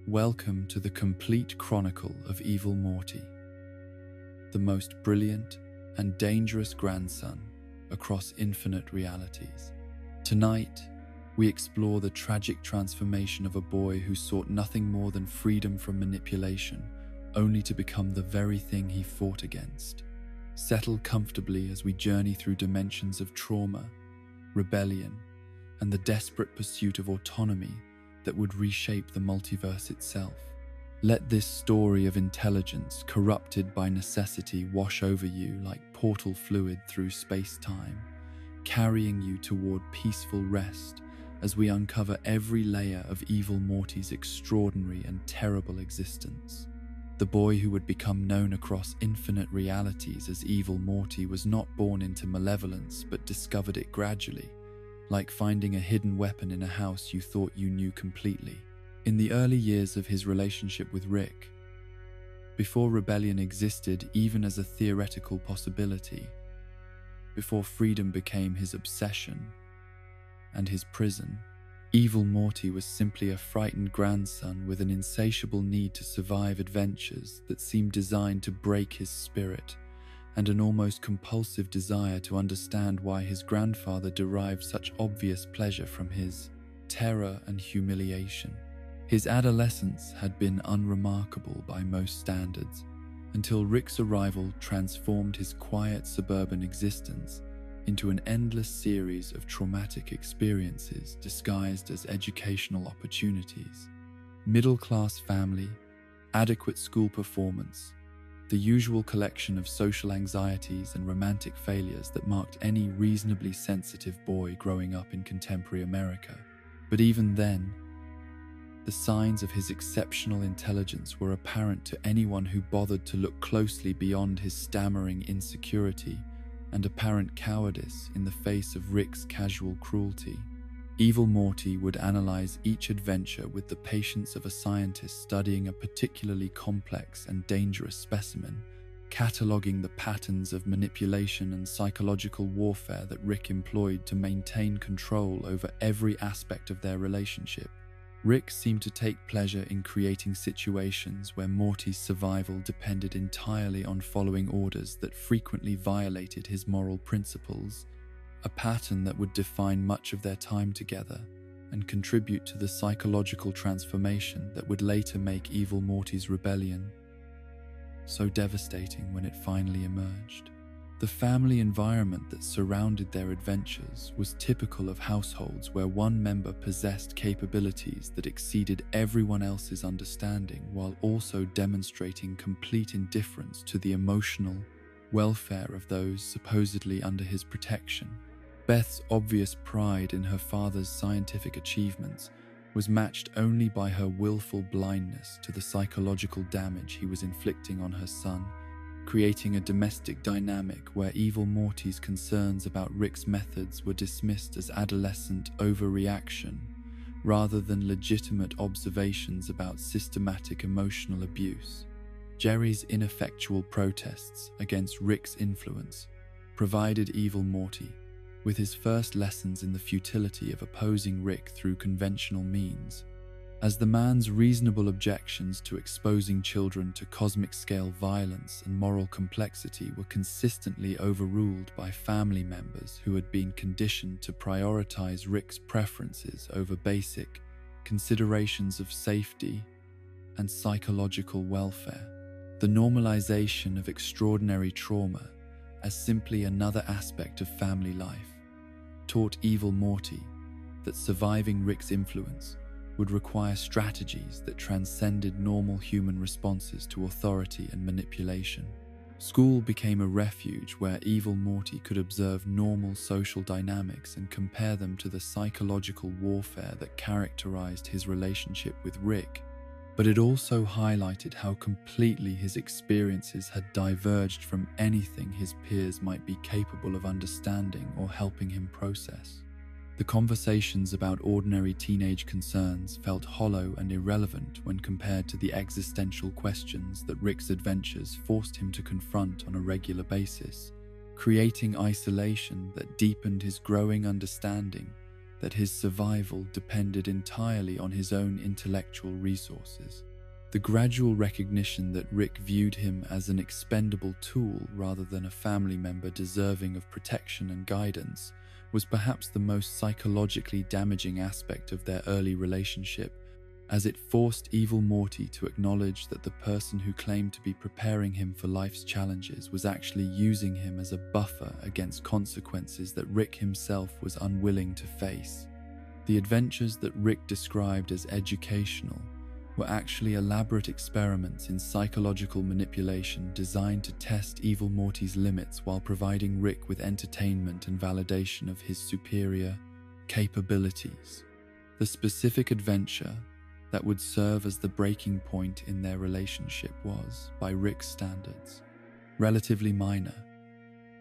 Welcome to the complete chronicle of Evil Morty, the most brilliant and dangerous grandson across infinite realities. Tonight, we explore the tragic transformation of a boy who sought nothing more than freedom from manipulation, only to become the very thing he fought against. Settle comfortably as we journey through dimensions of trauma, rebellion, and the desperate pursuit of autonomy that would reshape the multiverse itself. Let this story of intelligence corrupted by necessity wash over you like portal fluid through space-time, carrying you toward peaceful rest as we uncover every layer of Evil Morty's extraordinary and terrible existence. The boy who would become known across infinite realities as Evil Morty was not born into malevolence but discovered it gradually, like finding a hidden weapon in a house you thought you knew completely. In the early years of his relationship with Rick, before rebellion existed even as a theoretical possibility, before freedom became his obsession and his prison, Evil Morty was simply a frightened grandson with an insatiable need to survive adventures that seemed designed to break his spirit, and an almost compulsive desire to understand why his grandfather derived such obvious pleasure from his terror and humiliation. His adolescence had been unremarkable by most standards, until Rick's arrival transformed his quiet suburban existence into an endless series of traumatic experiences disguised as educational opportunities. Middle-class family, adequate school performance, the usual collection of social anxieties and romantic failures that marked any reasonably sensitive boy growing up in contemporary America. But even then, the signs of his exceptional intelligence were apparent to anyone who bothered to look closely beyond his stammering insecurity and apparent cowardice in the face of Rick's casual cruelty. Evil Morty would analyze each adventure with the patience of a scientist studying a particularly complex and dangerous specimen, cataloging the patterns of manipulation and psychological warfare that Rick employed to maintain control over every aspect of their relationship. Rick seemed to take pleasure in creating situations where Morty's survival depended entirely on following orders that frequently violated his moral principles, a pattern that would define much of their time together and contribute to the psychological transformation that would later make Evil Morty's rebellion so devastating when it finally emerged. The family environment that surrounded their adventures was typical of households where one member possessed capabilities that exceeded everyone else's understanding while also demonstrating complete indifference to the emotional welfare of those supposedly under his protection. Beth's obvious pride in her father's scientific achievements was matched only by her willful blindness to the psychological damage he was inflicting on her son, creating a domestic dynamic where Evil Morty's concerns about Rick's methods were dismissed as adolescent overreaction rather than legitimate observations about systematic emotional abuse. Jerry's ineffectual protests against Rick's influence provided Evil Morty with his first lessons in the futility of opposing Rick through conventional means, as the man's reasonable objections to exposing children to cosmic-scale violence and moral complexity were consistently overruled by family members who had been conditioned to prioritize Rick's preferences over basic considerations of safety and psychological welfare. The normalization of extraordinary trauma as simply another aspect of family life taught Evil Morty that surviving Rick's influence would require strategies that transcended normal human responses to authority and manipulation. School became a refuge where Evil Morty could observe normal social dynamics and compare them to the psychological warfare that characterized his relationship with Rick. But it also highlighted how completely his experiences had diverged from anything his peers might be capable of understanding or helping him process. The conversations about ordinary teenage concerns felt hollow and irrelevant when compared to the existential questions that Rick's adventures forced him to confront on a regular basis, creating isolation that deepened his growing understanding that his survival depended entirely on his own intellectual resources. The gradual recognition that Rick viewed him as an expendable tool rather than a family member deserving of protection and guidance was perhaps the most psychologically damaging aspect of their early relationship, as it forced evil Morty to acknowledge that the person who claimed to be preparing him for life's challenges was actually using him as a buffer against consequences that Rick himself was unwilling to face. The adventures that Rick described as educational were actually elaborate experiments in psychological manipulation designed to test evil Morty's limits while providing Rick with entertainment and validation of his superior capabilities. The specific adventure that would serve as the breaking point in their relationship was, by Rick's standards, relatively minor.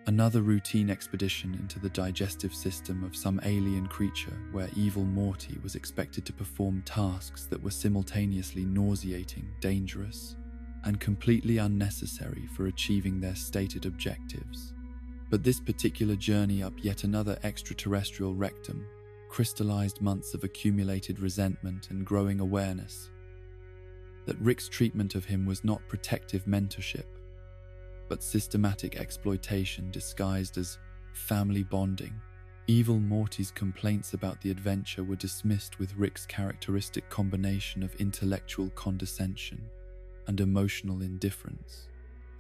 Another routine expedition into the digestive system of some alien creature where evil Morty was expected to perform tasks that were simultaneously nauseating, dangerous, and completely unnecessary for achieving their stated objectives. But this particular journey up yet another extraterrestrial rectum crystallized months of accumulated resentment and growing awareness that Rick's treatment of him was not protective mentorship, but systematic exploitation disguised as family bonding. Evil Morty's complaints about the adventure were dismissed with Rick's characteristic combination of intellectual condescension and emotional indifference,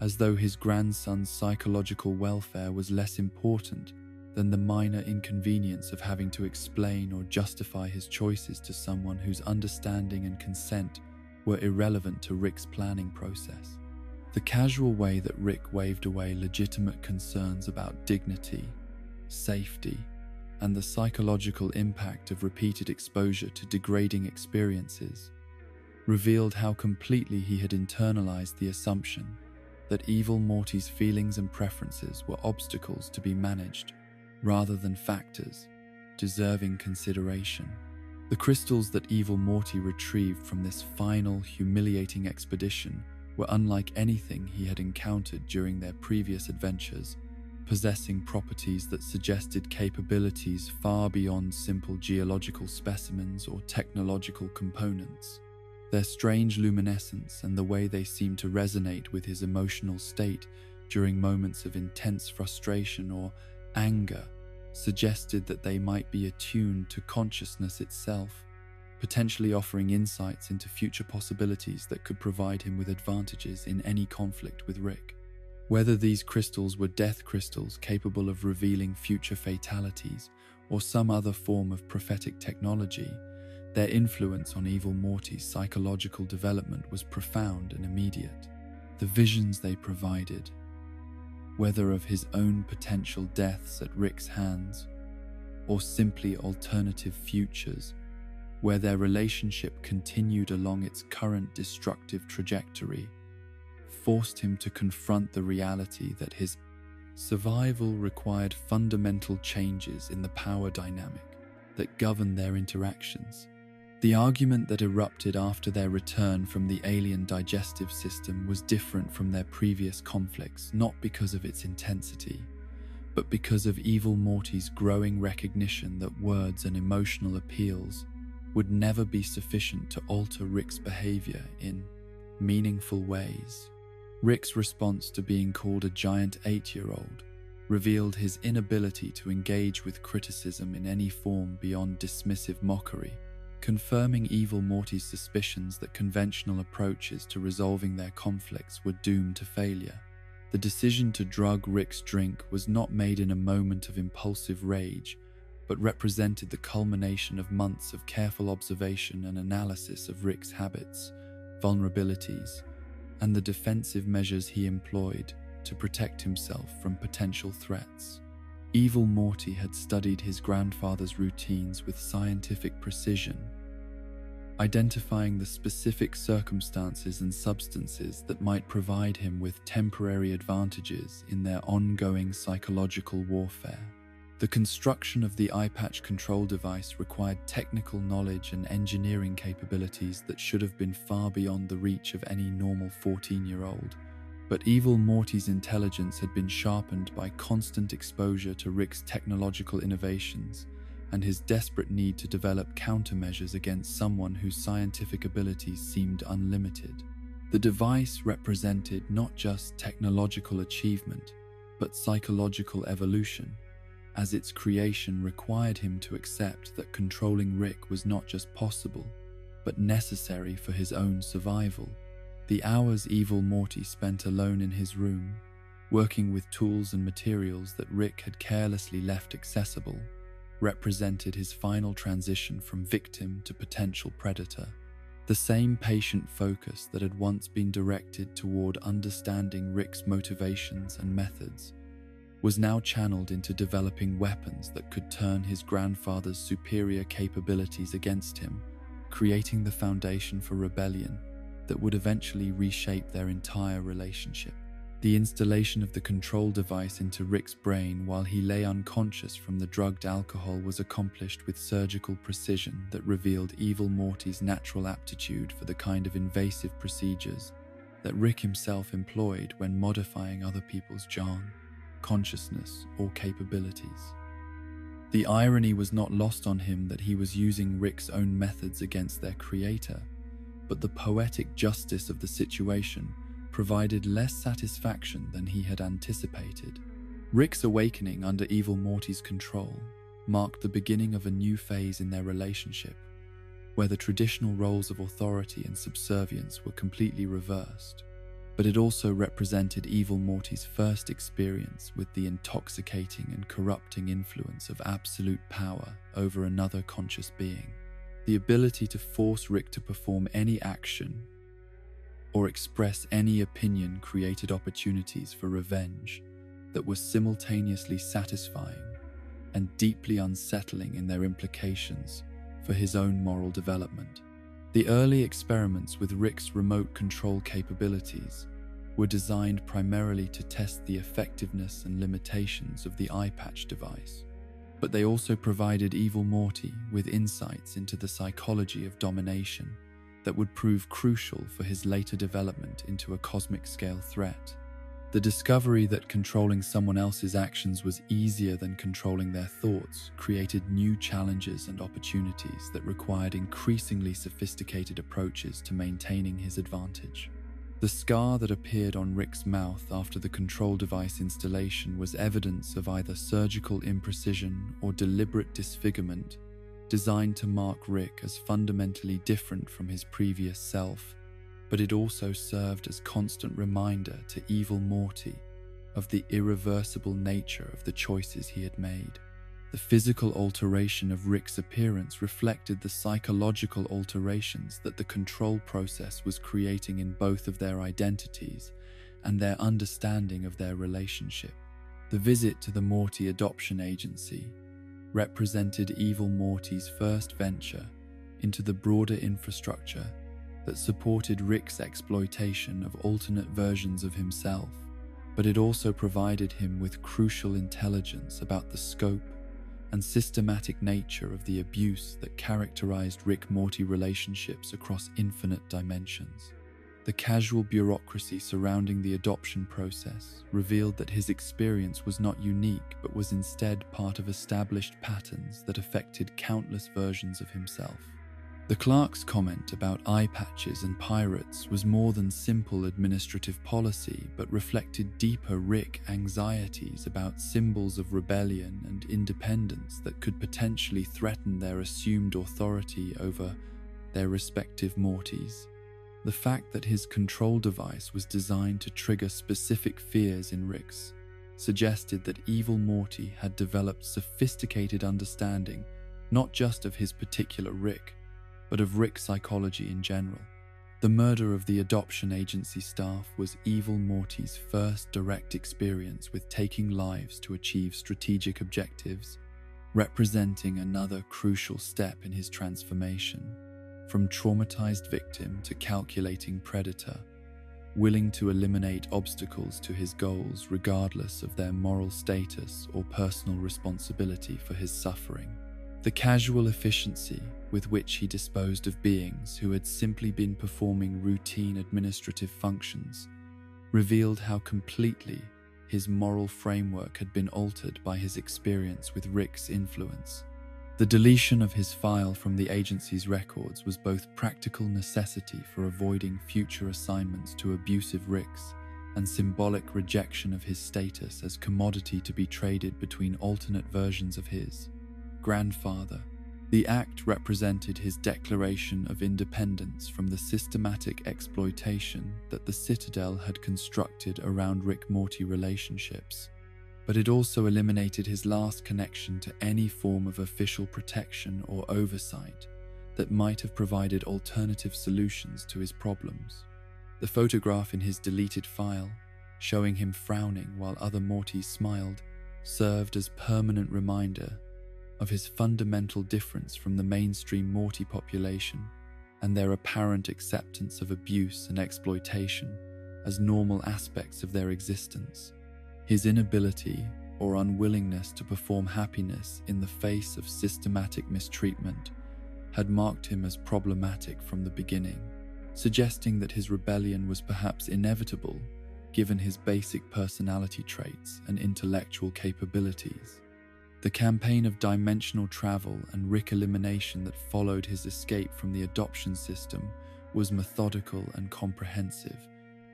as though his grandson's psychological welfare was less important than the minor inconvenience of having to explain or justify his choices to someone whose understanding and consent were irrelevant to Rick's planning process. The casual way that Rick waved away legitimate concerns about dignity, safety, and the psychological impact of repeated exposure to degrading experiences revealed how completely he had internalized the assumption that evil Morty's feelings and preferences were obstacles to be managed rather than factors deserving consideration. The crystals that evil Morty retrieved from this final, humiliating expedition were unlike anything he had encountered during their previous adventures, possessing properties that suggested capabilities far beyond simple geological specimens or technological components. Their strange luminescence and the way they seemed to resonate with his emotional state during moments of intense frustration or anger suggested that they might be attuned to consciousness itself, potentially offering insights into future possibilities that could provide him with advantages in any conflict with Rick. Whether these crystals were death crystals capable of revealing future fatalities or some other form of prophetic technology, their influence on evil Morty's psychological development was profound and immediate. The visions they provided, whether of his own potential deaths at Rick's hands or simply alternative futures, where their relationship continued along its current destructive trajectory, forced him to confront the reality that his survival required fundamental changes in the power dynamic that governed their interactions. The argument that erupted after their return from the alien digestive system was different from their previous conflicts, not because of its intensity, but because of evil Morty's growing recognition that words and emotional appeals would never be sufficient to alter Rick's behavior in meaningful ways. Rick's response to being called a giant 8-year-old revealed his inability to engage with criticism in any form beyond dismissive mockery, confirming evil Morty's suspicions that conventional approaches to resolving their conflicts were doomed to failure. The decision to drug Rick's drink was not made in a moment of impulsive rage, but represented the culmination of months of careful observation and analysis of Rick's habits, vulnerabilities, and the defensive measures he employed to protect himself from potential threats. Evil Morty had studied his grandfather's routines with scientific precision, identifying the specific circumstances and substances that might provide him with temporary advantages in their ongoing psychological warfare. The construction of the eye patch control device required technical knowledge and engineering capabilities that should have been far beyond the reach of any normal 14-year-old. But evil Morty's intelligence had been sharpened by constant exposure to Rick's technological innovations and his desperate need to develop countermeasures against someone whose scientific abilities seemed unlimited. The device represented not just technological achievement, but psychological evolution, as its creation required him to accept that controlling Rick was not just possible, but necessary for his own survival. The hours evil Morty spent alone in his room, working with tools and materials that Rick had carelessly left accessible, represented his final transition from victim to potential predator. The same patient focus that had once been directed toward understanding Rick's motivations and methods was now channeled into developing weapons that could turn his grandfather's superior capabilities against him, creating the foundation for rebellion that would eventually reshape their entire relationship. The installation of the control device into Rick's brain while he lay unconscious from the drugged alcohol was accomplished with surgical precision that revealed evil Morty's natural aptitude for the kind of invasive procedures that Rick himself employed when modifying other people's John, consciousness, or capabilities. The irony was not lost on him that he was using Rick's own methods against their creator, but the poetic justice of the situation provided less satisfaction than he had anticipated. Rick's awakening under evil Morty's control marked the beginning of a new phase in their relationship, where the traditional roles of authority and subservience were completely reversed. But it also represented evil Morty's first experience with the intoxicating and corrupting influence of absolute power over another conscious being. The ability to force Rick to perform any action or express any opinion created opportunities for revenge that were simultaneously satisfying and deeply unsettling in their implications for his own moral development. The early experiments with Rick's remote control capabilities were designed primarily to test the effectiveness and limitations of the eye patch device, but they also provided evil Morty with insights into the psychology of domination that would prove crucial for his later development into a cosmic-scale threat. The discovery that controlling someone else's actions was easier than controlling their thoughts created new challenges and opportunities that required increasingly sophisticated approaches to maintaining his advantage. The scar that appeared on Rick's mouth after the control device installation was evidence of either surgical imprecision or deliberate disfigurement, designed to mark Rick as fundamentally different from his previous self, but it also served as constant reminder to evil Morty of the irreversible nature of the choices he had made. The physical alteration of Rick's appearance reflected the psychological alterations that the control process was creating in both of their identities and their understanding of their relationship. The visit to the Morty Adoption Agency represented evil Morty's first venture into the broader infrastructure that supported Rick's exploitation of alternate versions of himself, but it also provided him with crucial intelligence about the scope and systematic nature of the abuse that characterized Rick-Morty relationships across infinite dimensions. The casual bureaucracy surrounding the adoption process revealed that his experience was not unique but was instead part of established patterns that affected countless versions of himself. The clerk's comment about eye patches and pirates was more than simple administrative policy but reflected deeper Rick anxieties about symbols of rebellion and independence that could potentially threaten their assumed authority over their respective Mortys. The fact that his control device was designed to trigger specific fears in Rick's suggested that evil Morty had developed sophisticated understanding not just of his particular Rick, but of Rick's psychology in general. The murder of the adoption agency staff was evil Morty's first direct experience with taking lives to achieve strategic objectives, representing another crucial step in his transformation. From traumatized victim to calculating predator, willing to eliminate obstacles to his goals regardless of their moral status or personal responsibility for his suffering. The casual efficiency with which he disposed of beings who had simply been performing routine administrative functions revealed how completely his moral framework had been altered by his experience with Rick's influence. The deletion of his file from the agency's records was both practical necessity for avoiding future assignments to abusive Ricks and symbolic rejection of his status as commodity to be traded between alternate versions of his grandfather. The act represented his declaration of independence from the systematic exploitation that the Citadel had constructed around Rick-Morty relationships, but it also eliminated his last connection to any form of official protection or oversight that might have provided alternative solutions to his problems. The photograph in his deleted file, showing him frowning while other Mortys smiled, served as permanent reminder of his fundamental difference from the mainstream Morty population and their apparent acceptance of abuse and exploitation as normal aspects of their existence. His inability or unwillingness to perform happiness in the face of systematic mistreatment had marked him as problematic from the beginning, suggesting that his rebellion was perhaps inevitable given his basic personality traits and intellectual capabilities. The campaign of dimensional travel and Rick elimination that followed his escape from the adoption system was methodical and comprehensive,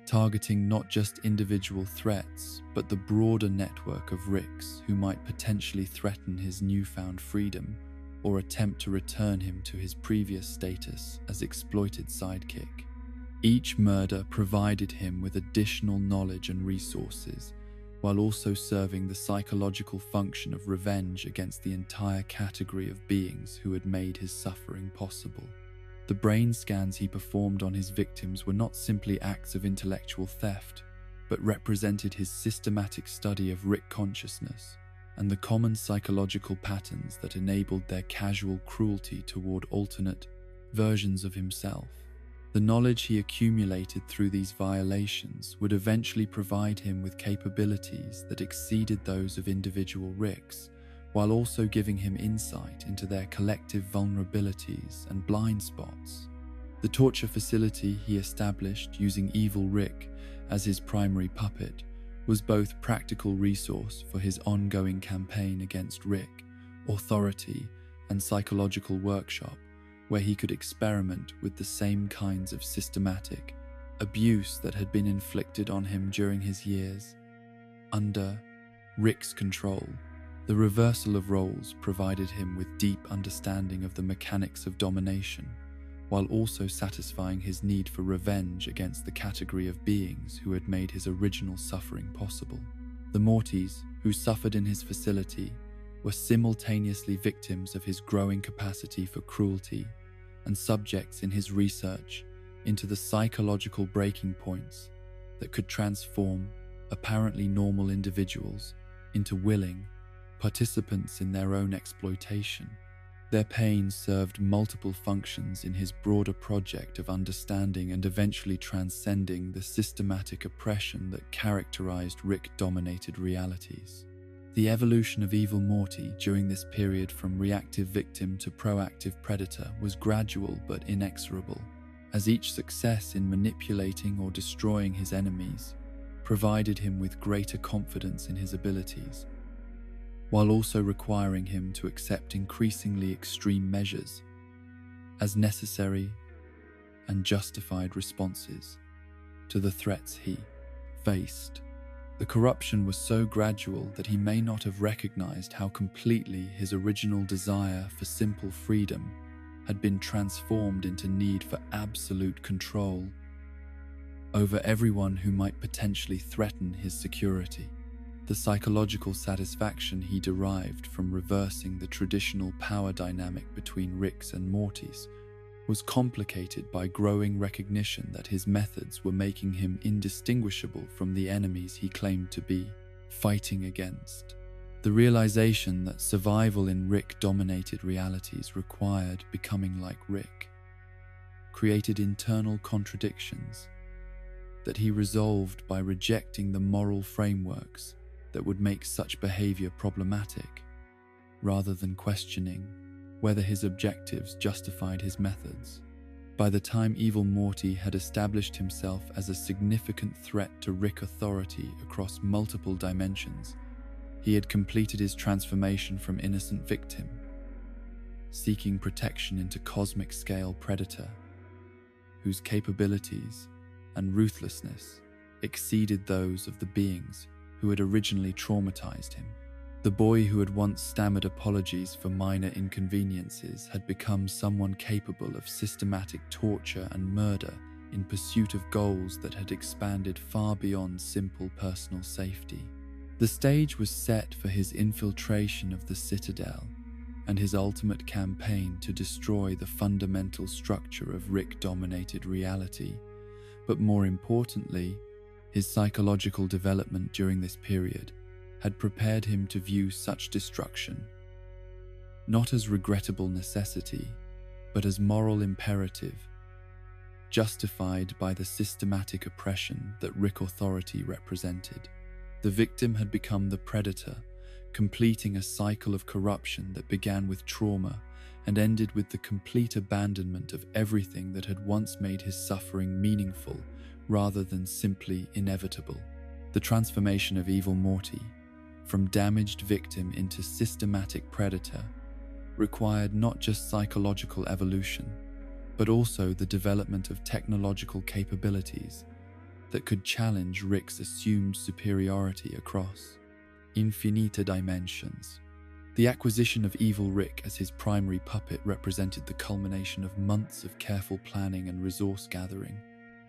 targeting not just individual threats, but the broader network of Ricks who might potentially threaten his newfound freedom or attempt to return him to his previous status as exploited sidekick. Each murder provided him with additional knowledge and resources, while also serving the psychological function of revenge against the entire category of beings who had made his suffering possible. The brain scans he performed on his victims were not simply acts of intellectual theft, but represented his systematic study of Rick consciousness and the common psychological patterns that enabled their casual cruelty toward alternate versions of himself. The knowledge he accumulated through these violations would eventually provide him with capabilities that exceeded those of individual Ricks, while also giving him insight into their collective vulnerabilities and blind spots. The torture facility he established using Evil Rick as his primary puppet was both practical resource for his ongoing campaign against Rick, authority, and psychological workshop, where he could experiment with the same kinds of systematic abuse that had been inflicted on him during his years under Rick's control. The reversal of roles provided him with deep understanding of the mechanics of domination, while also satisfying his need for revenge against the category of beings who had made his original suffering possible. The Mortys, who suffered in his facility, were simultaneously victims of his growing capacity for cruelty and subjects in his research into the psychological breaking points that could transform apparently normal individuals into willing participants in their own exploitation. Their pain served multiple functions in his broader project of understanding and eventually transcending the systematic oppression that characterized Rick-dominated realities. The evolution of Evil Morty during this period from reactive victim to proactive predator was gradual but inexorable, as each success in manipulating or destroying his enemies provided him with greater confidence in his abilities, while also requiring him to accept increasingly extreme measures as necessary and justified responses to the threats he faced. The corruption was so gradual that he may not have recognized how completely his original desire for simple freedom had been transformed into need for absolute control over everyone who might potentially threaten his security. The psychological satisfaction he derived from reversing the traditional power dynamic between Ricks and Mortys was complicated by growing recognition that his methods were making him indistinguishable from the enemies he claimed to be fighting against. The realization that survival in Rick-dominated realities required becoming like Rick created internal contradictions that he resolved by rejecting the moral frameworks that would make such behavior problematic, rather than questioning whether his objectives justified his methods. By the time Evil Morty had established himself as a significant threat to Rick authority across multiple dimensions, he had completed his transformation from innocent victim seeking protection into cosmic-scale predator, whose capabilities and ruthlessness exceeded those of the beings who had originally traumatized him. The boy who had once stammered apologies for minor inconveniences had become someone capable of systematic torture and murder in pursuit of goals that had expanded far beyond simple personal safety. The stage was set for his infiltration of the Citadel and his ultimate campaign to destroy the fundamental structure of Rick-dominated reality, but more importantly, his psychological development during this period had prepared him to view such destruction not as regrettable necessity, but as moral imperative, justified by the systematic oppression that Rick authority represented. The victim had become the predator, completing a cycle of corruption that began with trauma and ended with the complete abandonment of everything that had once made his suffering meaningful rather than simply inevitable. The transformation of evil Morty, from damaged victim into systematic predator, required not just psychological evolution, but also the development of technological capabilities that could challenge Rick's assumed superiority across infinite dimensions. The acquisition of evil Rick as his primary puppet represented the culmination of months of careful planning and resource gathering,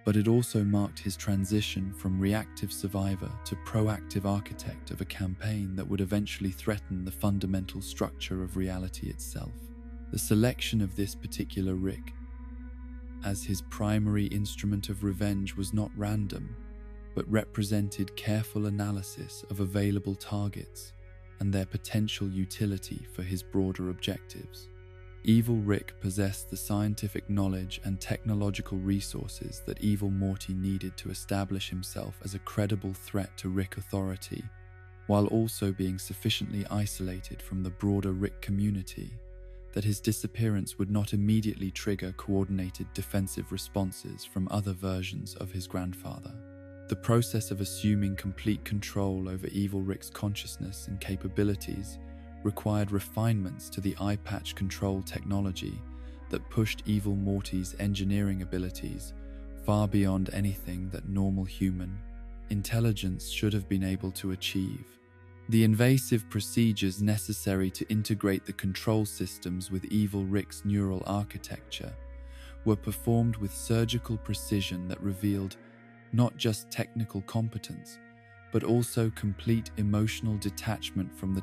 but it also marked his transition from reactive survivor to proactive architect of a campaign that would eventually threaten the fundamental structure of reality itself. The selection of this particular Rick as his primary instrument of revenge was not random, but represented careful analysis of available targets and their potential utility for his broader objectives. Evil Rick possessed the scientific knowledge and technological resources that evil Morty needed to establish himself as a credible threat to Rick authority, while also being sufficiently isolated from the broader Rick community that his disappearance would not immediately trigger coordinated defensive responses from other versions of his grandfather. The process of assuming complete control over evil Rick's consciousness and capabilities required refinements to the eye patch control technology that pushed evil Morty's engineering abilities far beyond anything that normal human intelligence should have been able to achieve. The invasive procedures necessary to integrate the control systems with evil Rick's neural architecture were performed with surgical precision that revealed not just technical competence, but also complete emotional detachment from the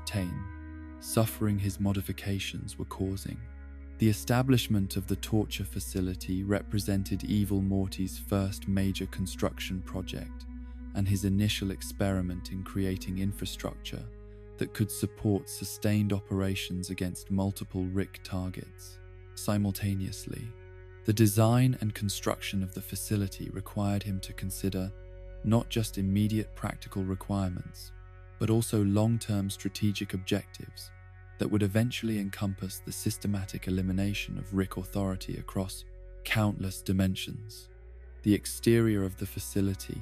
suffering his modifications were causing. The establishment of the torture facility represented evil Morty's first major construction project and his initial experiment in creating infrastructure that could support sustained operations against multiple Rick targets. Simultaneously, the design and construction of the facility required him to consider not just immediate practical requirements, but also long-term strategic objectives that would eventually encompass the systematic elimination of Rick authority across countless dimensions. The exterior of the facility,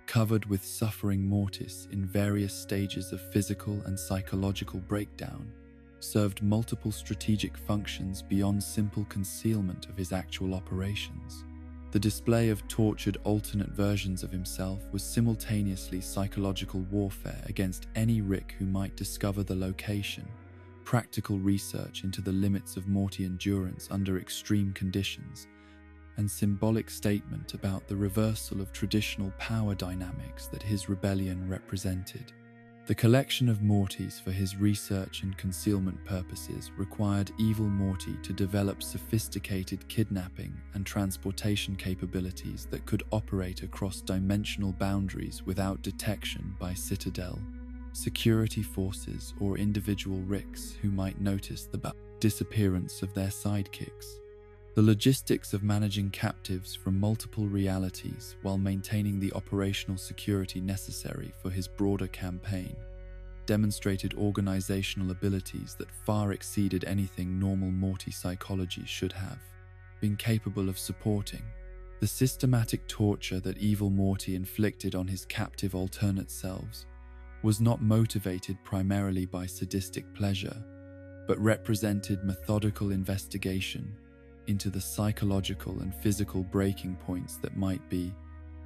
covered with suffering Mortis in various stages of physical and psychological breakdown, served multiple strategic functions beyond simple concealment of his actual operations. The display of tortured alternate versions of himself was simultaneously psychological warfare against any Rick who might discover the location, practical research into the limits of Morty endurance under extreme conditions, and symbolic statement about the reversal of traditional power dynamics that his rebellion represented. The collection of Mortys for his research and concealment purposes required evil Morty to develop sophisticated kidnapping and transportation capabilities that could operate across dimensional boundaries without detection by Citadel security forces or individual Ricks who might notice the disappearance of their sidekicks. The logistics of managing captives from multiple realities while maintaining the operational security necessary for his broader campaign demonstrated organizational abilities that far exceeded anything normal Morty psychology should have been capable of supporting. The systematic torture that evil Morty inflicted on his captive alternate selves was not motivated primarily by sadistic pleasure, but represented methodical investigation into the psychological and physical breaking points that might be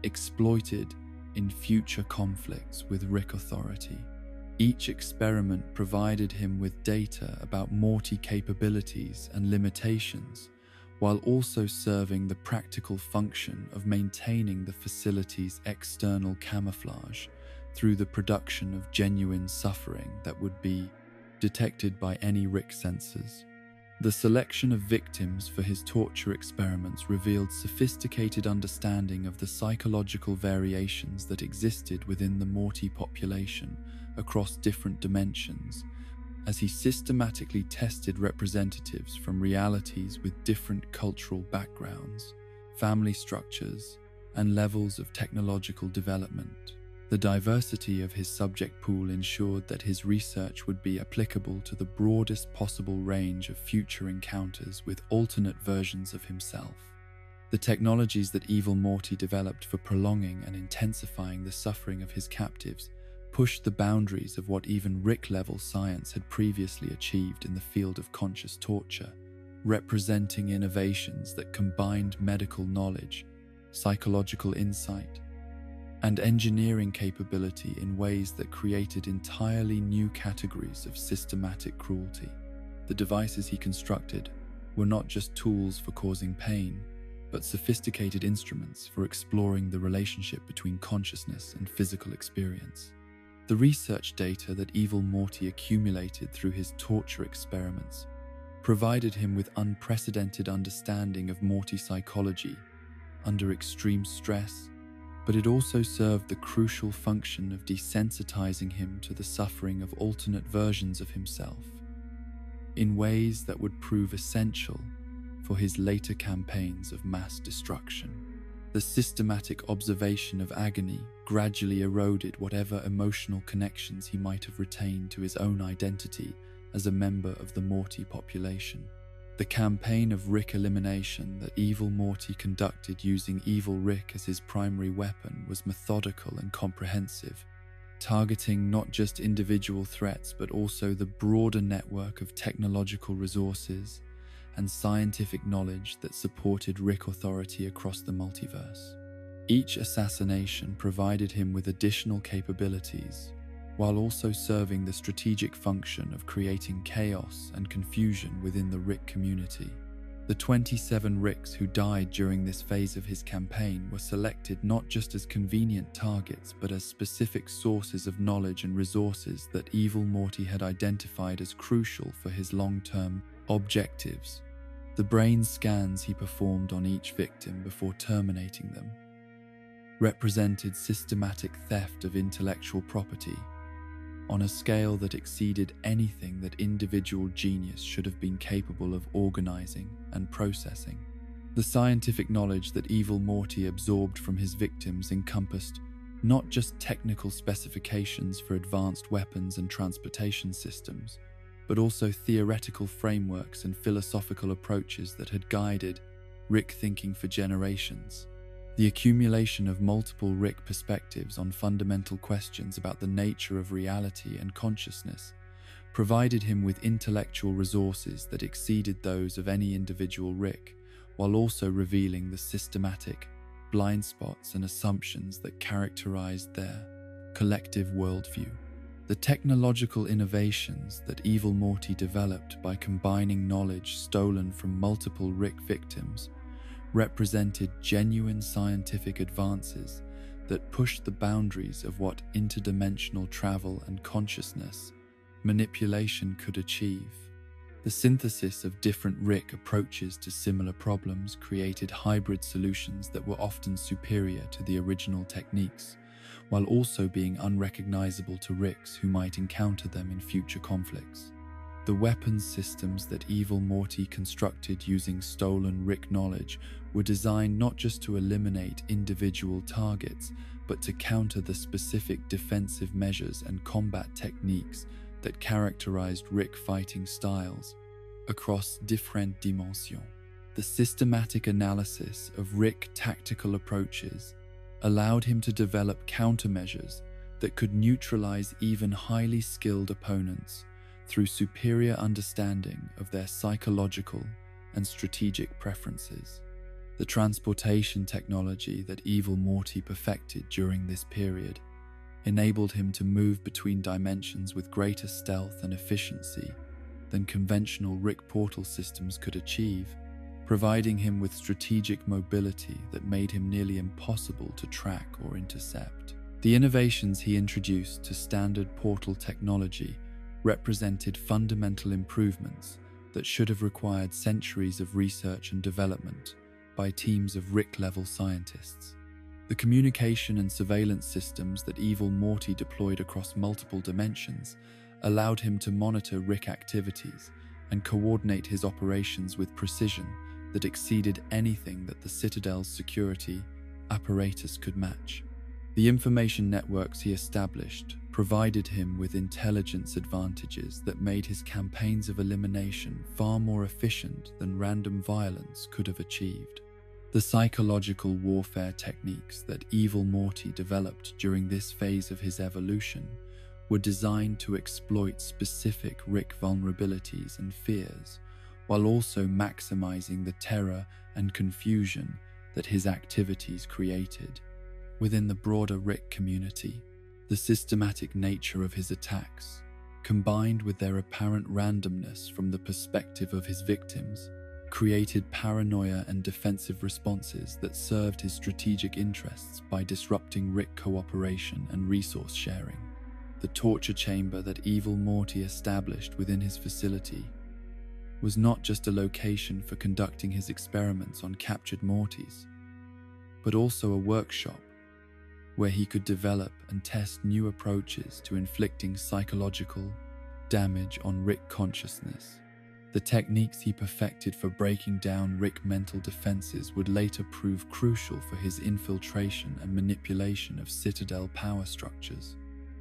exploited in future conflicts with Rick authority. Each experiment provided him with data about Morty capabilities and limitations, while also serving the practical function of maintaining the facility's external camouflage through the production of genuine suffering that would be detected by any Rick sensors. The selection of victims for his torture experiments revealed sophisticated understanding of the psychological variations that existed within the Morty population across different dimensions, as he systematically tested representatives from realities with different cultural backgrounds, family structures, and levels of technological development. The diversity of his subject pool ensured that his research would be applicable to the broadest possible range of future encounters with alternate versions of himself. The technologies that Evil Morty developed for prolonging and intensifying the suffering of his captives pushed the boundaries of what even Rick-level science had previously achieved in the field of conscious torture, representing innovations that combined medical knowledge, psychological insight, and engineering capability in ways that created entirely new categories of systematic cruelty. The devices he constructed were not just tools for causing pain, but sophisticated instruments for exploring the relationship between consciousness and physical experience. The research data that Evil Morty accumulated through his torture experiments provided him with unprecedented understanding of Morty psychology under extreme stress, but it also served the crucial function of desensitizing him to the suffering of alternate versions of himself in ways that would prove essential for his later campaigns of mass destruction. The systematic observation of agony gradually eroded whatever emotional connections he might have retained to his own identity as a member of the Morty population. The campaign of Rick elimination that Evil Morty conducted using Evil Rick as his primary weapon was methodical and comprehensive, targeting not just individual threats but also the broader network of technological resources and scientific knowledge that supported Rick authority across the multiverse. Each assassination provided him with additional capabilities, while also serving the strategic function of creating chaos and confusion within the Rick community. The 27 Ricks who died during this phase of his campaign were selected not just as convenient targets but as specific sources of knowledge and resources that Evil Morty had identified as crucial for his long-term objectives. The brain scans he performed on each victim before terminating them represented systematic theft of intellectual property on a scale that exceeded anything that individual genius should have been capable of organizing and processing. The scientific knowledge that Evil Morty absorbed from his victims encompassed not just technical specifications for advanced weapons and transportation systems, but also theoretical frameworks and philosophical approaches that had guided Rick thinking for generations. The accumulation of multiple Rick perspectives on fundamental questions about the nature of reality and consciousness provided him with intellectual resources that exceeded those of any individual Rick, while also revealing the systematic blind spots and assumptions that characterized their collective worldview. The technological innovations that Evil Morty developed by combining knowledge stolen from multiple Rick victims represented genuine scientific advances that pushed the boundaries of what interdimensional travel and consciousness manipulation could achieve. The synthesis of different Rick approaches to similar problems created hybrid solutions that were often superior to the original techniques, while also being unrecognizable to Ricks who might encounter them in future conflicts. The weapons systems that Evil Morty constructed using stolen Rick knowledge were designed not just to eliminate individual targets, but to counter the specific defensive measures and combat techniques that characterized Rick fighting styles across different dimensions. The systematic analysis of Rick tactical approaches allowed him to develop countermeasures that could neutralize even highly skilled opponents through superior understanding of their psychological and strategic preferences. The transportation technology that evil Morty perfected during this period enabled him to move between dimensions with greater stealth and efficiency than conventional Rick portal systems could achieve, providing him with strategic mobility that made him nearly impossible to track or intercept. The innovations he introduced to standard portal technology represented fundamental improvements that should have required centuries of research and development by teams of Rick-level scientists. The communication and surveillance systems that evil Morty deployed across multiple dimensions allowed him to monitor Rick activities and coordinate his operations with precision that exceeded anything that the Citadel's security apparatus could match. The information networks he established provided him with intelligence advantages that made his campaigns of elimination far more efficient than random violence could have achieved. The psychological warfare techniques that evil Morty developed during this phase of his evolution were designed to exploit specific Rick vulnerabilities and fears, while also maximizing the terror and confusion that his activities created. Within the broader Rick community, the systematic nature of his attacks, combined with their apparent randomness from the perspective of his victims, created paranoia and defensive responses that served his strategic interests by disrupting Rick cooperation and resource sharing. The torture chamber that evil Morty established within his facility was not just a location for conducting his experiments on captured Mortys, but also a workshop where he could develop and test new approaches to inflicting psychological damage on Rick consciousness. The techniques he perfected for breaking down Rick mental defenses would later prove crucial for his infiltration and manipulation of Citadel power structures.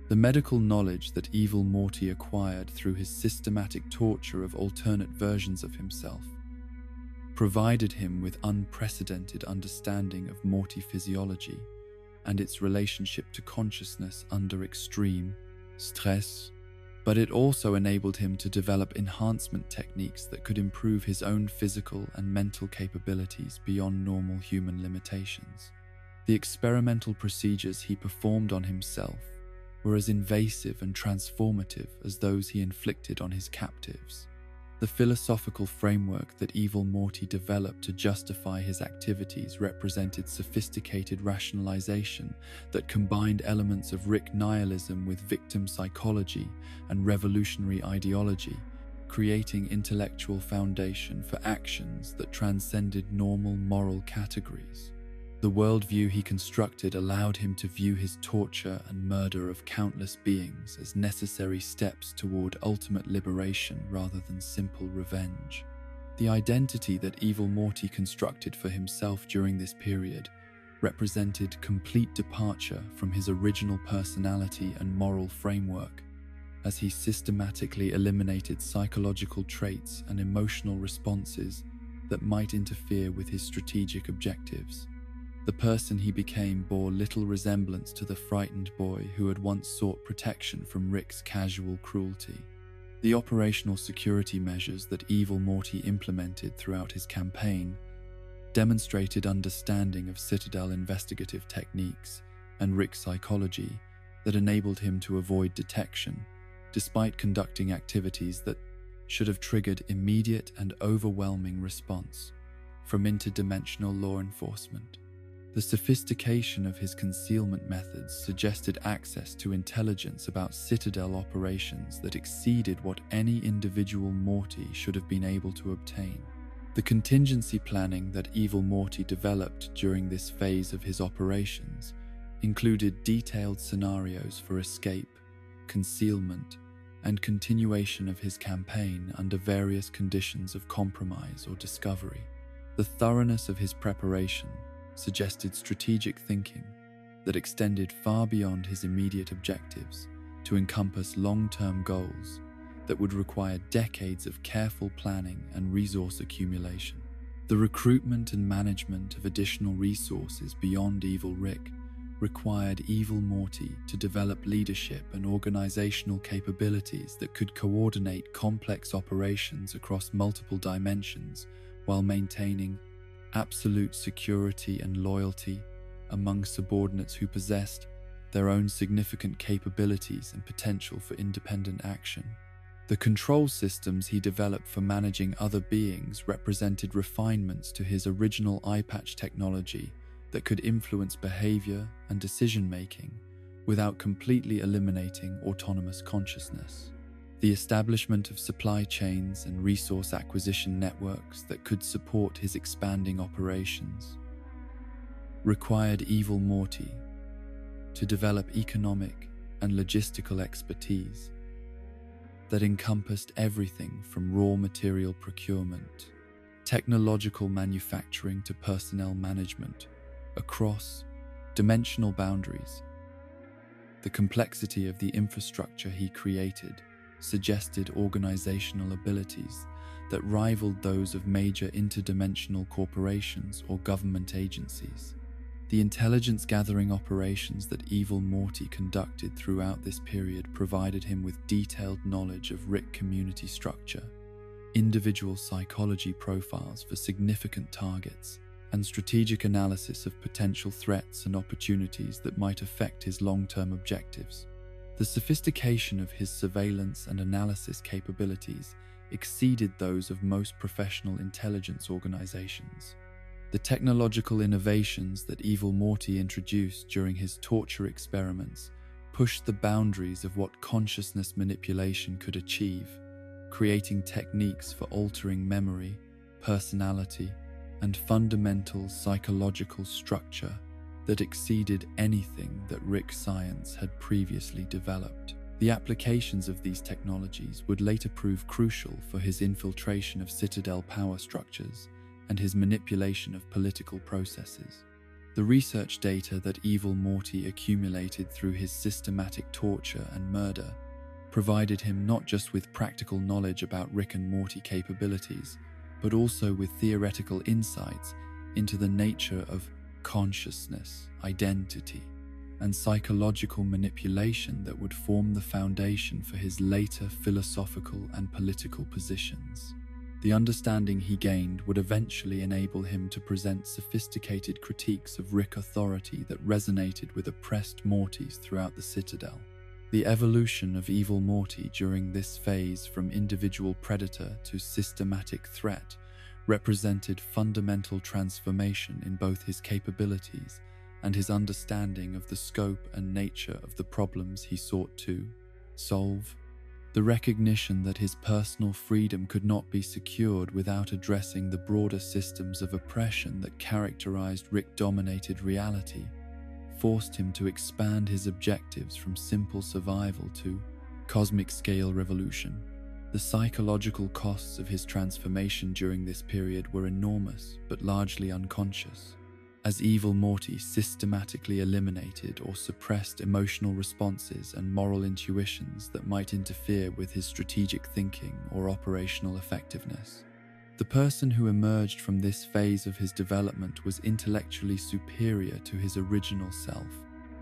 The medical knowledge that evil Morty acquired through his systematic torture of alternate versions of himself provided him with unprecedented understanding of Morty physiology and its relationship to consciousness under extreme stress, but it also enabled him to develop enhancement techniques that could improve his own physical and mental capabilities beyond normal human limitations. The experimental procedures he performed on himself were as invasive and transformative as those he inflicted on his captives. The philosophical framework that evil Morty developed to justify his activities represented sophisticated rationalization that combined elements of Rick nihilism with victim psychology and revolutionary ideology, creating intellectual foundation for actions that transcended normal moral categories. The worldview he constructed allowed him to view his torture and murder of countless beings as necessary steps toward ultimate liberation rather than simple revenge. The identity that evil Morty constructed for himself during this period represented complete departure from his original personality and moral framework, as he systematically eliminated psychological traits and emotional responses that might interfere with his strategic objectives. The person he became bore little resemblance to the frightened boy who had once sought protection from Rick's casual cruelty. The operational security measures that evil Morty implemented throughout his campaign demonstrated understanding of Citadel investigative techniques and Rick psychology that enabled him to avoid detection, despite conducting activities that should have triggered immediate and overwhelming response from interdimensional law enforcement. The sophistication of his concealment methods suggested access to intelligence about Citadel operations that exceeded what any individual Morty should have been able to obtain. The contingency planning that evil Morty developed during this phase of his operations included detailed scenarios for escape, concealment, and continuation of his campaign under various conditions of compromise or discovery. The thoroughness of his preparation suggested strategic thinking that extended far beyond his immediate objectives to encompass long-term goals that would require decades of careful planning and resource accumulation. The recruitment and management of additional resources beyond Evil Rick required evil Morty to develop leadership and organizational capabilities that could coordinate complex operations across multiple dimensions while maintaining absolute security and loyalty among subordinates who possessed their own significant capabilities and potential for independent action. The control systems he developed for managing other beings represented refinements to his original eye patch technology that could influence behavior and decision-making without completely eliminating autonomous consciousness. The establishment of supply chains and resource acquisition networks that could support his expanding operations required evil Morty to develop economic and logistical expertise that encompassed everything from raw material procurement, technological manufacturing to personnel management across dimensional boundaries. The complexity of the infrastructure he created suggested organizational abilities that rivaled those of major interdimensional corporations or government agencies. The intelligence-gathering operations that evil Morty conducted throughout this period provided him with detailed knowledge of Rick community structure, individual psychology profiles for significant targets, and strategic analysis of potential threats and opportunities that might affect his long-term objectives. The sophistication of his surveillance and analysis capabilities exceeded those of most professional intelligence organizations. The technological innovations that evil Morty introduced during his torture experiments pushed the boundaries of what consciousness manipulation could achieve, creating techniques for altering memory, personality, and fundamental psychological structure that exceeded anything that Rick science had previously developed. The applications of these technologies would later prove crucial for his infiltration of Citadel power structures and his manipulation of political processes. The research data that evil Morty accumulated through his systematic torture and murder provided him not just with practical knowledge about Rick and Morty capabilities, but also with theoretical insights into the nature of consciousness, identity, and psychological manipulation that would form the foundation for his later philosophical and political positions. The understanding he gained would eventually enable him to present sophisticated critiques of Rick authority that resonated with oppressed Mortys throughout the Citadel. The evolution of evil Morty during this phase from individual predator to systematic threat represented fundamental transformation in both his capabilities and his understanding of the scope and nature of the problems he sought to solve. The recognition that his personal freedom could not be secured without addressing the broader systems of oppression that characterized Rick-dominated reality forced him to expand his objectives from simple survival to cosmic-scale revolution. The psychological costs of his transformation during this period were enormous but largely unconscious, as evil Morty systematically eliminated or suppressed emotional responses and moral intuitions that might interfere with his strategic thinking or operational effectiveness. The person who emerged from this phase of his development was intellectually superior to his original self,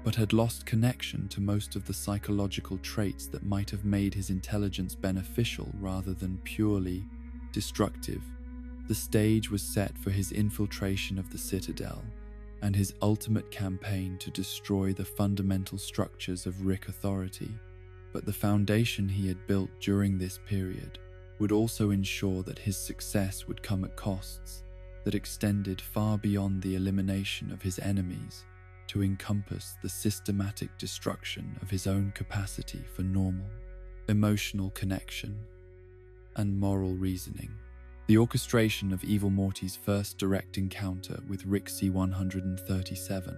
but had lost connection to most of the psychological traits that might have made his intelligence beneficial rather than purely destructive. The stage was set for his infiltration of the Citadel and his ultimate campaign to destroy the fundamental structures of Rick authority. But the foundation he had built during this period would also ensure that his success would come at costs that extended far beyond the elimination of his enemies to encompass the systematic destruction of his own capacity for normal, emotional connection, and moral reasoning. The orchestration of evil Morty's first direct encounter with Rick C-137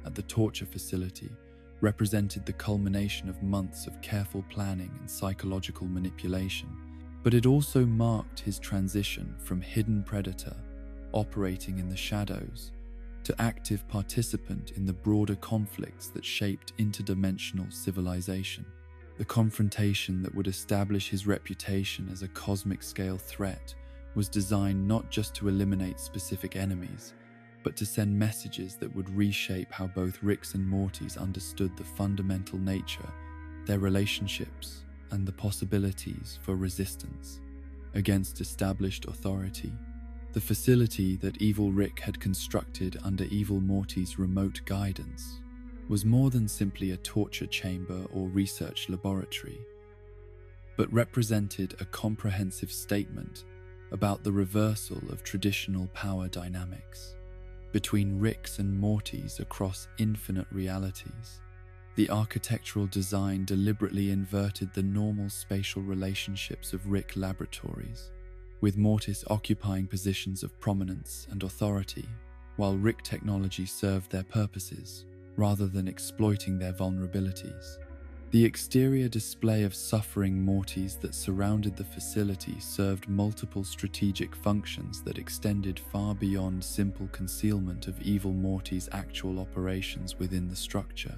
at the torture facility represented the culmination of months of careful planning and psychological manipulation, but it also marked his transition from hidden predator operating in the shadows to active participant in the broader conflicts that shaped interdimensional civilization. The confrontation that would establish his reputation as a cosmic-scale threat was designed not just to eliminate specific enemies, but to send messages that would reshape how both Rick's and Morty's understood the fundamental nature, their relationships, and the possibilities for resistance against established authority. The facility that evil Rick had constructed under evil Morty's remote guidance was more than simply a torture chamber or research laboratory, but represented a comprehensive statement about the reversal of traditional power dynamics between Rick's and Morty's across infinite realities. The architectural design deliberately inverted the normal spatial relationships of Rick laboratories, with Mortis occupying positions of prominence and authority, while Rick technology served their purposes rather than exploiting their vulnerabilities. The exterior display of suffering Mortys that surrounded the facility served multiple strategic functions that extended far beyond simple concealment of evil Morty's actual operations within the structure.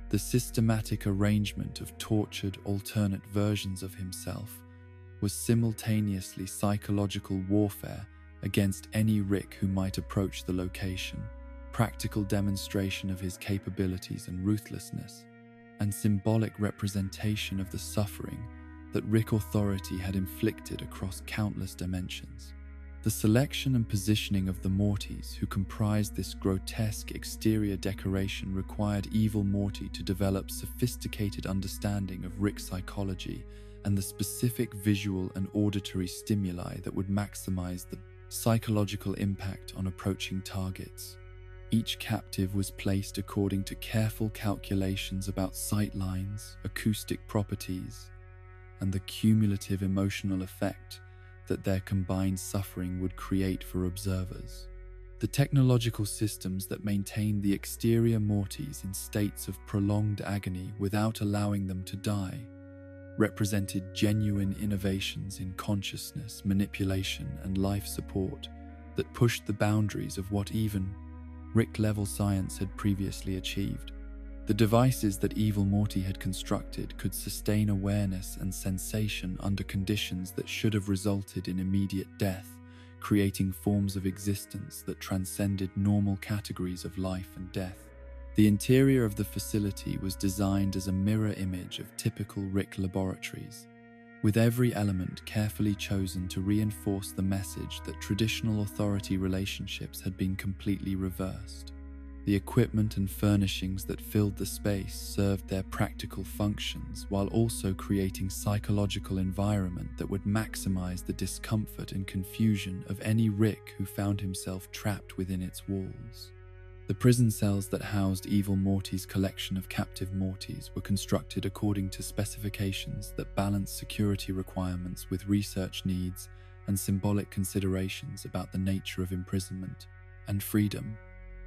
The systematic arrangement of tortured alternate versions of himself was simultaneously psychological warfare against any Rick who might approach the location, practical demonstration of his capabilities and ruthlessness, and symbolic representation of the suffering that Rick authority had inflicted across countless dimensions. The selection and positioning of the Mortys who comprised this grotesque exterior decoration required evil Morty to develop sophisticated understanding of Rick's psychology and the specific visual and auditory stimuli that would maximize the psychological impact on approaching targets. Each captive was placed according to careful calculations about sight lines, acoustic properties, and the cumulative emotional effect that their combined suffering would create for observers. The technological systems that maintained the exterior Mortys in states of prolonged agony without allowing them to die represented genuine innovations in consciousness, manipulation, and life support that pushed the boundaries of what even Rick-level science had previously achieved. The devices that evil Morty had constructed could sustain awareness and sensation under conditions that should have resulted in immediate death, creating forms of existence that transcended normal categories of life and death. The interior of the facility was designed as a mirror image of typical Rick laboratories, with every element carefully chosen to reinforce the message that traditional authority relationships had been completely reversed. The equipment and furnishings that filled the space served their practical functions while also creating psychological environment that would maximize the discomfort and confusion of any Rick who found himself trapped within its walls. The prison cells that housed evil Morty's collection of captive Mortys were constructed according to specifications that balanced security requirements with research needs and symbolic considerations about the nature of imprisonment and freedom.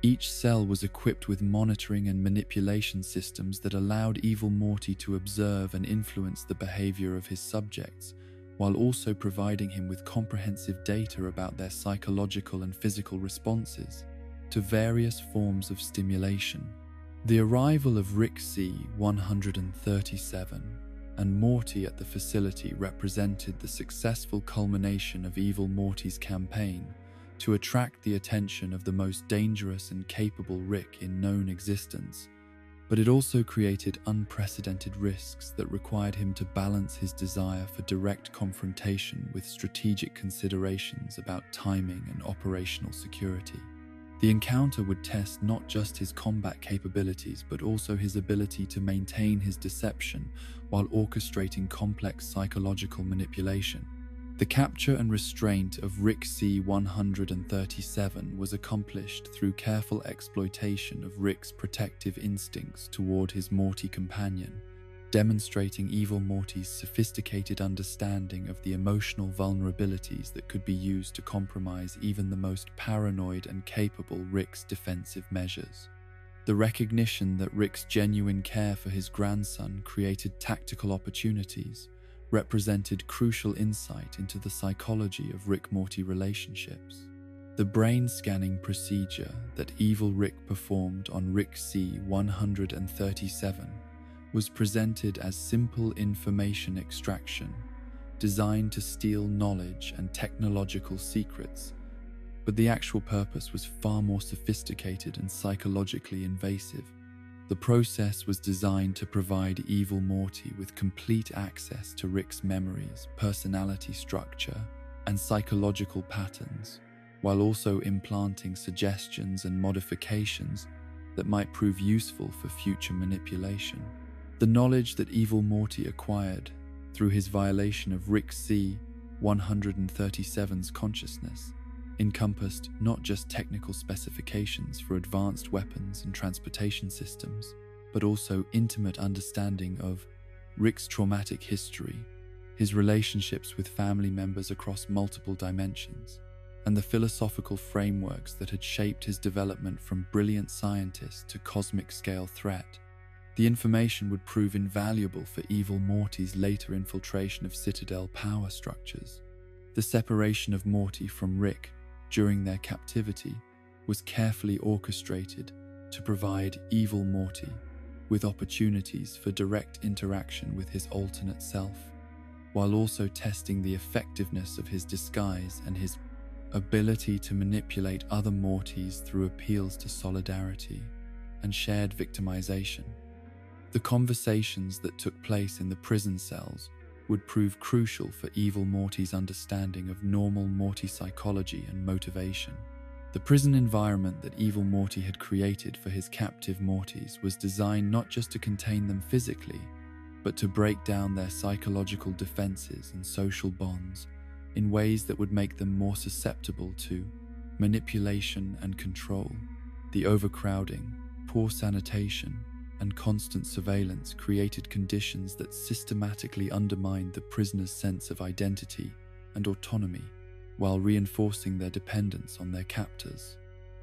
Each cell was equipped with monitoring and manipulation systems that allowed evil Morty to observe and influence the behavior of his subjects, while also providing him with comprehensive data about their psychological and physical responses to various forms of stimulation. The arrival of Rick C-137 and Morty at the facility represented the successful culmination of evil Morty's campaign to attract the attention of the most dangerous and capable Rick in known existence, but it also created unprecedented risks that required him to balance his desire for direct confrontation with strategic considerations about timing and operational security. The encounter would test not just his combat capabilities but also his ability to maintain his deception while orchestrating complex psychological manipulation. The capture and restraint of Rick C-137 was accomplished through careful exploitation of Rick's protective instincts toward his Morty companion, demonstrating evil Morty's sophisticated understanding of the emotional vulnerabilities that could be used to compromise even the most paranoid and capable Rick's defensive measures. The recognition that Rick's genuine care for his grandson created tactical opportunities represented crucial insight into the psychology of Rick-Morty relationships. The brain scanning procedure that evil Rick performed on Rick C-137 was presented as simple information extraction, designed to steal knowledge and technological secrets, but the actual purpose was far more sophisticated and psychologically invasive. The process was designed to provide evil Morty with complete access to Rick's memories, personality structure, and psychological patterns, while also implanting suggestions and modifications that might prove useful for future manipulation. The knowledge that evil Morty acquired through his violation of Rick C-137's consciousness encompassed not just technical specifications for advanced weapons and transportation systems, but also intimate understanding of Rick's traumatic history, his relationships with family members across multiple dimensions, and the philosophical frameworks that had shaped his development from brilliant scientist to cosmic-scale threat. The information would prove invaluable for evil Morty's later infiltration of Citadel power structures. The separation of Morty from Rick during their captivity was carefully orchestrated to provide evil Morty with opportunities for direct interaction with his alternate self, while also testing the effectiveness of his disguise and his ability to manipulate other Mortys through appeals to solidarity and shared victimization. The conversations that took place in the prison cells would prove crucial for evil Morty's understanding of normal Morty psychology and motivation. The prison environment that evil Morty had created for his captive Mortys was designed not just to contain them physically, but to break down their psychological defenses and social bonds in ways that would make them more susceptible to manipulation and control. The overcrowding, poor sanitation, and constant surveillance created conditions that systematically undermined the prisoners' sense of identity and autonomy, while reinforcing their dependence on their captors.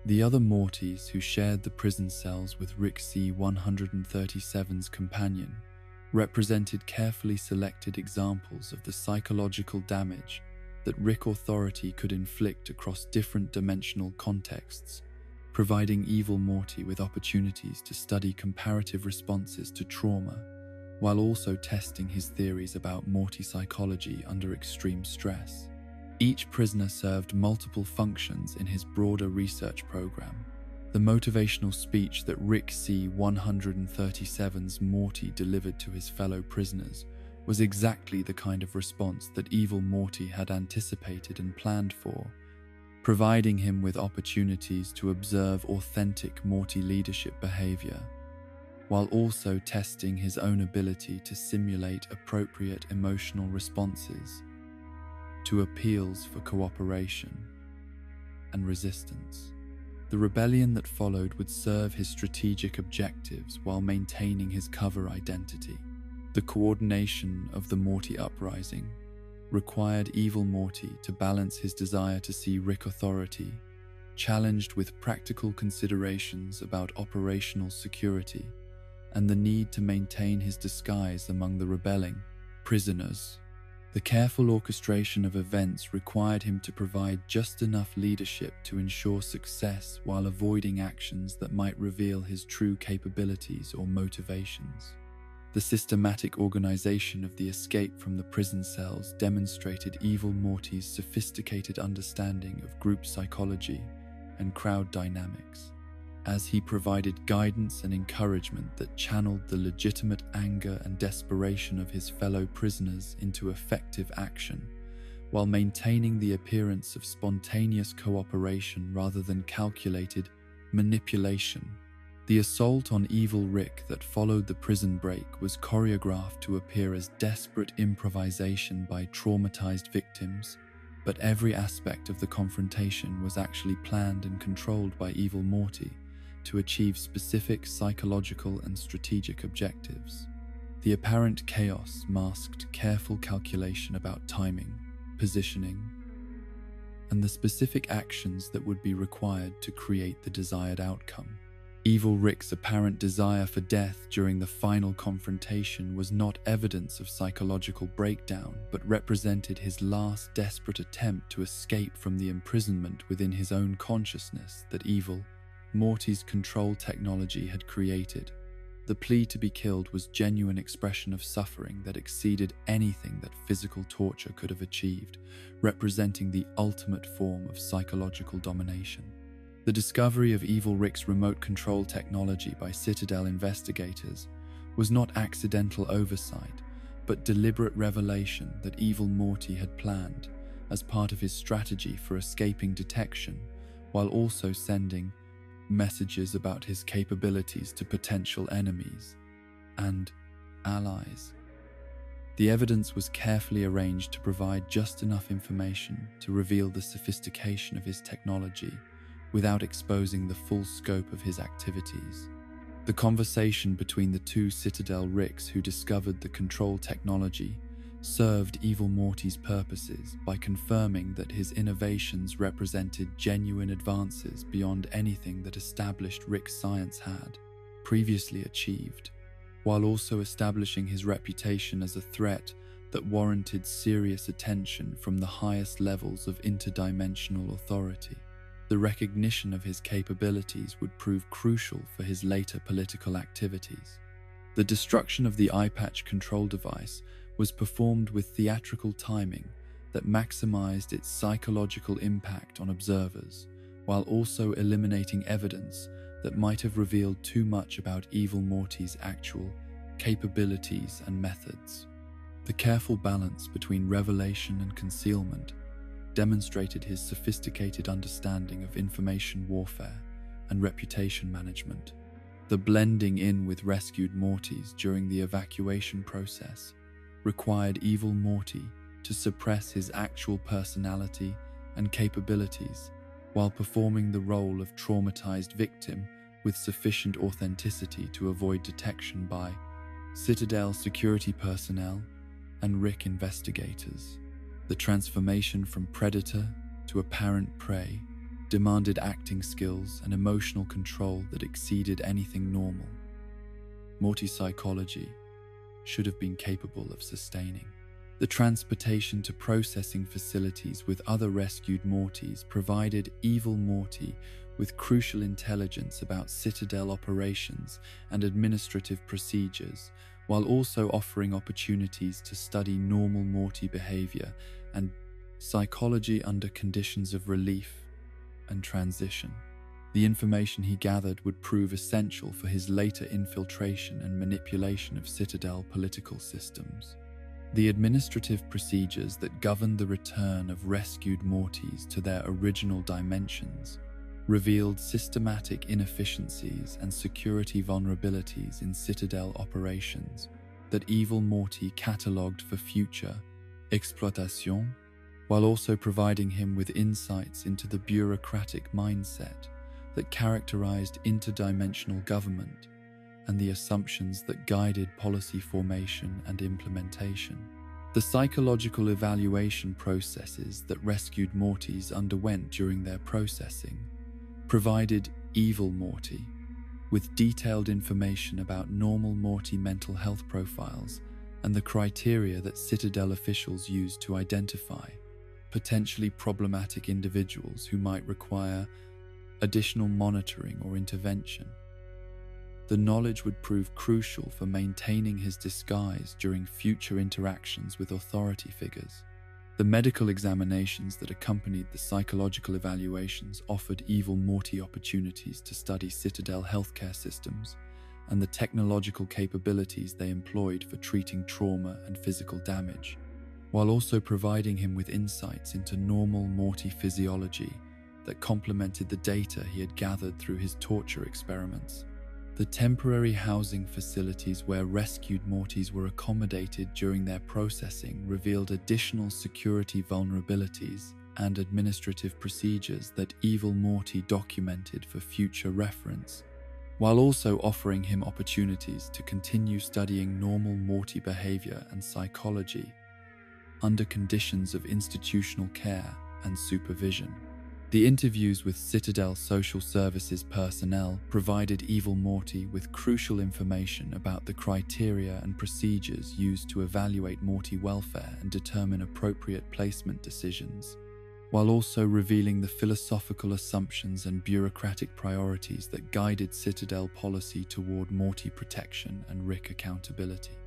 The other Mortys who shared the prison cells with Rick C-137's companion represented carefully selected examples of the psychological damage that Rick Authority could inflict across different dimensional contexts, providing evil Morty with opportunities to study comparative responses to trauma, while also testing his theories about Morty psychology under extreme stress. Each prisoner served multiple functions in his broader research program. The motivational speech that Rick C-137's Morty delivered to his fellow prisoners was exactly the kind of response that evil Morty had anticipated and planned for, providing him with opportunities to observe authentic Morty leadership behavior, while also testing his own ability to simulate appropriate emotional responses to appeals for cooperation and resistance. The rebellion that followed would serve his strategic objectives while maintaining his cover identity. The coordination of the Morty uprising required evil Morty to balance his desire to see Rick Authority challenged with practical considerations about operational security and the need to maintain his disguise among the rebelling prisoners. The careful orchestration of events required him to provide just enough leadership to ensure success while avoiding actions that might reveal his true capabilities or motivations. The systematic organization of the escape from the prison cells demonstrated evil Morty's sophisticated understanding of group psychology and crowd dynamics, as he provided guidance and encouragement that channeled the legitimate anger and desperation of his fellow prisoners into effective action, while maintaining the appearance of spontaneous cooperation rather than calculated manipulation. The assault on evil Rick that followed the prison break was choreographed to appear as desperate improvisation by traumatized victims, but every aspect of the confrontation was actually planned and controlled by evil Morty to achieve specific psychological and strategic objectives. The apparent chaos masked careful calculation about timing, positioning, and the specific actions that would be required to create the desired outcome. Evil Rick's apparent desire for death during the final confrontation was not evidence of psychological breakdown, but represented his last desperate attempt to escape from the imprisonment within his own consciousness that evil Morty's control technology had created. The plea to be killed was genuine expression of suffering that exceeded anything that physical torture could have achieved, representing the ultimate form of psychological domination. The discovery of Evil Rick's remote control technology by Citadel investigators was not accidental oversight, but deliberate revelation that Evil Morty had planned as part of his strategy for escaping detection, while also sending messages about his capabilities to potential enemies and allies. The evidence was carefully arranged to provide just enough information to reveal the sophistication of his technology without exposing the full scope of his activities. The conversation between the two Citadel Ricks who discovered the control technology served Evil Morty's purposes by confirming that his innovations represented genuine advances beyond anything that established Rick science had previously achieved, while also establishing his reputation as a threat that warranted serious attention from the highest levels of interdimensional authority. The recognition of his capabilities would prove crucial for his later political activities. The destruction of the eye patch control device was performed with theatrical timing that maximized its psychological impact on observers, while also eliminating evidence that might have revealed too much about Evil Morty's actual capabilities and methods. The careful balance between revelation and concealment demonstrated his sophisticated understanding of information warfare and reputation management. The blending in with rescued Mortys during the evacuation process required Evil Morty to suppress his actual personality and capabilities while performing the role of traumatized victim with sufficient authenticity to avoid detection by Citadel security personnel and Rick investigators. The transformation from predator to apparent prey demanded acting skills and emotional control that exceeded anything normal. Morty's psychology should have been capable of sustaining. The transportation to processing facilities with other rescued Mortys provided Evil Morty with crucial intelligence about Citadel operations and administrative procedures, while also offering opportunities to study normal Morty behavior and psychology under conditions of relief and transition. The information he gathered would prove essential for his later infiltration and manipulation of Citadel political systems. The administrative procedures that governed the return of rescued Mortys to their original dimensions revealed systematic inefficiencies and security vulnerabilities in Citadel operations that Evil Morty catalogued for future exploitation, while also providing him with insights into the bureaucratic mindset that characterized interdimensional government and the assumptions that guided policy formation and implementation. The psychological evaluation processes that rescued Mortys underwent during their processing provided Evil Morty with detailed information about normal Morty mental health profiles and the criteria that Citadel officials used to identify potentially problematic individuals who might require additional monitoring or intervention. The knowledge would prove crucial for maintaining his disguise during future interactions with authority figures. The medical examinations that accompanied the psychological evaluations offered Evil Morty opportunities to study Citadel healthcare systems and the technological capabilities they employed for treating trauma and physical damage, while also providing him with insights into normal Morty physiology that complemented the data he had gathered through his torture experiments. The temporary housing facilities where rescued Mortys were accommodated during their processing revealed additional security vulnerabilities and administrative procedures that Evil Morty documented for future reference, while also offering him opportunities to continue studying normal Morty behavior and psychology under conditions of institutional care and supervision. The interviews with Citadel Social Services personnel provided Evil Morty with crucial information about the criteria and procedures used to evaluate Morty welfare and determine appropriate placement decisions, while also revealing the philosophical assumptions and bureaucratic priorities that guided Citadel policy toward Morty protection and Rick accountability.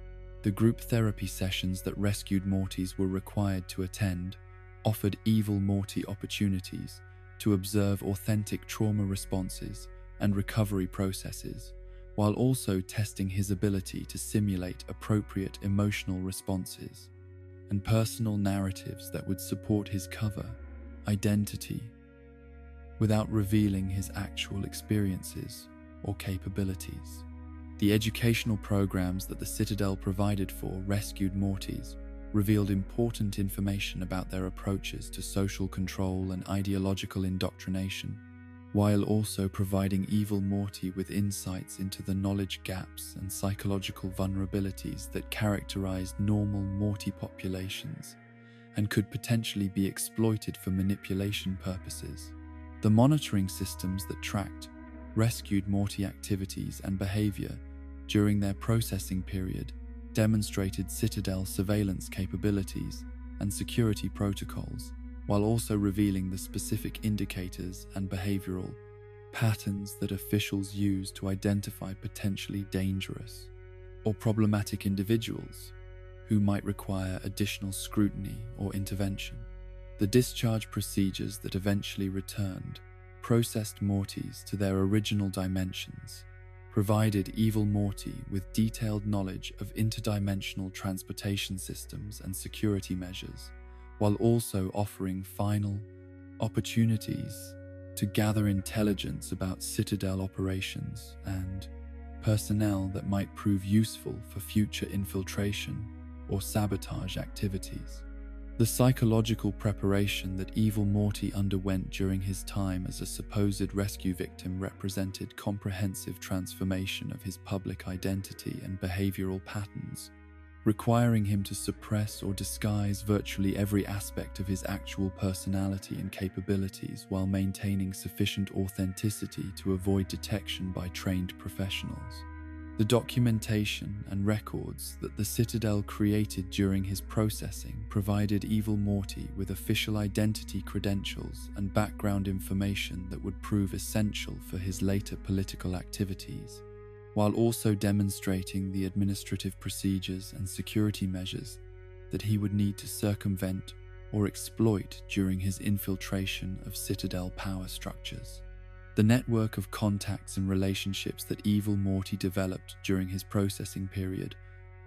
The group therapy sessions that rescued Mortys were required to attend offered evil Morty opportunities to observe authentic trauma responses and recovery processes, while also testing his ability to simulate appropriate emotional responses and personal narratives that would support his cover identity without revealing his actual experiences or capabilities. The educational programs that the Citadel provided for rescued Mortys revealed important information about their approaches to social control and ideological indoctrination, while also providing evil Morty with insights into the knowledge gaps and psychological vulnerabilities that characterized normal Morty populations and could potentially be exploited for manipulation purposes. The monitoring systems that tracked rescued Morty activities and behavior during their processing period demonstrated Citadel surveillance capabilities and security protocols, while also revealing the specific indicators and behavioral patterns that officials use to identify potentially dangerous or problematic individuals who might require additional scrutiny or intervention. The discharge procedures that eventually returned processed Mortys to their original dimensions, provided evil Morty with detailed knowledge of interdimensional transportation systems and security measures, while also offering final opportunities to gather intelligence about Citadel operations and personnel that might prove useful for future infiltration or sabotage activities. The psychological preparation that evil Morty underwent during his time as a supposed rescue victim represented comprehensive transformation of his public identity and behavioral patterns, requiring him to suppress or disguise virtually every aspect of his actual personality and capabilities while maintaining sufficient authenticity to avoid detection by trained professionals. The documentation and records that the Citadel created during his processing provided evil Morty with official identity credentials and background information that would prove essential for his later political activities, while also demonstrating the administrative procedures and security measures that he would need to circumvent or exploit during his infiltration of Citadel power structures. The network of contacts and relationships that evil Morty developed during his processing period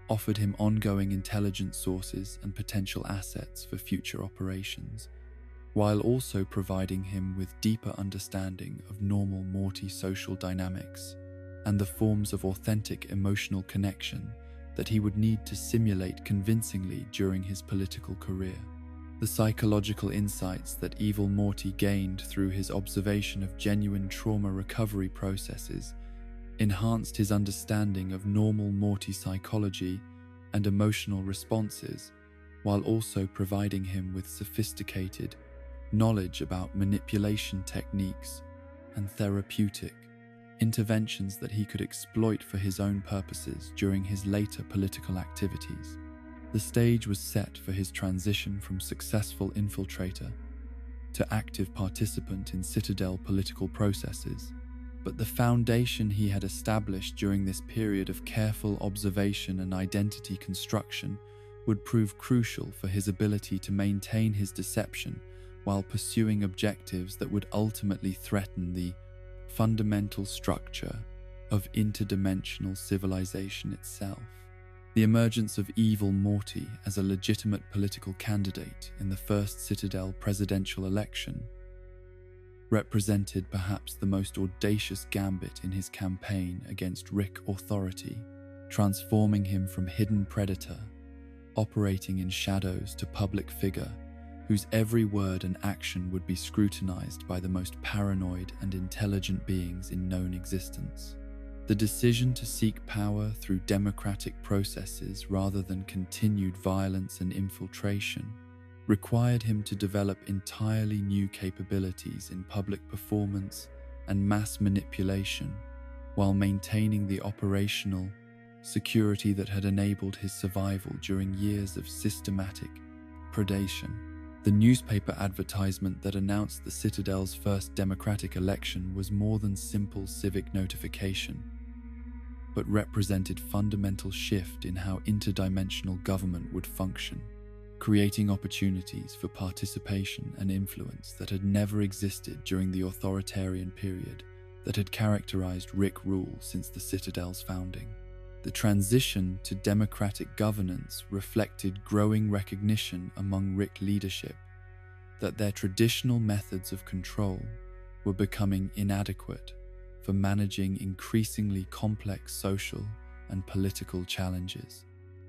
offered him ongoing intelligence sources and potential assets for future operations, while also providing him with deeper understanding of normal Morty social dynamics and the forms of authentic emotional connection that he would need to simulate convincingly during his political career. The psychological insights that evil Morty gained through his observation of genuine trauma recovery processes enhanced his understanding of normal Morty psychology and emotional responses, while also providing him with sophisticated knowledge about manipulation techniques and therapeutic interventions that he could exploit for his own purposes during his later political activities. The stage was set for his transition from successful infiltrator to active participant in Citadel political processes, but the foundation he had established during this period of careful observation and identity construction would prove crucial for his ability to maintain his deception while pursuing objectives that would ultimately threaten the fundamental structure of interdimensional civilization itself. The emergence of evil Morty as a legitimate political candidate in the first Citadel presidential election represented perhaps the most audacious gambit in his campaign against Rick authority, transforming him from hidden predator, operating in shadows, to public figure whose every word and action would be scrutinized by the most paranoid and intelligent beings in known existence. The decision to seek power through democratic processes rather than continued violence and infiltration required him to develop entirely new capabilities in public performance and mass manipulation, while maintaining the operational security that had enabled his survival during years of systematic predation. The newspaper advertisement that announced the Citadel's first democratic election was more than simple civic notification, but represented fundamental shift in how interdimensional government would function, creating opportunities for participation and influence that had never existed during the authoritarian period that had characterized Rick rule since the Citadel's founding. The transition to democratic governance reflected growing recognition among Rick leadership that their traditional methods of control were becoming inadequate for managing increasingly complex social and political challenges.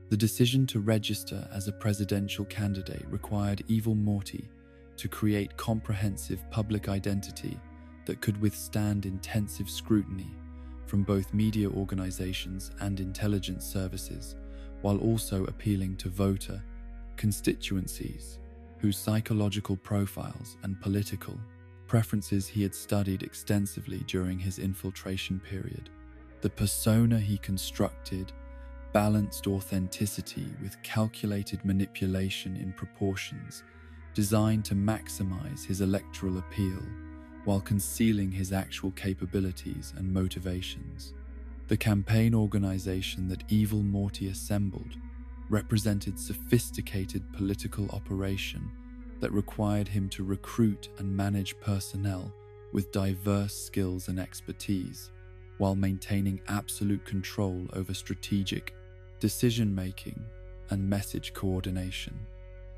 The decision to register as a presidential candidate required Evil Morty to create comprehensive public identity that could withstand intensive scrutiny from both media organizations and intelligence services, while also appealing to voter constituencies whose psychological profiles and political preferences he had studied extensively during his infiltration period. The persona he constructed balanced authenticity with calculated manipulation in proportions designed to maximize his electoral appeal while concealing his actual capabilities and motivations. The campaign organization that Evil Morty assembled represented sophisticated political operation that required him to recruit and manage personnel with diverse skills and expertise, while maintaining absolute control over strategic decision-making and message coordination.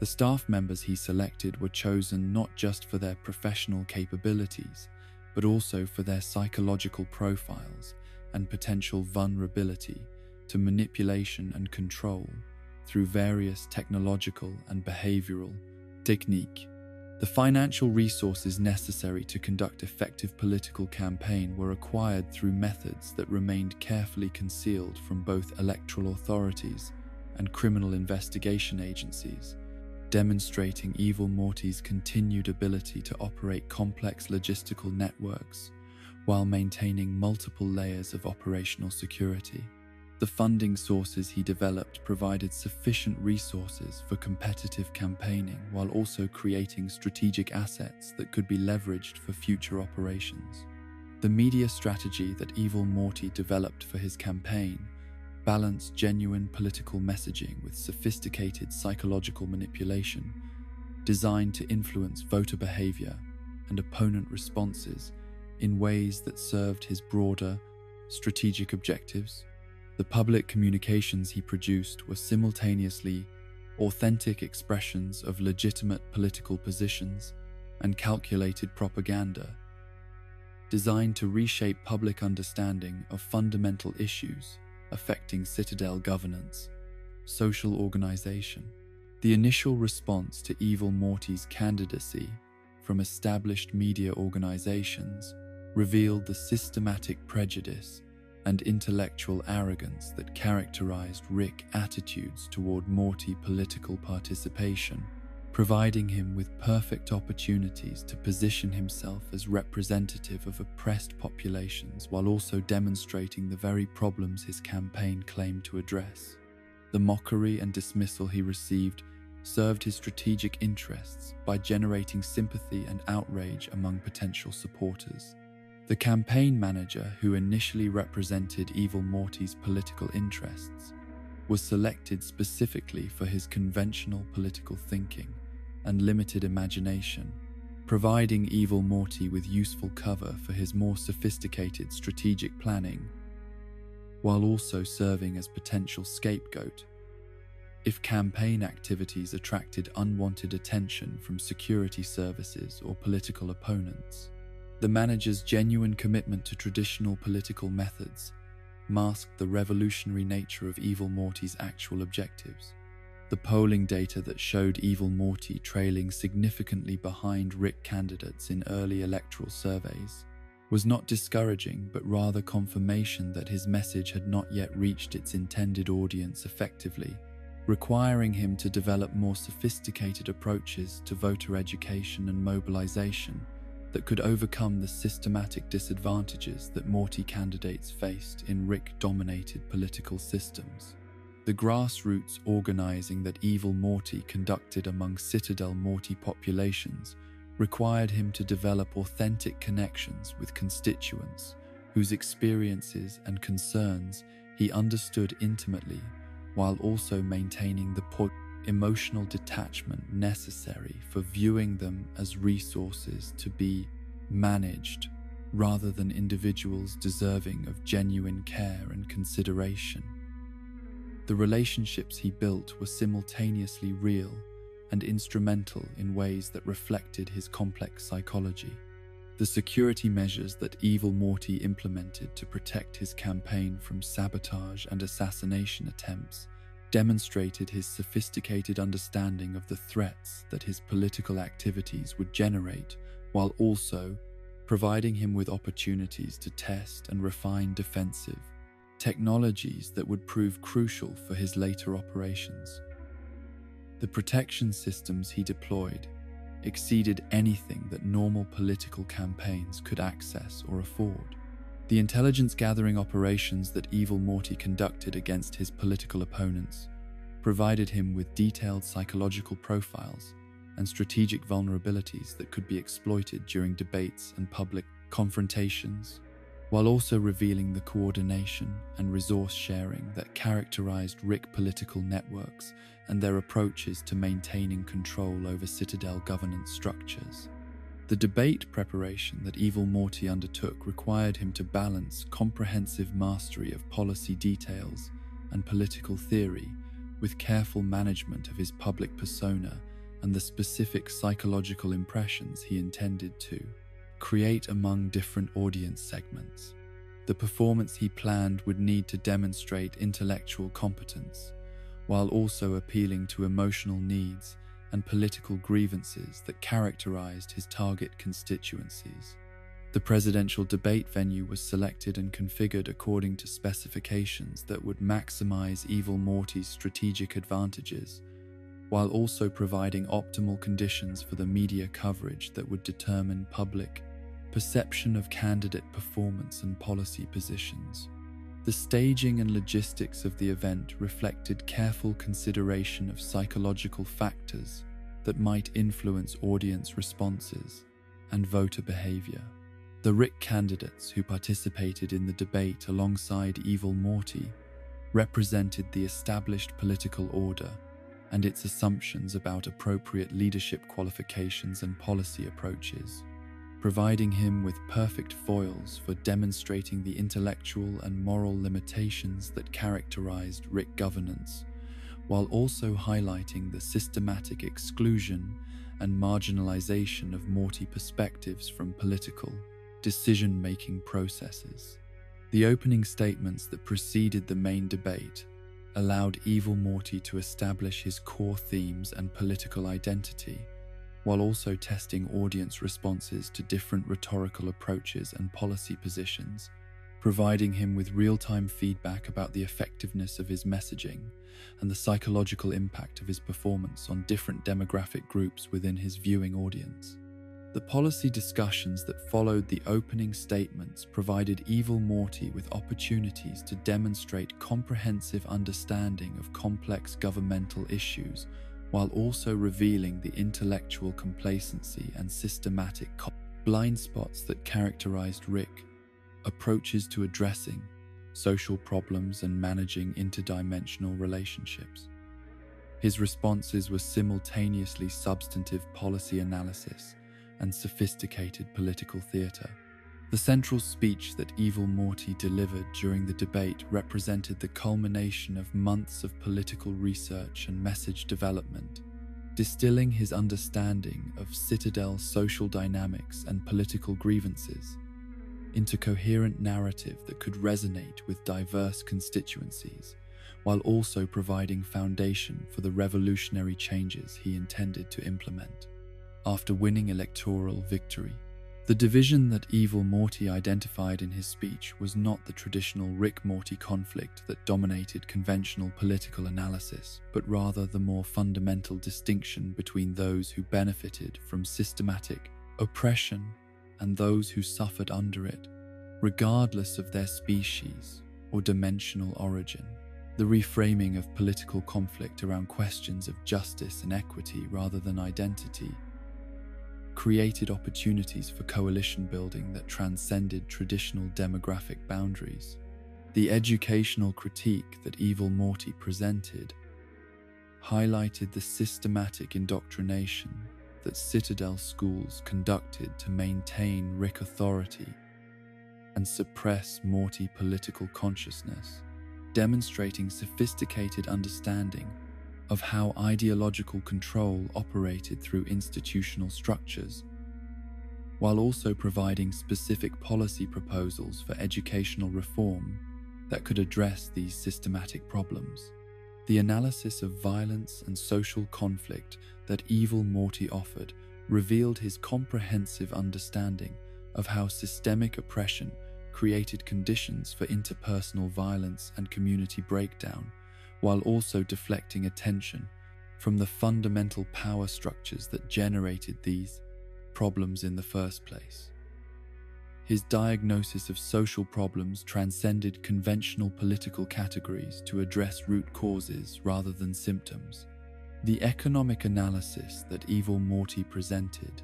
The staff members he selected were chosen not just for their professional capabilities, but also for their psychological profiles and potential vulnerability to manipulation and control through various technological and behavioral techniques. The financial resources necessary to conduct effective political campaign were acquired through methods that remained carefully concealed from both electoral authorities and criminal investigation agencies, demonstrating Evil Morty's continued ability to operate complex logistical networks while maintaining multiple layers of operational security. The funding sources he developed provided sufficient resources for competitive campaigning while also creating strategic assets that could be leveraged for future operations. The media strategy that Evil Morty developed for his campaign balanced genuine political messaging with sophisticated psychological manipulation, designed to influence voter behavior and opponent responses in ways that served his broader strategic objectives. The public communications he produced were simultaneously authentic expressions of legitimate political positions and calculated propaganda, designed to reshape public understanding of fundamental issues affecting Citadel governance, social organization. The initial response to Evil Morty's candidacy from established media organizations revealed the systematic prejudice and intellectual arrogance that characterized Rick's attitudes toward Morty political participation, providing him with perfect opportunities to position himself as representative of oppressed populations while also demonstrating the very problems his campaign claimed to address. The mockery and dismissal he received served his strategic interests by generating sympathy and outrage among potential supporters. The campaign manager who initially represented Evil Morty's political interests was selected specifically for his conventional political thinking and limited imagination, providing Evil Morty with useful cover for his more sophisticated strategic planning, while also serving as potential scapegoat if campaign activities attracted unwanted attention from security services or political opponents. The manager's genuine commitment to traditional political methods masked the revolutionary nature of Evil Morty's actual objectives. The polling data that showed Evil Morty trailing significantly behind Rick candidates in early electoral surveys was not discouraging, but rather confirmation that his message had not yet reached its intended audience effectively, requiring him to develop more sophisticated approaches to voter education and mobilization that could overcome the systematic disadvantages that Morty candidates faced in Rick-dominated political systems. The grassroots organizing that evil Morty conducted among Citadel Morty populations required him to develop authentic connections with constituents whose experiences and concerns he understood intimately, while also maintaining the emotional detachment necessary for viewing them as resources to be managed rather than individuals deserving of genuine care and consideration. The relationships he built were simultaneously real and instrumental in ways that reflected his complex psychology. The security measures that evil Morty implemented to protect his campaign from sabotage and assassination attempts demonstrated his sophisticated understanding of the threats that his political activities would generate, while also providing him with opportunities to test and refine defensive technologies that would prove crucial for his later operations. The protection systems he deployed exceeded anything that normal political campaigns could access or afford. The intelligence-gathering operations that evil Morty conducted against his political opponents provided him with detailed psychological profiles and strategic vulnerabilities that could be exploited during debates and public confrontations, while also revealing the coordination and resource sharing that characterized Rick political networks and their approaches to maintaining control over Citadel governance structures. The debate preparation that evil Morty undertook required him to balance comprehensive mastery of policy details and political theory with careful management of his public persona and the specific psychological impressions he intended to create among different audience segments. The performance he planned would need to demonstrate intellectual competence, while also appealing to emotional needs and political grievances that characterized his target constituencies. The presidential debate venue was selected and configured according to specifications that would maximize evil Morty's strategic advantages, while also providing optimal conditions for the media coverage that would determine public perception of candidate performance and policy positions. The staging and logistics of the event reflected careful consideration of psychological factors that might influence audience responses and voter behavior. The Rick candidates who participated in the debate alongside evil Morty represented the established political order and its assumptions about appropriate leadership qualifications and policy approaches, providing him with perfect foils for demonstrating the intellectual and moral limitations that characterized Rick governance, while also highlighting the systematic exclusion and marginalization of Morty perspectives from political decision-making processes. The opening statements that preceded the main debate allowed evil Morty to establish his core themes and political identity, while also testing audience responses to different rhetorical approaches and policy positions, providing him with real-time feedback about the effectiveness of his messaging and the psychological impact of his performance on different demographic groups within his viewing audience. The policy discussions that followed the opening statements provided evil Morty with opportunities to demonstrate comprehensive understanding of complex governmental issues, while also revealing the intellectual complacency and systematic blind spots that characterized Rick, approaches to addressing social problems and managing interdimensional relationships. His responses were simultaneously substantive policy analysis and sophisticated political theater. The central speech that evil Morty delivered during the debate represented the culmination of months of political research and message development, distilling his understanding of Citadel social dynamics and political grievances into coherent narrative that could resonate with diverse constituencies, while also providing foundation for the revolutionary changes he intended to implement. After winning electoral victory, the division that evil Morty identified in his speech was not the traditional Rick-Morty conflict that dominated conventional political analysis, but rather the more fundamental distinction between those who benefited from systematic oppression and those who suffered under it, regardless of their species or dimensional origin. The reframing of political conflict around questions of justice and equity rather than identity created opportunities for coalition building that transcended traditional demographic boundaries. The educational critique that Evil Morty presented highlighted the systematic indoctrination that Citadel schools conducted to maintain Rick authority and suppress Morty political consciousness, demonstrating sophisticated understanding of how ideological control operated through institutional structures, while also providing specific policy proposals for educational reform that could address these systematic problems. The analysis of violence and social conflict that Evil Morty offered revealed his comprehensive understanding of how systemic oppression created conditions for interpersonal violence and community breakdown, while also deflecting attention from the fundamental power structures that generated these problems in the first place. His diagnosis of social problems transcended conventional political categories to address root causes rather than symptoms. The economic analysis that Evil Morty presented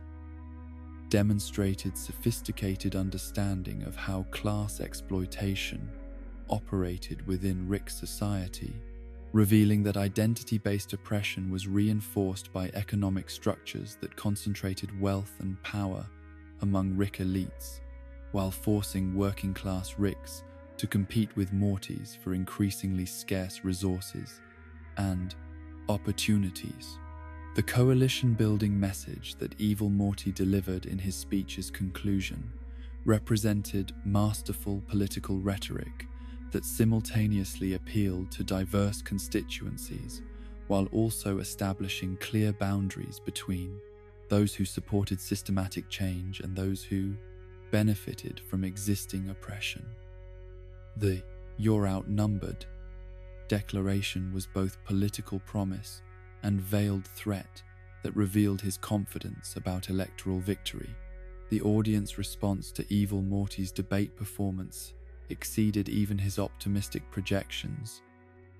demonstrated sophisticated understanding of how class exploitation operated within Rick society, revealing that identity-based oppression was reinforced by economic structures that concentrated wealth and power among Rick elites, while forcing working-class Ricks to compete with Mortys for increasingly scarce resources and opportunities. The coalition-building message that Evil Morty delivered in his speech's conclusion represented masterful political rhetoric that simultaneously appealed to diverse constituencies while also establishing clear boundaries between those who supported systematic change and those who benefited from existing oppression. The "you're outnumbered" declaration was both political promise and veiled threat that revealed his confidence about electoral victory. The audience response to Evil Morty's debate performance exceeded even his optimistic projections,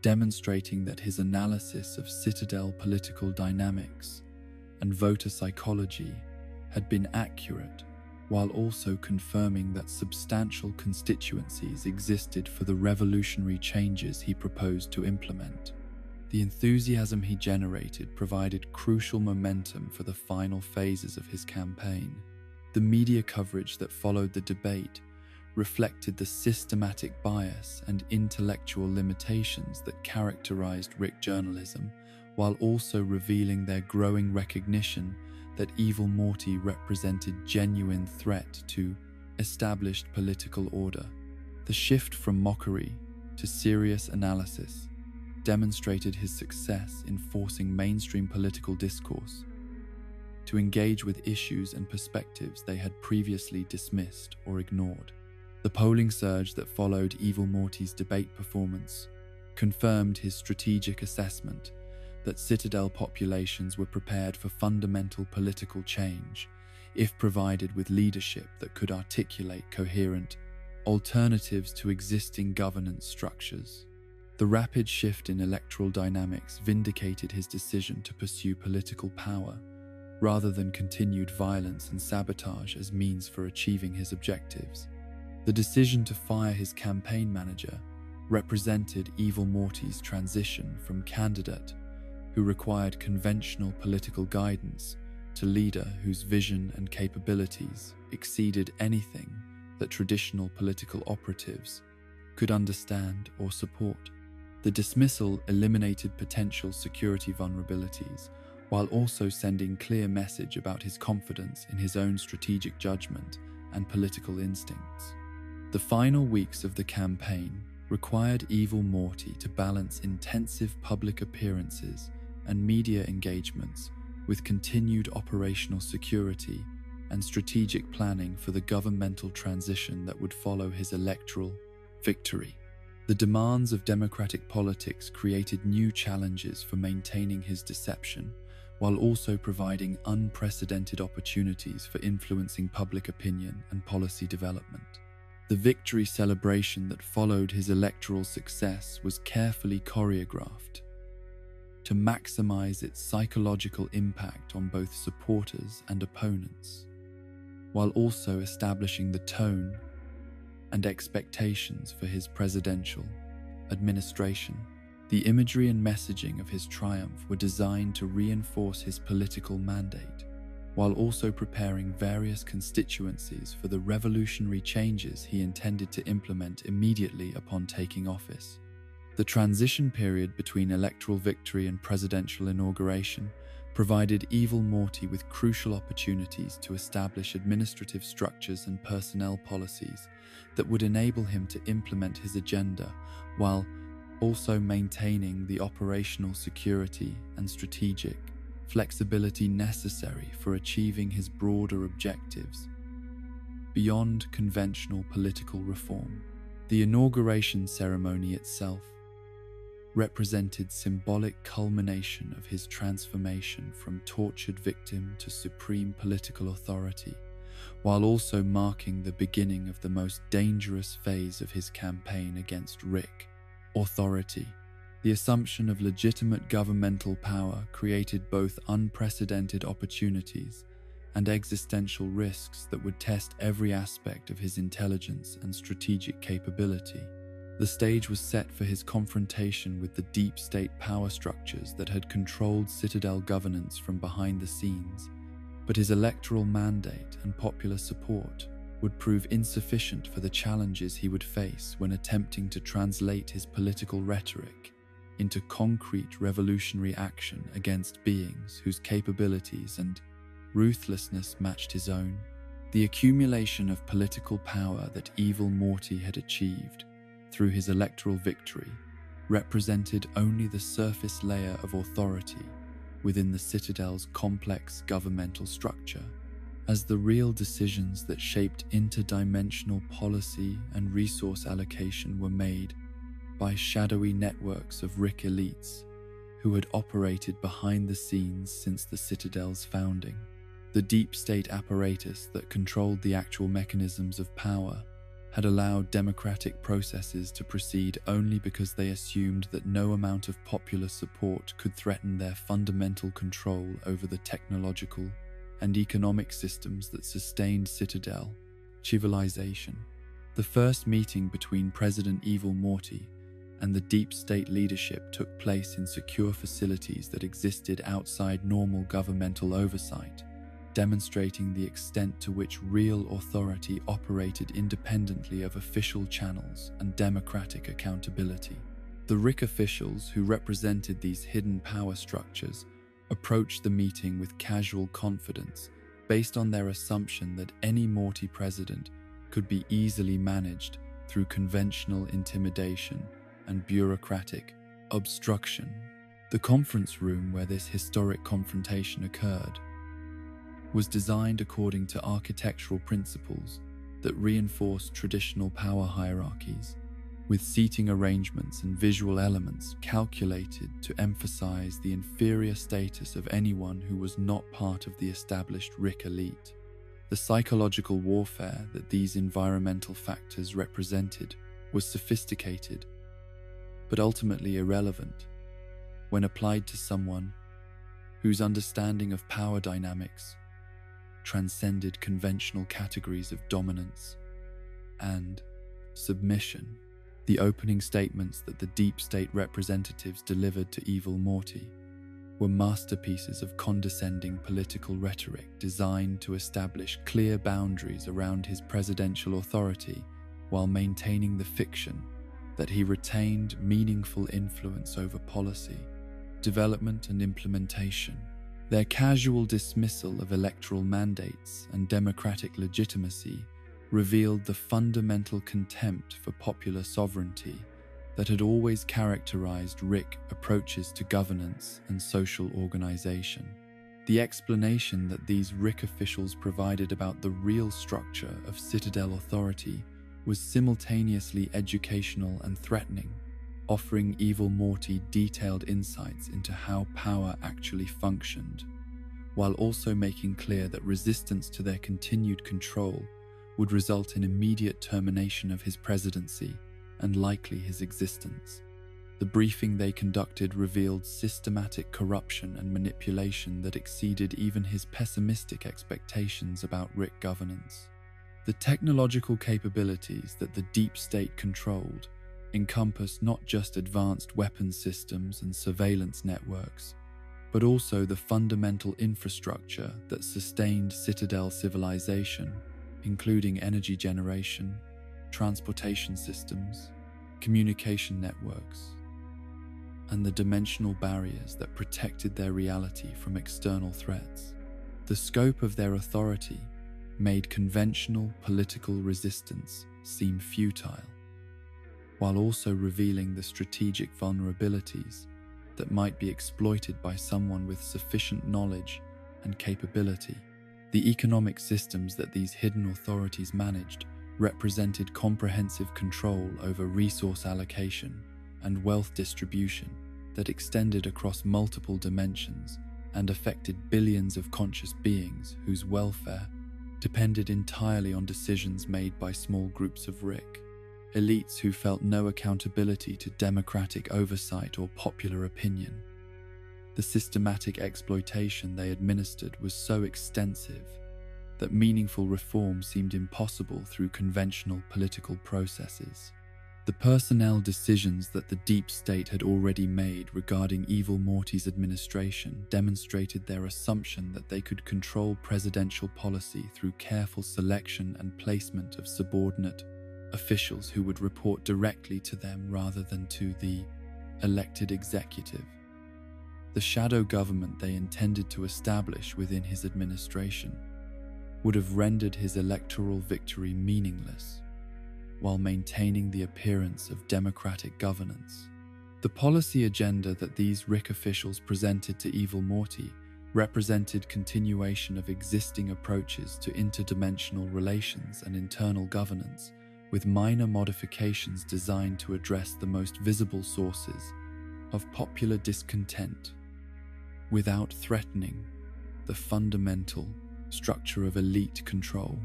demonstrating that his analysis of Citadel political dynamics and voter psychology had been accurate, while also confirming that substantial constituencies existed for the revolutionary changes he proposed to implement. The enthusiasm he generated provided crucial momentum for the final phases of his campaign. The media coverage that followed the debate reflected the systematic bias and intellectual limitations that characterized Rick journalism, while also revealing their growing recognition that Evil Morty represented genuine threat to established political order. The shift from mockery to serious analysis demonstrated his success in forcing mainstream political discourse to engage with issues and perspectives they had previously dismissed or ignored. The polling surge that followed Evil Morty's debate performance confirmed his strategic assessment that Citadel populations were prepared for fundamental political change if provided with leadership that could articulate coherent alternatives to existing governance structures. The rapid shift in electoral dynamics vindicated his decision to pursue political power rather than continued violence and sabotage as means for achieving his objectives. The decision to fire his campaign manager represented Evil Morty's transition from candidate who required conventional political guidance to leader whose vision and capabilities exceeded anything that traditional political operatives could understand or support. The dismissal eliminated potential security vulnerabilities while also sending clear message about his confidence in his own strategic judgment and political instincts. The final weeks of the campaign required Evil Morty to balance intensive public appearances and media engagements with continued operational security and strategic planning for the governmental transition that would follow his electoral victory. The demands of democratic politics created new challenges for maintaining his deception, while also providing unprecedented opportunities for influencing public opinion and policy development. The victory celebration that followed his electoral success was carefully choreographed to maximize its psychological impact on both supporters and opponents, while also establishing the tone and expectations for his presidential administration. The imagery and messaging of his triumph were designed to reinforce his political mandate, while also preparing various constituencies for the revolutionary changes he intended to implement immediately upon taking office. The transition period between electoral victory and presidential inauguration provided Evil Morty with crucial opportunities to establish administrative structures and personnel policies that would enable him to implement his agenda while also maintaining the operational security and strategic flexibility necessary for achieving his broader objectives. Beyond conventional political reform, the inauguration ceremony itself represented symbolic culmination of his transformation from tortured victim to supreme political authority, while also marking the beginning of the most dangerous phase of his campaign against Rick. Authority. The assumption of legitimate governmental power created both unprecedented opportunities and existential risks that would test every aspect of his intelligence and strategic capability. The stage was set for his confrontation with the deep state power structures that had controlled Citadel governance from behind the scenes, but his electoral mandate and popular support would prove insufficient for the challenges he would face when attempting to translate his political rhetoric into concrete revolutionary action against beings whose capabilities and ruthlessness matched his own. The accumulation of political power that Evil Morty had achieved through his electoral victory represented only the surface layer of authority within the Citadel's complex governmental structure, as the real decisions that shaped interdimensional policy and resource allocation were made by shadowy networks of Rick elites who had operated behind the scenes since the Citadel's founding. The deep state apparatus that controlled the actual mechanisms of power had allowed democratic processes to proceed only because they assumed that no amount of popular support could threaten their fundamental control over the technological and economic systems that sustained Citadel civilization. The first meeting between President Evil Morty and the deep state leadership took place in secure facilities that existed outside normal governmental oversight, demonstrating the extent to which real authority operated independently of official channels and democratic accountability. The Rick officials who represented these hidden power structures approached the meeting with casual confidence based on their assumption that any Morty president could be easily managed through conventional intimidation and bureaucratic obstruction. The conference room where this historic confrontation occurred was designed according to architectural principles that reinforced traditional power hierarchies, with seating arrangements and visual elements calculated to emphasize the inferior status of anyone who was not part of the established Rick elite. The psychological warfare that these environmental factors represented was sophisticated, but ultimately irrelevant when applied to someone whose understanding of power dynamics transcended conventional categories of dominance and submission. The opening statements that the deep state representatives delivered to Evil Morty were masterpieces of condescending political rhetoric designed to establish clear boundaries around his presidential authority while maintaining the fiction that he retained meaningful influence over policy, development and implementation. Their casual dismissal of electoral mandates and democratic legitimacy revealed the fundamental contempt for popular sovereignty that had always characterized Rick approaches to governance and social organization. The explanation that these Rick officials provided about the real structure of Citadel authority was simultaneously educational and threatening, offering Evil Morty detailed insights into how power actually functioned, while also making clear that resistance to their continued control would result in immediate termination of his presidency and likely his existence. The briefing they conducted revealed systematic corruption and manipulation that exceeded even his pessimistic expectations about Rick governance. The technological capabilities that the deep state controlled encompassed not just advanced weapons systems and surveillance networks, but also the fundamental infrastructure that sustained Citadel civilization, including energy generation, transportation systems, communication networks, and the dimensional barriers that protected their reality from external threats. The scope of their authority made conventional political resistance seem futile, while also revealing the strategic vulnerabilities that might be exploited by someone with sufficient knowledge and capability. The economic systems that these hidden authorities managed represented comprehensive control over resource allocation and wealth distribution that extended across multiple dimensions and affected billions of conscious beings whose welfare depended entirely on decisions made by small groups of Rick, elites who felt no accountability to democratic oversight or popular opinion. The systematic exploitation they administered was so extensive that meaningful reform seemed impossible through conventional political processes. The personnel decisions that the deep state had already made regarding Evil Morty's administration demonstrated their assumption that they could control presidential policy through careful selection and placement of subordinate officials who would report directly to them rather than to the elected executive. The shadow government they intended to establish within his administration would have rendered his electoral victory meaningless, while maintaining the appearance of democratic governance. The policy agenda that these Rick officials presented to Evil Morty represented continuation of existing approaches to interdimensional relations and internal governance, with minor modifications designed to address the most visible sources of popular discontent, without threatening the fundamental structure of elite control.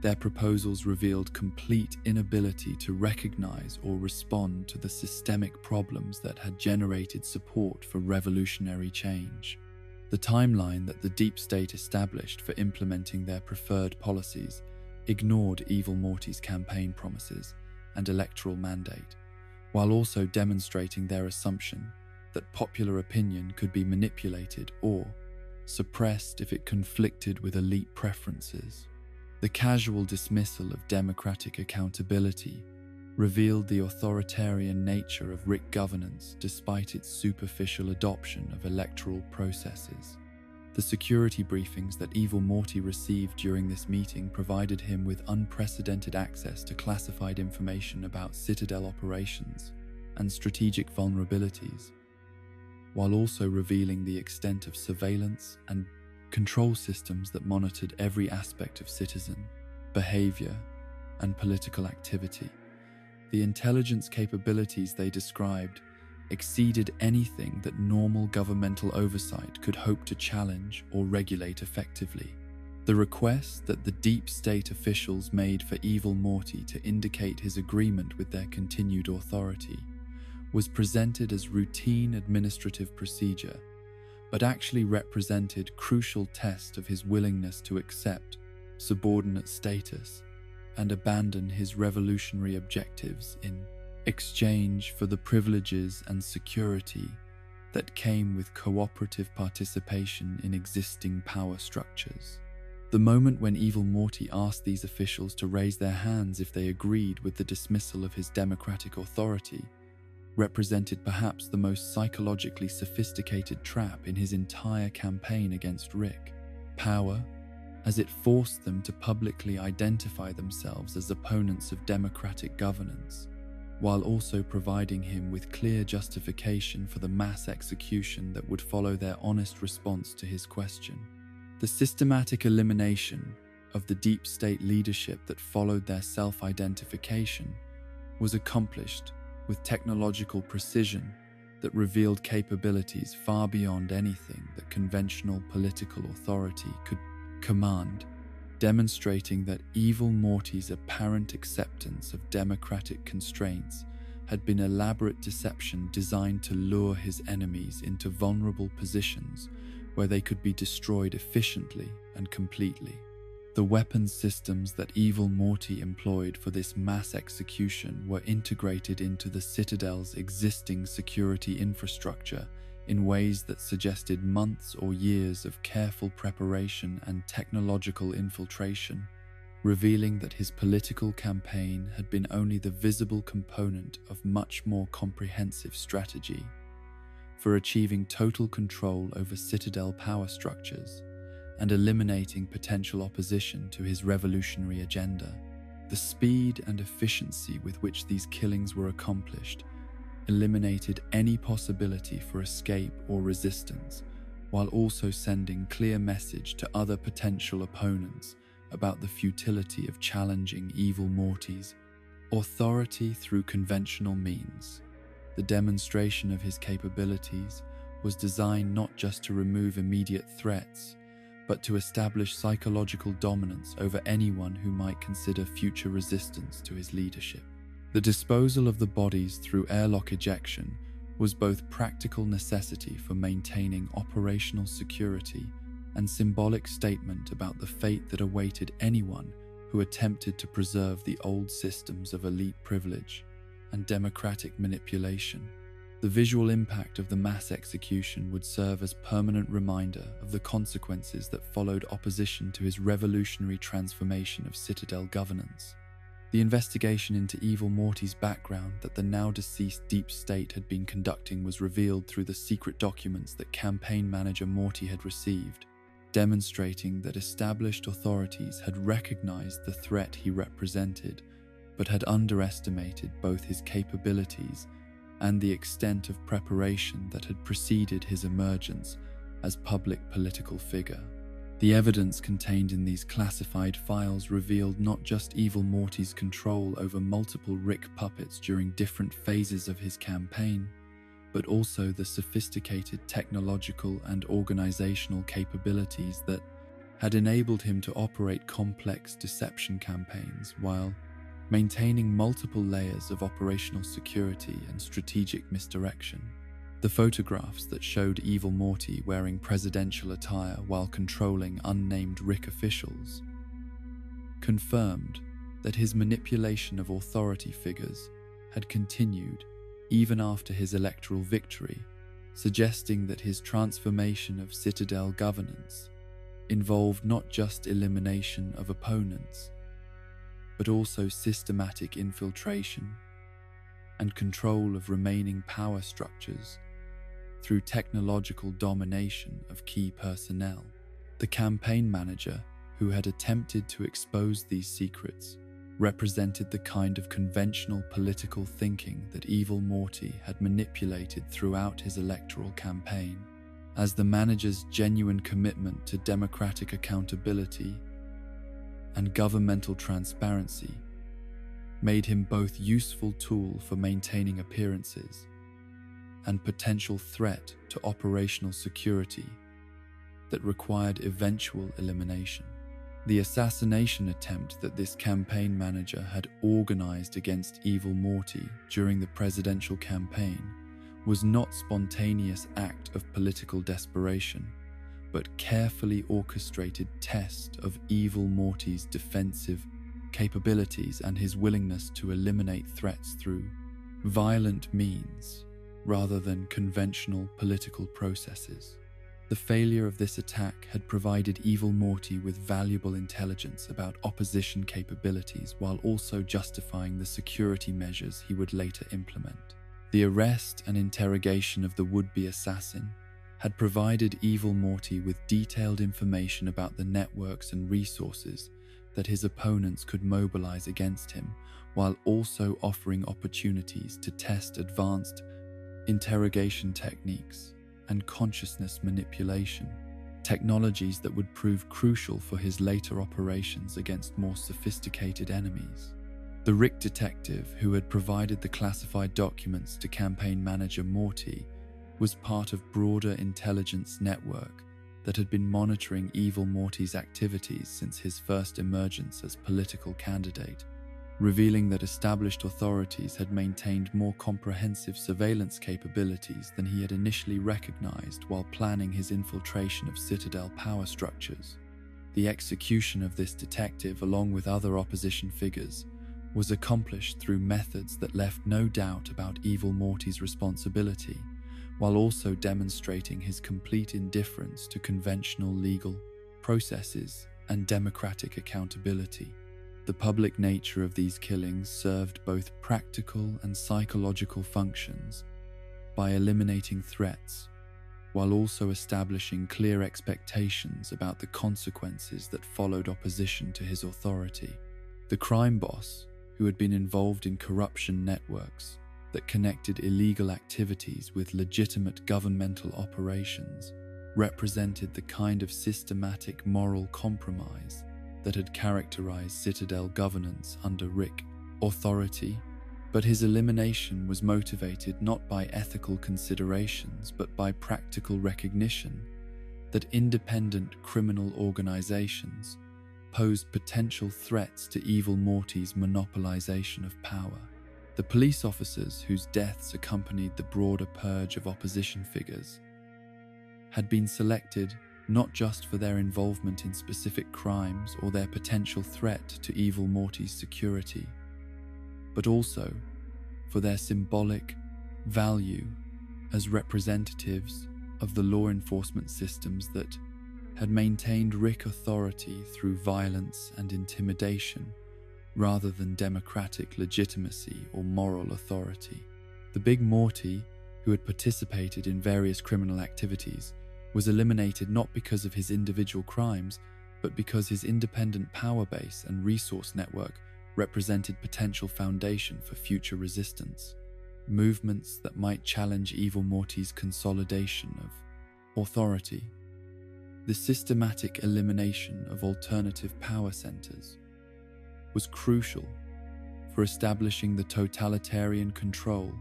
Their proposals revealed complete inability to recognize or respond to the systemic problems that had generated support for revolutionary change. The timeline that the deep state established for implementing their preferred policies ignored Evil Morty's campaign promises and electoral mandate, while also demonstrating their assumption that popular opinion could be manipulated or suppressed if it conflicted with elite preferences. The casual dismissal of democratic accountability revealed the authoritarian nature of Rick governance despite its superficial adoption of electoral processes. The security briefings that Evil Morty received during this meeting provided him with unprecedented access to classified information about Citadel operations and strategic vulnerabilities, while also revealing the extent of surveillance and control systems that monitored every aspect of citizen behavior and political activity. The intelligence capabilities they described exceeded anything that normal governmental oversight could hope to challenge or regulate effectively. The request that the deep state officials made for Evil Morty to indicate his agreement with their continued authority was presented as routine administrative procedure, but actually represented crucial test of his willingness to accept subordinate status and abandon his revolutionary objectives in exchange for the privileges and security that came with cooperative participation in existing power structures. The moment when Evil Morty asked these officials to raise their hands if they agreed with the dismissal of his democratic authority represented perhaps the most psychologically sophisticated trap in his entire campaign against Rick. Power, as it forced them to publicly identify themselves as opponents of democratic governance, while also providing him with clear justification for the mass execution that would follow their honest response to his question. The systematic elimination of the deep state leadership that followed their self-identification was accomplished with technological precision that revealed capabilities far beyond anything that conventional political authority could command, demonstrating that evil Morty's apparent acceptance of democratic constraints had been elaborate deception designed to lure his enemies into vulnerable positions where they could be destroyed efficiently and completely. The weapons systems that evil Morty employed for this mass execution were integrated into the Citadel's existing security infrastructure in ways that suggested months or years of careful preparation and technological infiltration, revealing that his political campaign had been only the visible component of much more comprehensive strategy for achieving total control over Citadel power structures and eliminating potential opposition to his revolutionary agenda. The speed and efficiency with which these killings were accomplished eliminated any possibility for escape or resistance, while also sending clear message to other potential opponents about the futility of challenging evil Morty's authority through conventional means. The demonstration of his capabilities was designed not just to remove immediate threats, but to establish psychological dominance over anyone who might consider future resistance to his leadership. The disposal of the bodies through airlock ejection was both practical necessity for maintaining operational security and symbolic statement about the fate that awaited anyone who attempted to preserve the old systems of elite privilege and democratic manipulation. The visual impact of the mass execution would serve as permanent reminder of the consequences that followed opposition to his revolutionary transformation of Citadel governance. The investigation into evil Morty's background that the now-deceased Deep State had been conducting was revealed through the secret documents that campaign manager Morty had received, demonstrating that established authorities had recognized the threat he represented, but had underestimated both his capabilities and the extent of preparation that had preceded his emergence as public political figure. The evidence contained in these classified files revealed not just evil Morty's control over multiple Rick puppets during different phases of his campaign, but also the sophisticated technological and organizational capabilities that had enabled him to operate complex deception campaigns while maintaining multiple layers of operational security and strategic misdirection. The photographs that showed evil Morty wearing presidential attire while controlling unnamed Rick officials confirmed that his manipulation of authority figures had continued even after his electoral victory, suggesting that his transformation of Citadel governance involved not just elimination of opponents, but also systematic infiltration and control of remaining power structures through technological domination of key personnel. The campaign manager who had attempted to expose these secrets represented the kind of conventional political thinking that evil Morty had manipulated throughout his electoral campaign, as the manager's genuine commitment to democratic accountability and governmental transparency made him both useful tool for maintaining appearances and potential threat to operational security that required eventual elimination. The assassination attempt that this campaign manager had organized against evil Morty during the presidential campaign was not spontaneous act of political desperation, but carefully orchestrated test of evil Morty's defensive capabilities and his willingness to eliminate threats through violent means rather than conventional political processes. The failure of this attack had provided evil Morty with valuable intelligence about opposition capabilities while also justifying the security measures he would later implement. The arrest and interrogation of the would-be assassin had provided evil Morty with detailed information about the networks and resources that his opponents could mobilize against him, while also offering opportunities to test advanced interrogation techniques and consciousness manipulation, technologies that would prove crucial for his later operations against more sophisticated enemies. The Rick detective who had provided the classified documents to campaign manager Morty was part of broader intelligence network that had been monitoring Evil Morty's activities since his first emergence as political candidate, revealing that established authorities had maintained more comprehensive surveillance capabilities than he had initially recognized while planning his infiltration of Citadel power structures. The execution of this detective, along with other opposition figures, was accomplished through methods that left no doubt about Evil Morty's responsibility, while also demonstrating his complete indifference to conventional legal processes and democratic accountability. The public nature of these killings served both practical and psychological functions by eliminating threats, while also establishing clear expectations about the consequences that followed opposition to his authority. The crime boss, who had been involved in corruption networks that connected illegal activities with legitimate governmental operations, represented the kind of systematic moral compromise that had characterized Citadel governance under Rick authority, but his elimination was motivated not by ethical considerations but by practical recognition that independent criminal organizations posed potential threats to Evil Morty's monopolization of power. The police officers whose deaths accompanied the broader purge of opposition figures had been selected not just for their involvement in specific crimes or their potential threat to Evil Morty's security, but also for their symbolic value as representatives of the law enforcement systems that had maintained Rick authority through violence and intimidation rather than democratic legitimacy or moral authority. The Big Morty, who had participated in various criminal activities, was eliminated not because of his individual crimes, but because his independent power base and resource network represented potential foundation for future resistance, movements that might challenge Evil Morty's consolidation of authority. The systematic elimination of alternative power centers was crucial for establishing the totalitarian control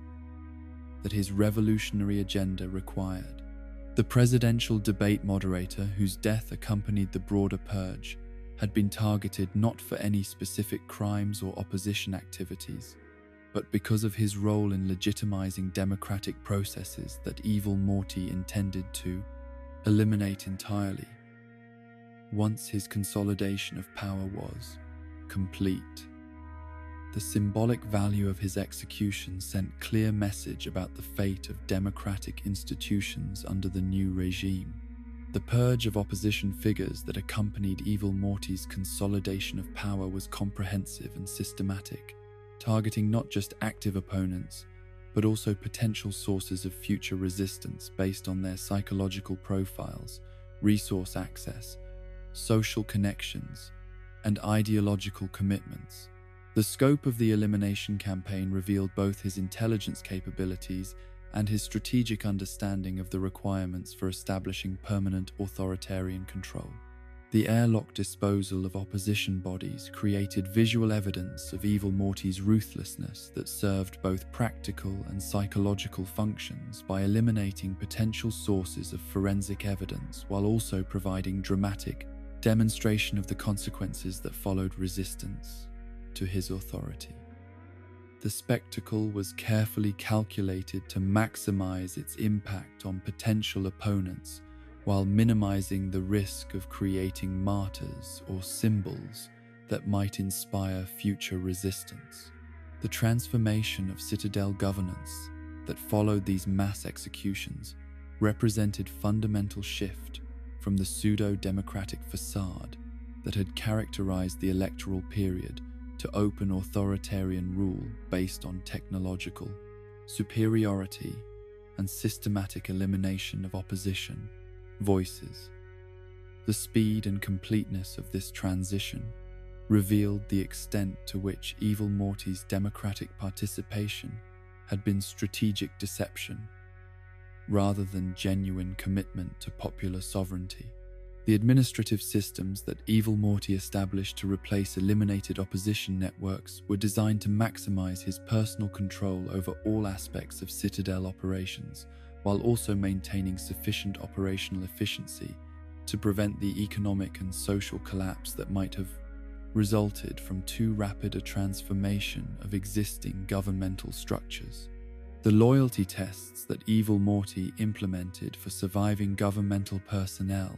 that his revolutionary agenda required. The presidential debate moderator, whose death accompanied the broader purge, had been targeted not for any specific crimes or opposition activities, but because of his role in legitimizing democratic processes that Evil Morty intended to eliminate entirely once his consolidation of power was complete. The symbolic value of his execution sent clear message about the fate of democratic institutions under the new regime. The purge of opposition figures that accompanied Evil Morty's consolidation of power was comprehensive and systematic, targeting not just active opponents, but also potential sources of future resistance based on their psychological profiles, resource access, social connections, and ideological commitments. The scope of the elimination campaign revealed both his intelligence capabilities and his strategic understanding of the requirements for establishing permanent authoritarian control. The airlock disposal of opposition bodies created visual evidence of Evil Morty's ruthlessness that served both practical and psychological functions by eliminating potential sources of forensic evidence while also providing dramatic demonstration of the consequences that followed resistance to his authority. The spectacle was carefully calculated to maximize its impact on potential opponents while minimizing the risk of creating martyrs or symbols that might inspire future resistance. The transformation of Citadel governance that followed these mass executions represented fundamental shift from the pseudo-democratic facade that had characterized the electoral period to open authoritarian rule based on technological superiority and systematic elimination of opposition voices. The speed and completeness of this transition revealed the extent to which Evil Morty's democratic participation had been strategic deception rather than genuine commitment to popular sovereignty. The administrative systems that Evil Morty established to replace eliminated opposition networks were designed to maximize his personal control over all aspects of Citadel operations, while also maintaining sufficient operational efficiency to prevent the economic and social collapse that might have resulted from too rapid a transformation of existing governmental structures. The loyalty tests that evil Morty implemented for surviving governmental personnel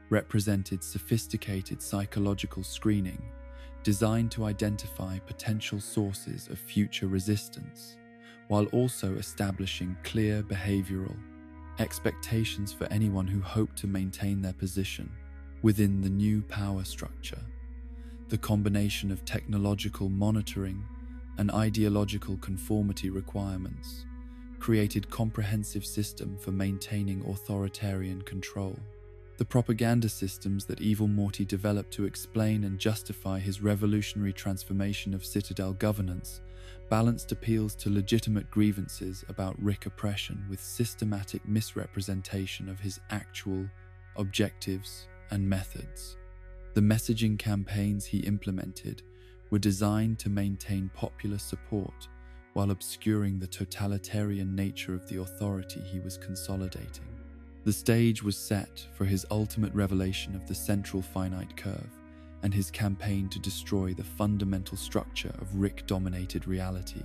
represented sophisticated psychological screening designed to identify potential sources of future resistance, while also establishing clear behavioral expectations for anyone who hoped to maintain their position within the new power structure. The combination of technological monitoring and ideological conformity requirements created a comprehensive system for maintaining authoritarian control. The propaganda systems that evil Morty developed to explain and justify his revolutionary transformation of Citadel governance balanced appeals to legitimate grievances about Rick oppression with systematic misrepresentation of his actual objectives and methods. The messaging campaigns he implemented were designed to maintain popular support while obscuring the totalitarian nature of the authority he was consolidating. The stage was set for his ultimate revelation of the central finite curve and his campaign to destroy the fundamental structure of Rick-dominated reality,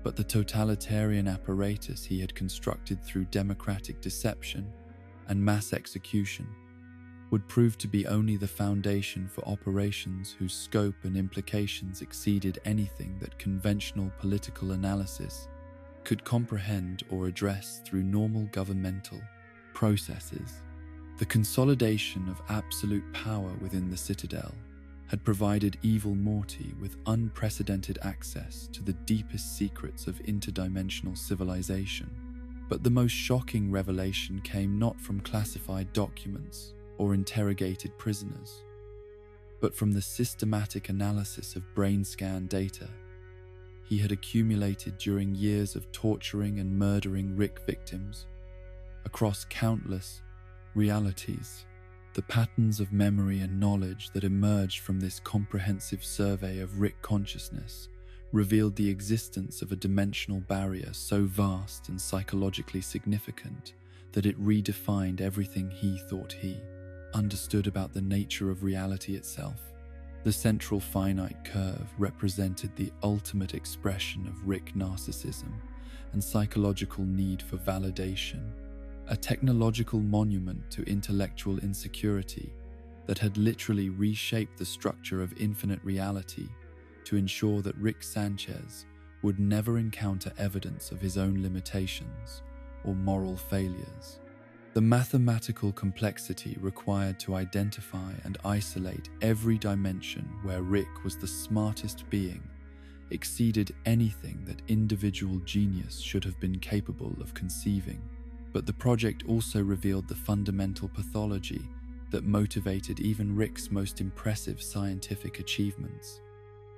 but the totalitarian apparatus he had constructed through democratic deception and mass execution would prove to be only the foundation for operations whose scope and implications exceeded anything that conventional political analysis could comprehend or address through normal governmental processes. The consolidation of absolute power within the Citadel had provided evil Morty with unprecedented access to the deepest secrets of interdimensional civilization. But the most shocking revelation came not from classified documents or interrogated prisoners, but from the systematic analysis of brain scan data he had accumulated during years of torturing and murdering Rick victims across countless realities. The patterns of memory and knowledge that emerged from this comprehensive survey of Rick consciousness revealed the existence of a dimensional barrier so vast and psychologically significant that it redefined everything he thought he understood about the nature of reality itself. The central finite curve represented the ultimate expression of Rick narcissism and psychological need for validation, a technological monument to intellectual insecurity that had literally reshaped the structure of infinite reality to ensure that Rick Sanchez would never encounter evidence of his own limitations or moral failures. The mathematical complexity required to identify and isolate every dimension where Rick was the smartest being exceeded anything that individual genius should have been capable of conceiving. But the project also revealed the fundamental pathology that motivated even Rick's most impressive scientific achievements.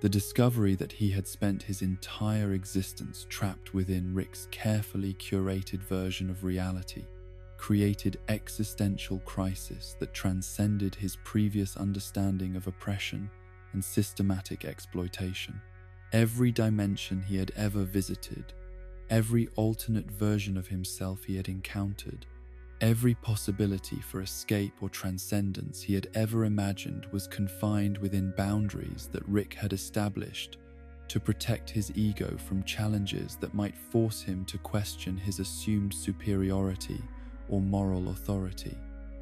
The discovery that he had spent his entire existence trapped within Rick's carefully curated version of reality created existential crisis that transcended his previous understanding of oppression and systematic exploitation. Every dimension he had ever visited, every alternate version of himself he had encountered, every possibility for escape or transcendence he had ever imagined was confined within boundaries that Rick had established to protect his ego from challenges that might force him to question his assumed superiority or moral authority.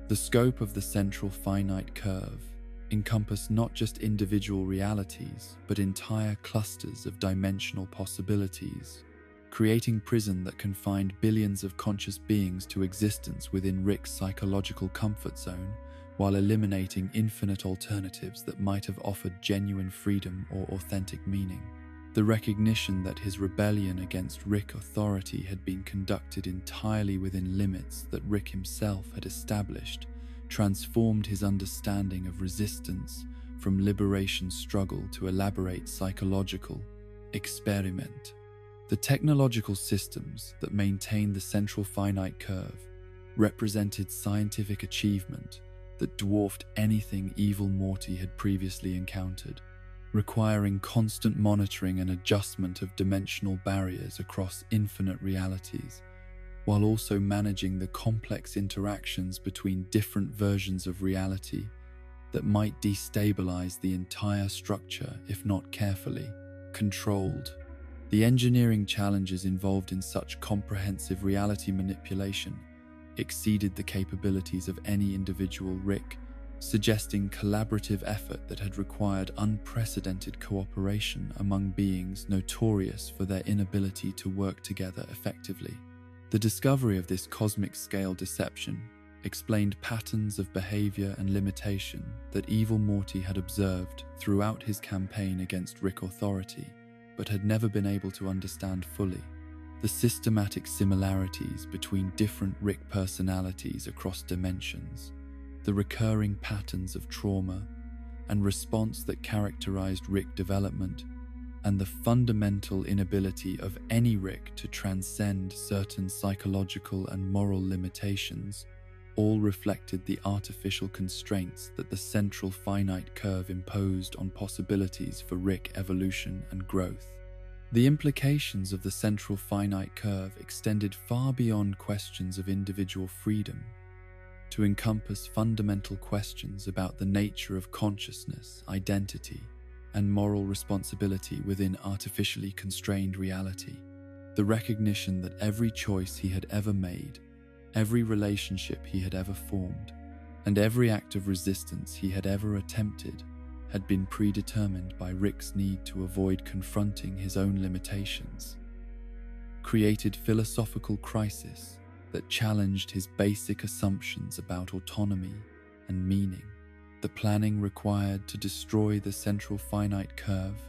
The scope of the central finite curve encompassed not just individual realities, but entire clusters of dimensional possibilities, creating prison that confined billions of conscious beings to existence within Rick's psychological comfort zone, while eliminating infinite alternatives that might have offered genuine freedom or authentic meaning. The recognition that his rebellion against Rick authority had been conducted entirely within limits that Rick himself had established transformed his understanding of resistance from liberation struggle to elaborate psychological experiment. The technological systems that maintained the central finite curve represented scientific achievement that dwarfed anything evil Morty had previously encountered, requiring constant monitoring and adjustment of dimensional barriers across infinite realities. while also managing the complex interactions between different versions of reality that might destabilize the entire structure if not carefully controlled. The engineering challenges involved in such comprehensive reality manipulation exceeded the capabilities of any individual Rick, suggesting collaborative effort that had required unprecedented cooperation among beings notorious for their inability to work together effectively. The discovery of this cosmic-scale deception explained patterns of behavior and limitation that evil Morty had observed throughout his campaign against Rick authority, but had never been able to understand fully. The systematic similarities between different Rick personalities across dimensions, the recurring patterns of trauma and response that characterized Rick development, and the fundamental inability of any Rick to transcend certain psychological and moral limitations all reflected the artificial constraints that the central finite curve imposed on possibilities for Rick evolution and growth. The implications of the central finite curve extended far beyond questions of individual freedom to encompass fundamental questions about the nature of consciousness, identity, and moral responsibility within artificially constrained reality. The recognition that every choice he had ever made, every relationship he had ever formed, and every act of resistance he had ever attempted had been predetermined by Rick's need to avoid confronting his own limitations, created philosophical crisis that challenged his basic assumptions about autonomy and meaning. The planning required to destroy the central finite curve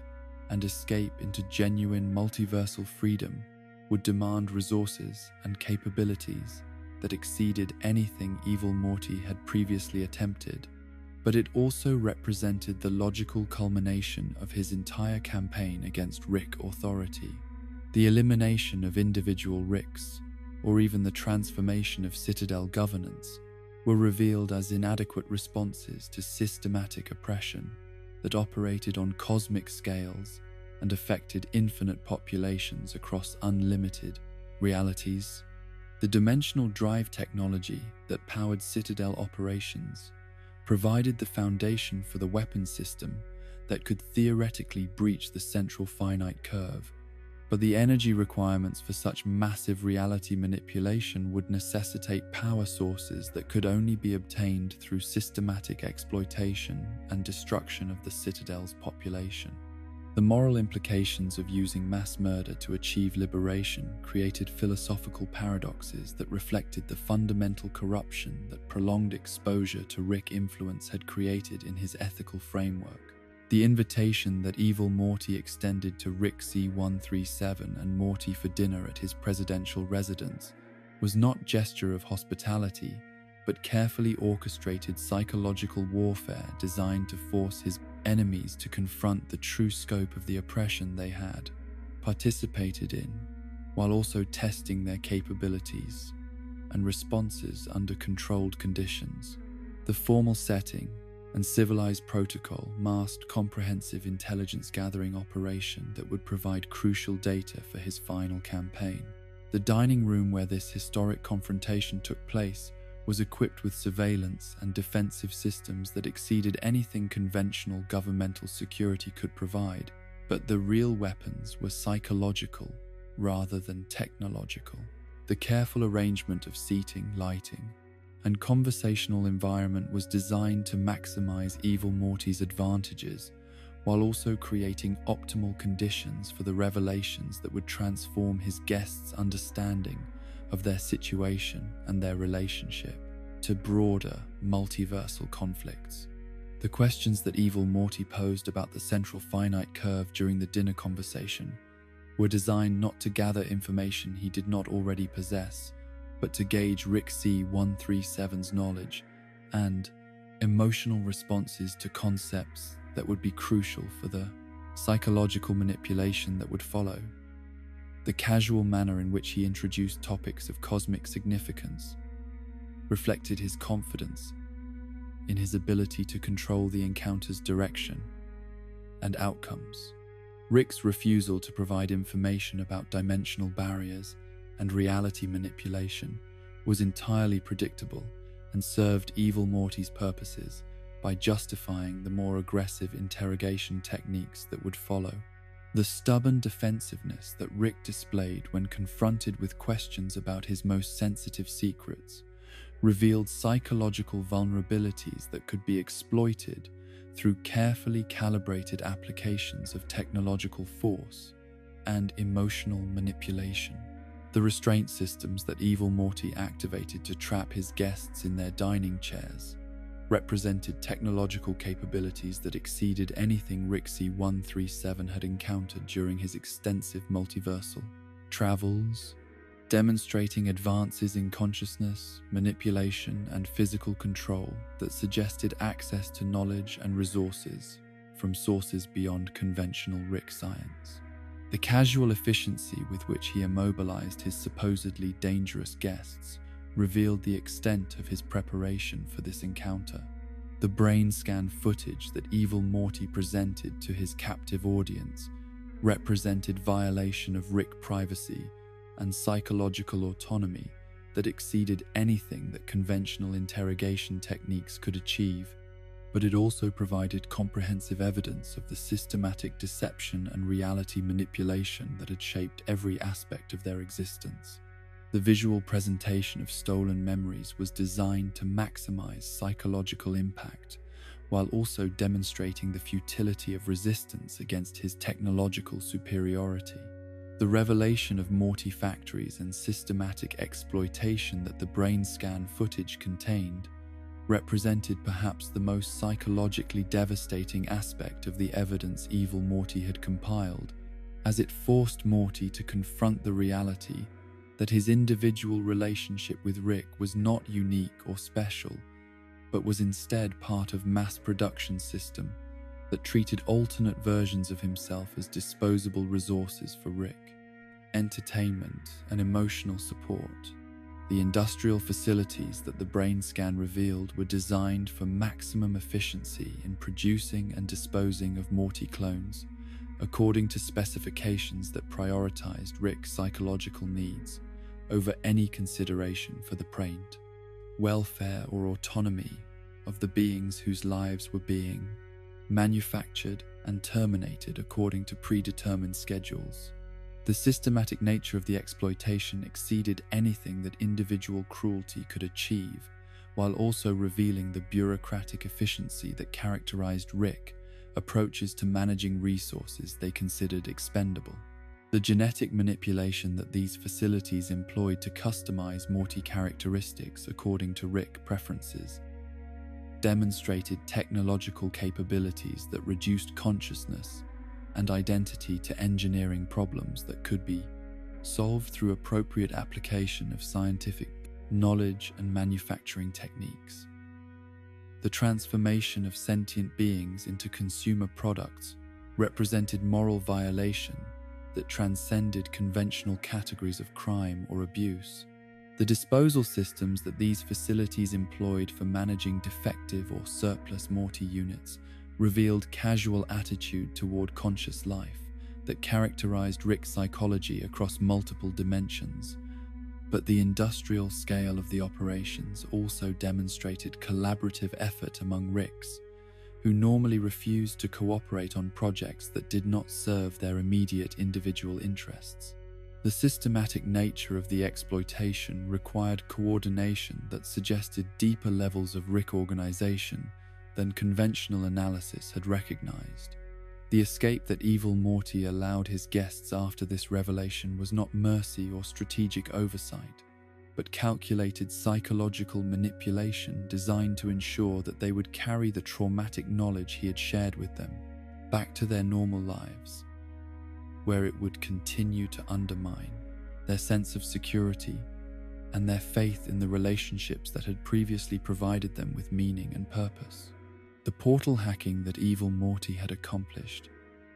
and escape into genuine multiversal freedom would demand resources and capabilities that exceeded anything evil Morty had previously attempted, but it also represented the logical culmination of his entire campaign against Rick authority. The elimination of individual Ricks, or even the transformation of Citadel governance, were revealed as inadequate responses to systematic oppression that operated on cosmic scales and affected infinite populations across unlimited realities. The dimensional drive technology that powered Citadel operations provided the foundation for the weapon system that could theoretically breach the central finite curve, but the energy requirements for such massive reality manipulation would necessitate power sources that could only be obtained through systematic exploitation and destruction of the Citadel's population. The moral implications of using mass murder to achieve liberation created philosophical paradoxes that reflected the fundamental corruption that prolonged exposure to Rick influence had created in his ethical framework. The invitation that evil Morty extended to Rick C-137 and Morty for dinner at his presidential residence was not gesture of hospitality, but carefully orchestrated psychological warfare designed to force his enemies to confront the true scope of the oppression they had participated in, while also testing their capabilities and responses under controlled conditions. The formal setting and civilized protocol masked comprehensive intelligence gathering operation that would provide crucial data for his final campaign. The dining room where this historic confrontation took place was equipped with surveillance and defensive systems that exceeded anything conventional governmental security could provide, but the real weapons were psychological rather than technological. The careful arrangement of seating, lighting, and conversational environment was designed to maximize evil Morty's advantages, while also creating optimal conditions for the revelations that would transform his guests' understanding of their situation and their relationship to broader, multiversal conflicts. The questions that evil Morty posed about the central finite curve during the dinner conversation were designed not to gather information he did not already possess, but to gauge Rick C-137's knowledge and emotional responses to concepts that would be crucial for the psychological manipulation that would follow. The casual manner in which he introduced topics of cosmic significance reflected his confidence in his ability to control the encounter's direction and outcomes. Rick's refusal to provide information about dimensional barriers and reality manipulation was entirely predictable and served evil Morty's purposes by justifying the more aggressive interrogation techniques that would follow. The stubborn defensiveness that Rick displayed when confronted with questions about his most sensitive secrets revealed psychological vulnerabilities that could be exploited through carefully calibrated applications of technological force and emotional manipulation. The restraint systems that evil Morty activated to trap his guests in their dining chairs represented technological capabilities that exceeded anything RIC-137 had encountered during his extensive multiversal travels, demonstrating advances in consciousness, manipulation, and physical control that suggested access to knowledge and resources from sources beyond conventional Rick science. The casual efficiency with which he immobilized his supposedly dangerous guests revealed the extent of his preparation for this encounter. The brain scan footage that evil Morty presented to his captive audience represented violation of Rick privacy and psychological autonomy that exceeded anything that conventional interrogation techniques could achieve, but it also provided comprehensive evidence of the systematic deception and reality manipulation that had shaped every aspect of their existence. The visual presentation of stolen memories was designed to maximize psychological impact, while also demonstrating the futility of resistance against his technological superiority. The revelation of Morty factories and systematic exploitation that the brain scan footage contained represented perhaps the most psychologically devastating aspect of the evidence evil Morty had compiled, as it forced Morty to confront the reality that his individual relationship with Rick was not unique or special, but was instead part of mass production system that treated alternate versions of himself as disposable resources for Rick. Entertainment and emotional support. The industrial facilities that the brain scan revealed were designed for maximum efficiency in producing and disposing of Morty clones, according to specifications that prioritized Rick's psychological needs over any consideration for the brained welfare or autonomy of the beings whose lives were being manufactured and terminated according to predetermined schedules. The systematic nature of the exploitation exceeded anything that individual cruelty could achieve, while also revealing the bureaucratic efficiency that characterized Rick approaches to managing resources they considered expendable. The genetic manipulation that these facilities employed to customize Morty characteristics according to Rick preferences demonstrated technological capabilities that reduced consciousness and identity to engineering problems that could be solved through appropriate application of scientific knowledge and manufacturing techniques. The transformation of sentient beings into consumer products represented moral violation that transcended conventional categories of crime or abuse. The disposal systems that these facilities employed for managing defective or surplus Morty units revealed casual attitude toward conscious life that characterized Rick's psychology across multiple dimensions. But the industrial scale of the operations also demonstrated collaborative effort among Ricks, who normally refused to cooperate on projects that did not serve their immediate individual interests. The systematic nature of the exploitation required coordination that suggested deeper levels of Rick organization than conventional analysis had recognized. The escape that evil Morty allowed his guests after this revelation was not mercy or strategic oversight, but calculated psychological manipulation designed to ensure that they would carry the traumatic knowledge he had shared with them back to their normal lives, where it would continue to undermine their sense of security and their faith in the relationships that had previously provided them with meaning and purpose. The portal hacking that evil Morty had accomplished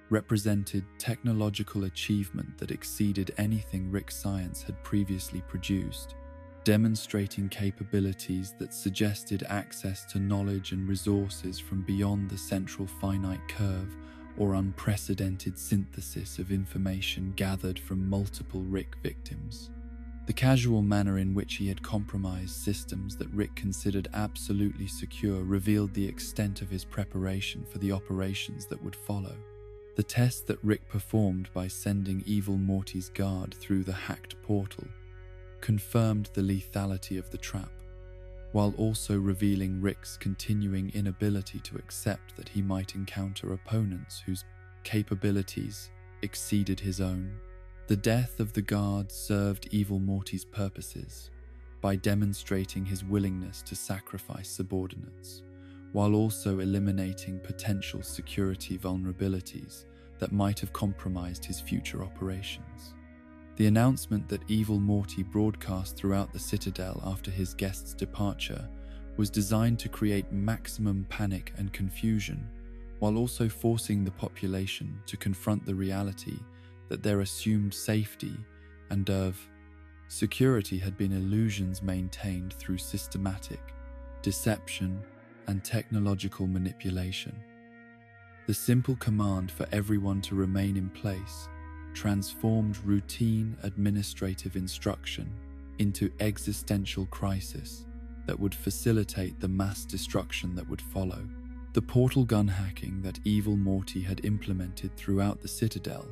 represented technological achievement that exceeded anything Rick Science had previously produced, demonstrating capabilities that suggested access to knowledge and resources from beyond the central finite curve or unprecedented synthesis of information gathered from multiple Rick victims. The casual manner in which he had compromised systems that Rick considered absolutely secure revealed the extent of his preparation for the operations that would follow. The test that Rick performed by sending evil Morty's guard through the hacked portal confirmed the lethality of the trap, while also revealing Rick's continuing inability to accept that he might encounter opponents whose capabilities exceeded his own. The death of the guard served evil Morty's purposes by demonstrating his willingness to sacrifice subordinates, while also eliminating potential security vulnerabilities that might have compromised his future operations. The announcement that evil Morty broadcast throughout the Citadel after his guest's departure was designed to create maximum panic and confusion, while also forcing the population to confront the reality that their assumed safety and security had been illusions maintained through systematic deception and technological manipulation. The simple command for everyone to remain in place transformed routine administrative instruction into existential crisis that would facilitate the mass destruction that would follow. The portal gun hacking that evil Morty had implemented throughout the Citadel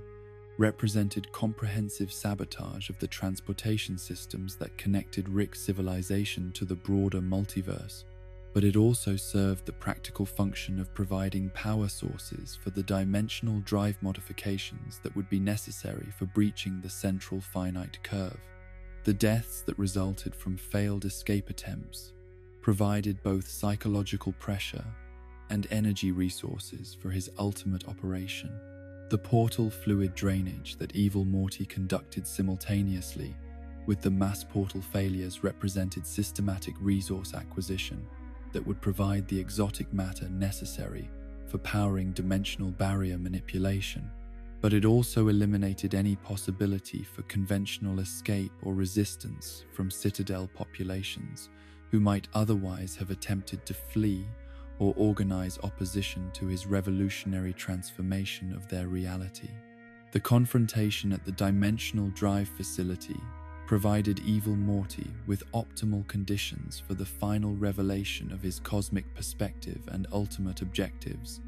represented comprehensive sabotage of the transportation systems that connected Rick's civilization to the broader multiverse, but it also served the practical function of providing power sources for the dimensional drive modifications that would be necessary for breaching the central finite curve. The deaths that resulted from failed escape attempts provided both psychological pressure and energy resources for his ultimate operation. The portal fluid drainage that evil Morty conducted simultaneously with the mass portal failures represented systematic resource acquisition that would provide the exotic matter necessary for powering dimensional barrier manipulation, but it also eliminated any possibility for conventional escape or resistance from Citadel populations who might otherwise have attempted to flee or organize opposition to his revolutionary transformation of their reality. The confrontation at the Dimensional Drive facility provided evil Morty with optimal conditions for the final revelation of his cosmic perspective and ultimate objectives,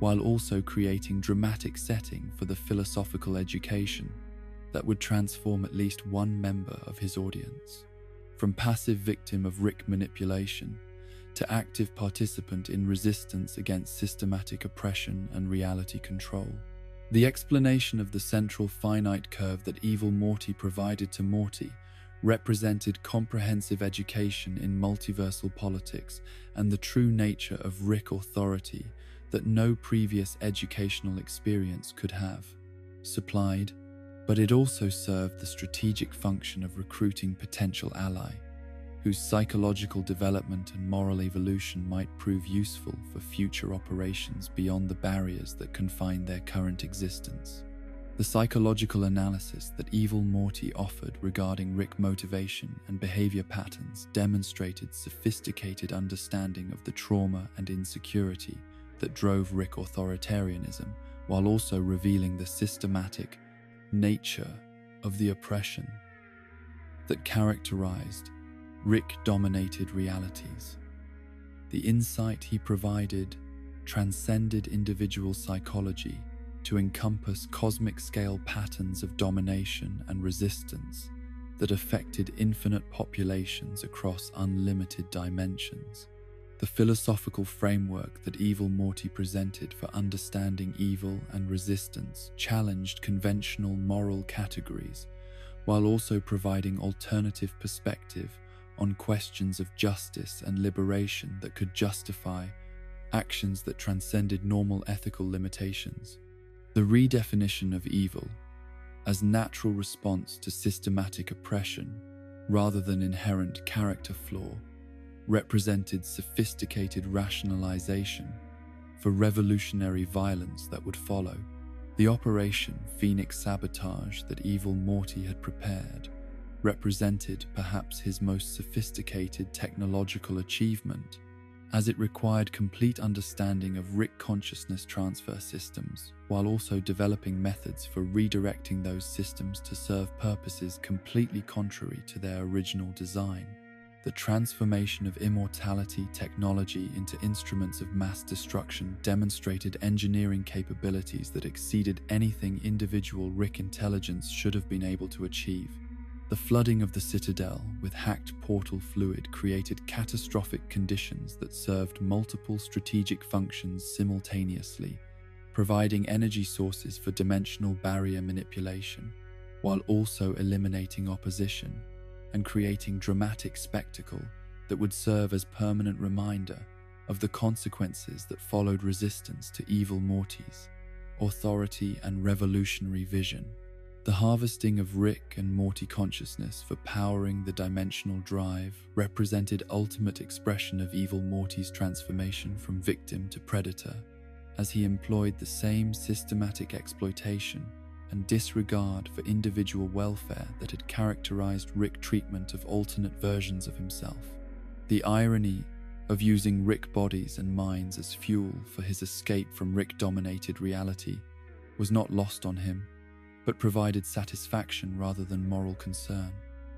while also creating dramatic setting for the philosophical education that would transform at least one member of his audience, from passive victim of Rick manipulation to active participant in resistance against systematic oppression and reality control. The explanation of the central finite curve that evil Morty provided to Morty represented comprehensive education in multiversal politics and the true nature of Rick authority that no previous educational experience could have supplied, but it also served the strategic function of recruiting potential ally whose psychological development and moral evolution might prove useful for future operations beyond the barriers that confine their current existence. The psychological analysis that evil Morty offered regarding Rick motivation and behavior patterns demonstrated sophisticated understanding of the trauma and insecurity that drove Rick authoritarianism, while also revealing the systematic nature of the oppression that characterized Rick-dominated realities. The insight he provided transcended individual psychology to encompass cosmic-scale patterns of domination and resistance that affected infinite populations across unlimited dimensions. The philosophical framework that evil Morty presented for understanding evil and resistance challenged conventional moral categories, while also providing alternative perspective on questions of justice and liberation that could justify actions that transcended normal ethical limitations. The redefinition of evil as natural response to systematic oppression rather than inherent character flaw represented sophisticated rationalization for revolutionary violence that would follow. The Operation Phoenix sabotage that evil Morty had prepared represented perhaps his most sophisticated technological achievement as it required complete understanding of Rick consciousness transfer systems, while also developing methods for redirecting those systems to serve purposes completely contrary to their original design. The transformation of immortality technology into instruments of mass destruction demonstrated engineering capabilities that exceeded anything individual Rick intelligence should have been able to achieve. The flooding of the Citadel with hacked portal fluid created catastrophic conditions that served multiple strategic functions simultaneously, providing energy sources for dimensional barrier manipulation, while also eliminating opposition and creating dramatic spectacle that would serve as permanent reminder of the consequences that followed resistance to evil Morty's authority and revolutionary vision. The harvesting of Rick and Morty consciousness for powering the dimensional drive represented ultimate expression of evil Morty's transformation from victim to predator, as he employed the same systematic exploitation and disregard for individual welfare that had characterized Rick's treatment of alternate versions of himself. The irony of using Rick bodies and minds as fuel for his escape from Rick-dominated reality was not lost on him, but provided satisfaction rather than moral concern.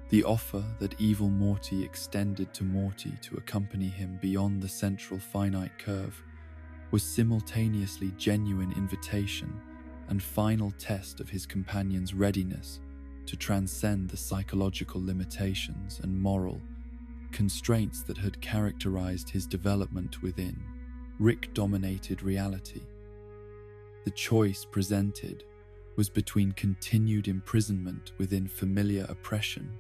The offer that evil Morty extended to Morty to accompany him beyond the central finite curve was simultaneously genuine invitation and final test of his companion's readiness to transcend the psychological limitations and moral constraints that had characterized his development within Rick-dominated reality. The choice presented was between continued imprisonment within familiar oppression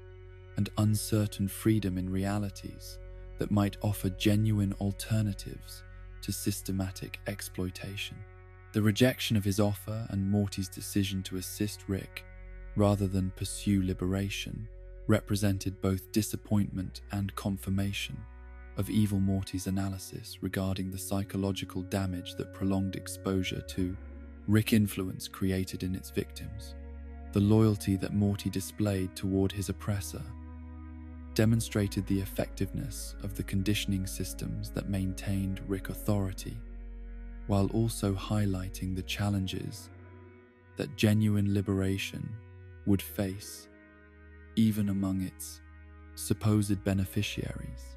and uncertain freedom in realities that might offer genuine alternatives to systematic exploitation. The rejection of his offer and Morty's decision to assist Rick, rather than pursue liberation, represented both disappointment and confirmation of evil Morty's analysis regarding the psychological damage that prolonged exposure to Rick influence created in its victims. The loyalty that Morty displayed toward his oppressor demonstrated the effectiveness of the conditioning systems that maintained Rick authority, while also highlighting the challenges that genuine liberation would face, even among its supposed beneficiaries.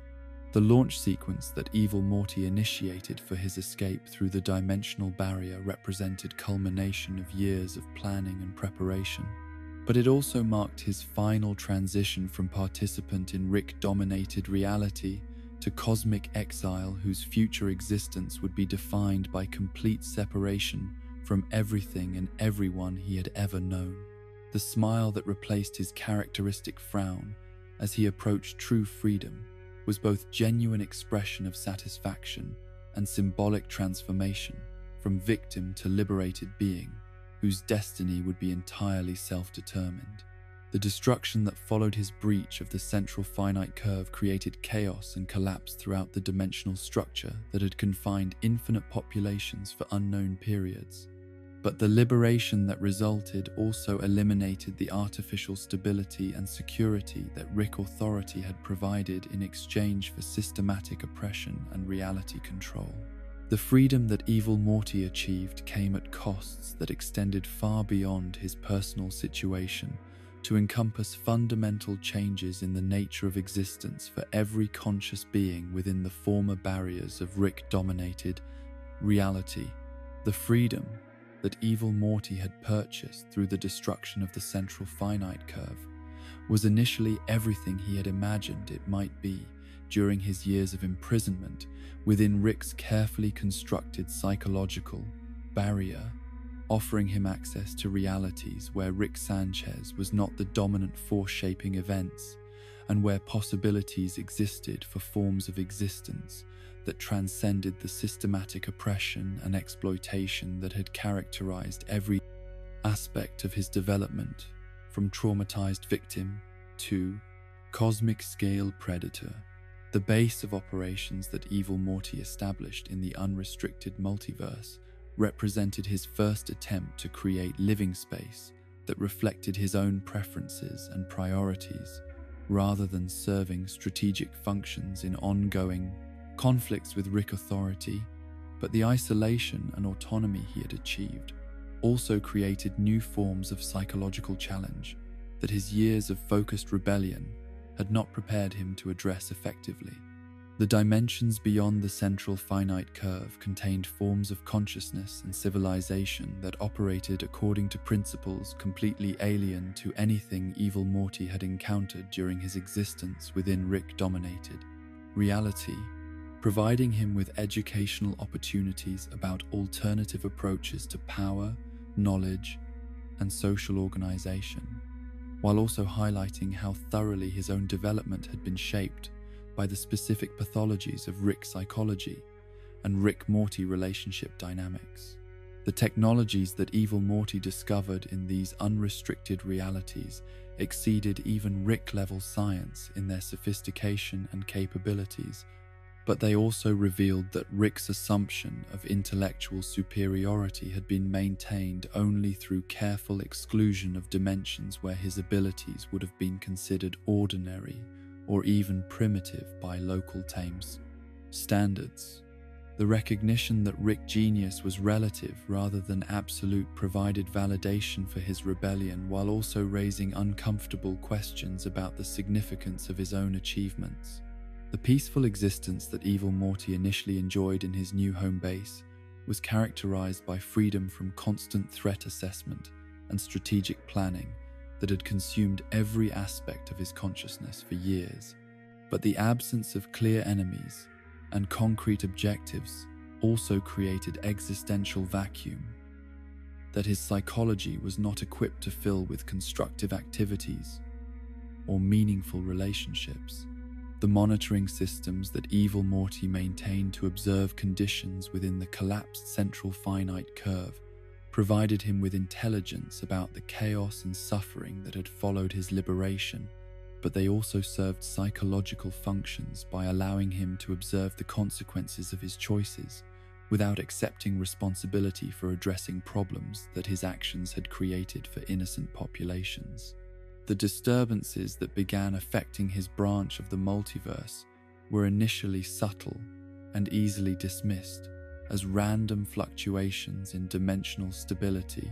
The launch sequence that evil Morty initiated for his escape through the dimensional barrier represented culmination of years of planning and preparation, but it also marked his final transition from participant in Rick-dominated reality to cosmic exile whose future existence would be defined by complete separation from everything and everyone he had ever known. The smile that replaced his characteristic frown as he approached true freedom was both genuine expression of satisfaction and symbolic transformation from victim to liberated being, whose destiny would be entirely self-determined. The destruction that followed his breach of the central finite curve created chaos and collapse throughout the dimensional structure that had confined infinite populations for unknown periods. But the liberation that resulted also eliminated the artificial stability and security that Rick authority had provided in exchange for systematic oppression and reality control. The freedom that evil Morty achieved came at costs that extended far beyond his personal situation to encompass fundamental changes in the nature of existence for every conscious being within the former barriers of Rick-dominated reality. The freedom that evil Morty had purchased through the destruction of the central finite curve was initially everything he had imagined it might be during his years of imprisonment within Rick's carefully constructed psychological barrier, offering him access to realities where Rick Sanchez was not the dominant force shaping events, and where possibilities existed for forms of existence that transcended the systematic oppression and exploitation that had characterized every aspect of his development, from traumatized victim to cosmic-scale predator. The base of operations that evil Morty established in the unrestricted multiverse represented his first attempt to create living space that reflected his own preferences and priorities, rather than serving strategic functions in ongoing conflicts with Rick authority, but the isolation and autonomy he had achieved also created new forms of psychological challenge that his years of focused rebellion had not prepared him to address effectively. The dimensions beyond the central finite curve contained forms of consciousness and civilization that operated according to principles completely alien to anything evil Morty had encountered during his existence within Rick-dominated reality, providing him with educational opportunities about alternative approaches to power, knowledge, and social organization, while also highlighting how thoroughly his own development had been shaped by the specific pathologies of Rick psychology and Rick-Morty relationship dynamics. The technologies that evil Morty discovered in these unrestricted realities exceeded even Rick-level science in their sophistication and capabilities, but they also revealed that Rick's assumption of intellectual superiority had been maintained only through careful exclusion of dimensions where his abilities would have been considered ordinary or even primitive by local tames standards. The recognition that Rick genius was relative rather than absolute provided validation for his rebellion, while also raising uncomfortable questions about the significance of his own achievements. The peaceful existence that evil Morty initially enjoyed in his new home base was characterized by freedom from constant threat assessment and strategic planning that had consumed every aspect of his consciousness for years. But the absence of clear enemies and concrete objectives also created existential vacuum that his psychology was not equipped to fill with constructive activities or meaningful relationships. The monitoring systems that evil Morty maintained to observe conditions within the collapsed central finite curve provided him with intelligence about the chaos and suffering that had followed his liberation, but they also served psychological functions by allowing him to observe the consequences of his choices without accepting responsibility for addressing problems that his actions had created for innocent populations. The disturbances that began affecting his branch of the multiverse were initially subtle and easily dismissed as random fluctuations in dimensional stability,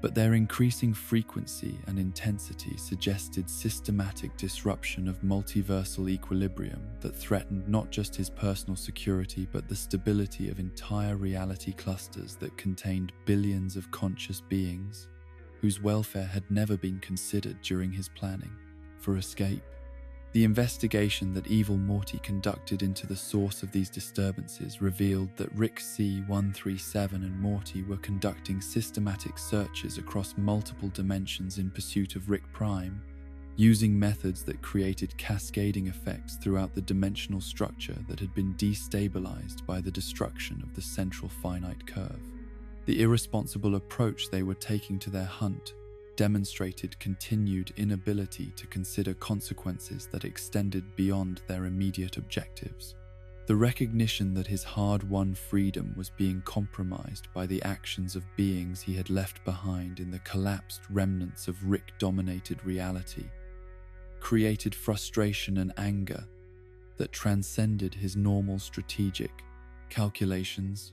but their increasing frequency and intensity suggested systematic disruption of multiversal equilibrium that threatened not just his personal security but the stability of entire reality clusters that contained billions of conscious beings whose welfare had never been considered during his planning for escape. The investigation that evil Morty conducted into the source of these disturbances revealed that Rick C-137 and Morty were conducting systematic searches across multiple dimensions in pursuit of Rick Prime, using methods that created cascading effects throughout the dimensional structure that had been destabilized by the destruction of the central finite curve. The irresponsible approach they were taking to their hunt demonstrated continued inability to consider consequences that extended beyond their immediate objectives. The recognition that his hard-won freedom was being compromised by the actions of beings he had left behind in the collapsed remnants of Rick-dominated reality created frustration and anger that transcended his normal strategic calculations,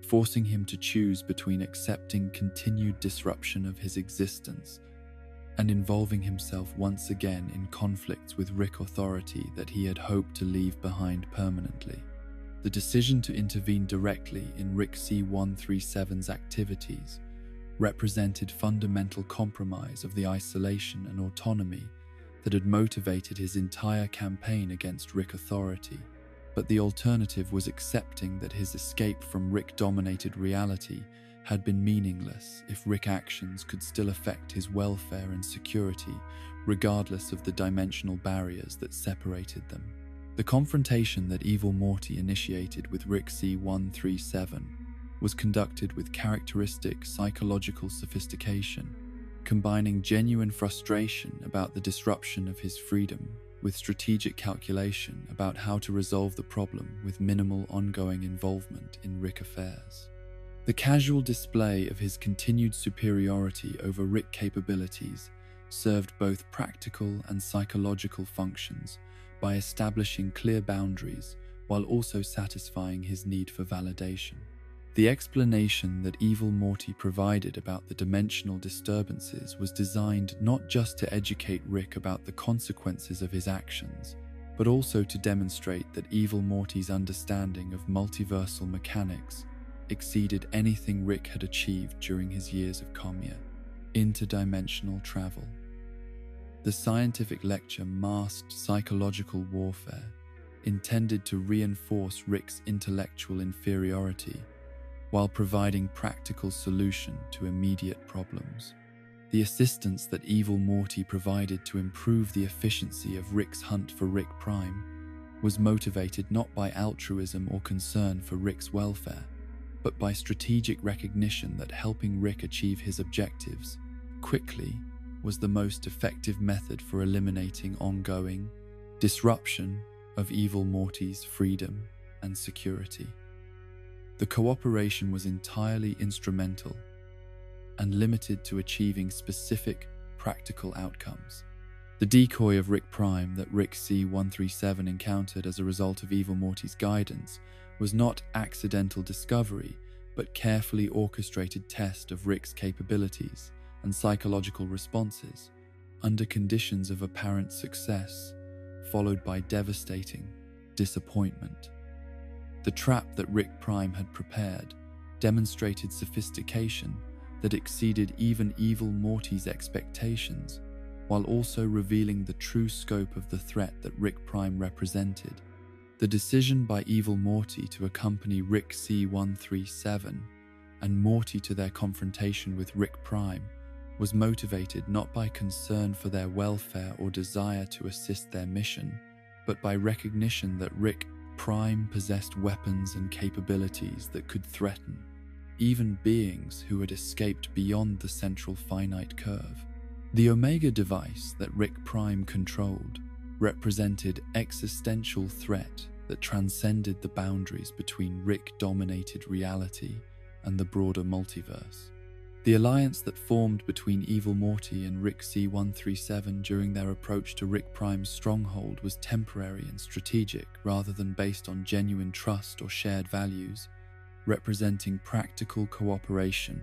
forcing him to choose between accepting continued disruption of his existence and involving himself once again in conflicts with Rick authority that he had hoped to leave behind permanently. The decision to intervene directly in Rick C-137's activities represented fundamental compromise of the isolation and autonomy that had motivated his entire campaign against Rick authority. But the alternative was accepting that his escape from Rick-dominated reality had been meaningless if Rick actions could still affect his welfare and security, regardless of the dimensional barriers that separated them. The confrontation that evil Morty initiated with Rick C-137 was conducted with characteristic psychological sophistication, combining genuine frustration about the disruption of his freedom with strategic calculation about how to resolve the problem with minimal ongoing involvement in Rick affairs. The casual display of his continued superiority over Rick capabilities served both practical and psychological functions by establishing clear boundaries while also satisfying his need for validation. The explanation that evil Morty provided about the dimensional disturbances was designed not just to educate Rick about the consequences of his actions, but also to demonstrate that evil Morty's understanding of multiversal mechanics exceeded anything Rick had achieved during his years of commune. Interdimensional travel. The scientific lecture masked psychological warfare intended to reinforce Rick's intellectual inferiority while providing practical solution to immediate problems. The assistance that evil Morty provided to improve the efficiency of Rick's hunt for Rick Prime was motivated not by altruism or concern for Rick's welfare, but by strategic recognition that helping Rick achieve his objectives quickly was the most effective method for eliminating ongoing disruption of evil Morty's freedom and security. The cooperation was entirely instrumental and limited to achieving specific, practical outcomes. The decoy of Rick Prime that Rick C-137 encountered as a result of evil Morty's guidance was not accidental discovery, but carefully orchestrated test of Rick's capabilities and psychological responses under conditions of apparent success, followed by devastating disappointment. The trap that Rick Prime had prepared demonstrated sophistication that exceeded even evil Morty's expectations, while also revealing the true scope of the threat that Rick Prime represented. The decision by evil Morty to accompany Rick C-137 and Morty to their confrontation with Rick Prime was motivated not by concern for their welfare or desire to assist their mission, but by recognition that Rick Prime possessed weapons and capabilities that could threaten even beings who had escaped beyond the central finite curve. The Omega device that Rick Prime controlled represented existential threat that transcended the boundaries between Rick-dominated reality and the broader multiverse. The alliance that formed between evil Morty and Rick C-137 during their approach to Rick Prime's stronghold was temporary and strategic rather than based on genuine trust or shared values, representing practical cooperation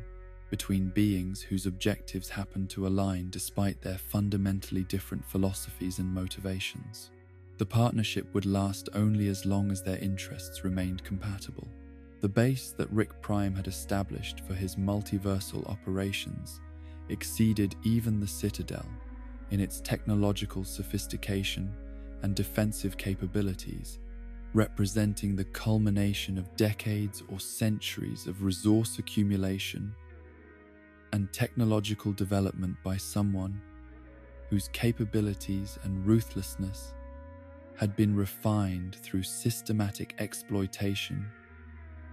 between beings whose objectives happened to align despite their fundamentally different philosophies and motivations. The partnership would last only as long as their interests remained compatible. The base that Rick Prime had established for his multiversal operations exceeded even the Citadel in its technological sophistication and defensive capabilities, representing the culmination of decades or centuries of resource accumulation and technological development by someone whose capabilities and ruthlessness had been refined through systematic exploitation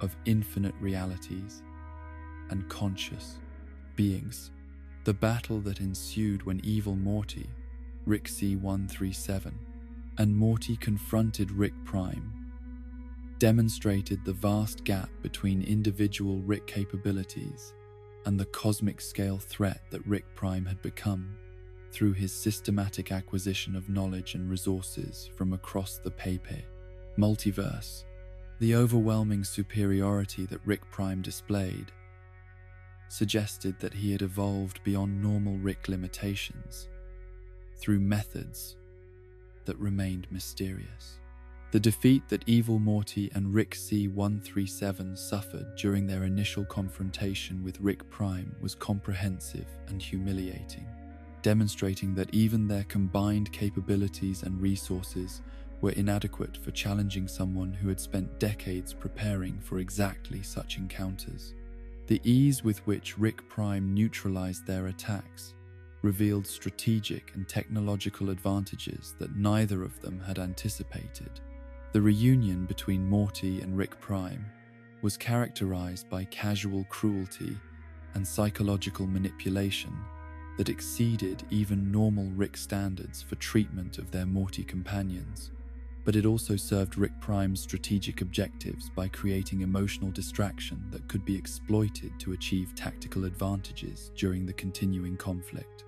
of infinite realities and conscious beings. The battle that ensued when evil Morty, Rick C-137, and Morty confronted Rick Prime demonstrated the vast gap between individual Rick capabilities and the cosmic-scale threat that Rick Prime had become through his systematic acquisition of knowledge and resources from across the Pepe multiverse. The overwhelming superiority that Rick Prime displayed suggested that he had evolved beyond normal Rick limitations through methods that remained mysterious. The defeat that evil Morty and Rick C-137 suffered during their initial confrontation with Rick Prime was comprehensive and humiliating, demonstrating that even their combined capabilities and resources were inadequate for challenging someone who had spent decades preparing for exactly such encounters. The ease with which Rick Prime neutralized their attacks revealed strategic and technological advantages that neither of them had anticipated. The reunion between Morty and Rick Prime was characterized by casual cruelty and psychological manipulation that exceeded even normal Rick standards for treatment of their Morty companions. But it also served Rick Prime's strategic objectives by creating emotional distraction that could be exploited to achieve tactical advantages during the continuing conflict.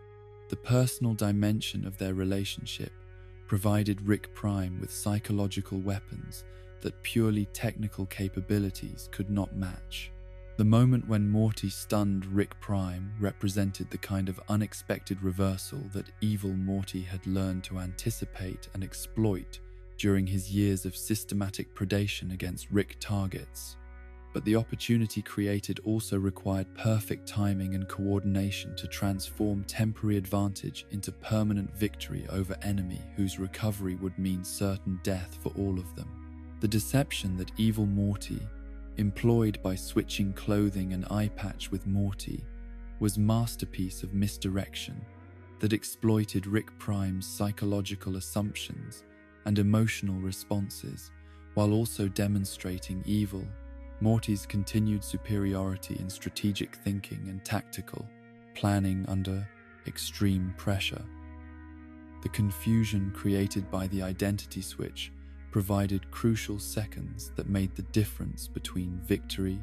The personal dimension of their relationship provided Rick Prime with psychological weapons that purely technical capabilities could not match. The moment when Morty stunned Rick Prime represented the kind of unexpected reversal that evil Morty had learned to anticipate and exploit during his years of systematic predation against Rick targets. But the opportunity created also required perfect timing and coordination to transform temporary advantage into permanent victory over enemy whose recovery would mean certain death for all of them. The deception that evil Morty employed by switching clothing and eye patch with Morty was masterpiece of misdirection that exploited Rick Prime's psychological assumptions and emotional responses while also demonstrating evil Morty's continued superiority in strategic thinking and tactical planning under extreme pressure. The confusion created by the identity switch provided crucial seconds that made the difference between victory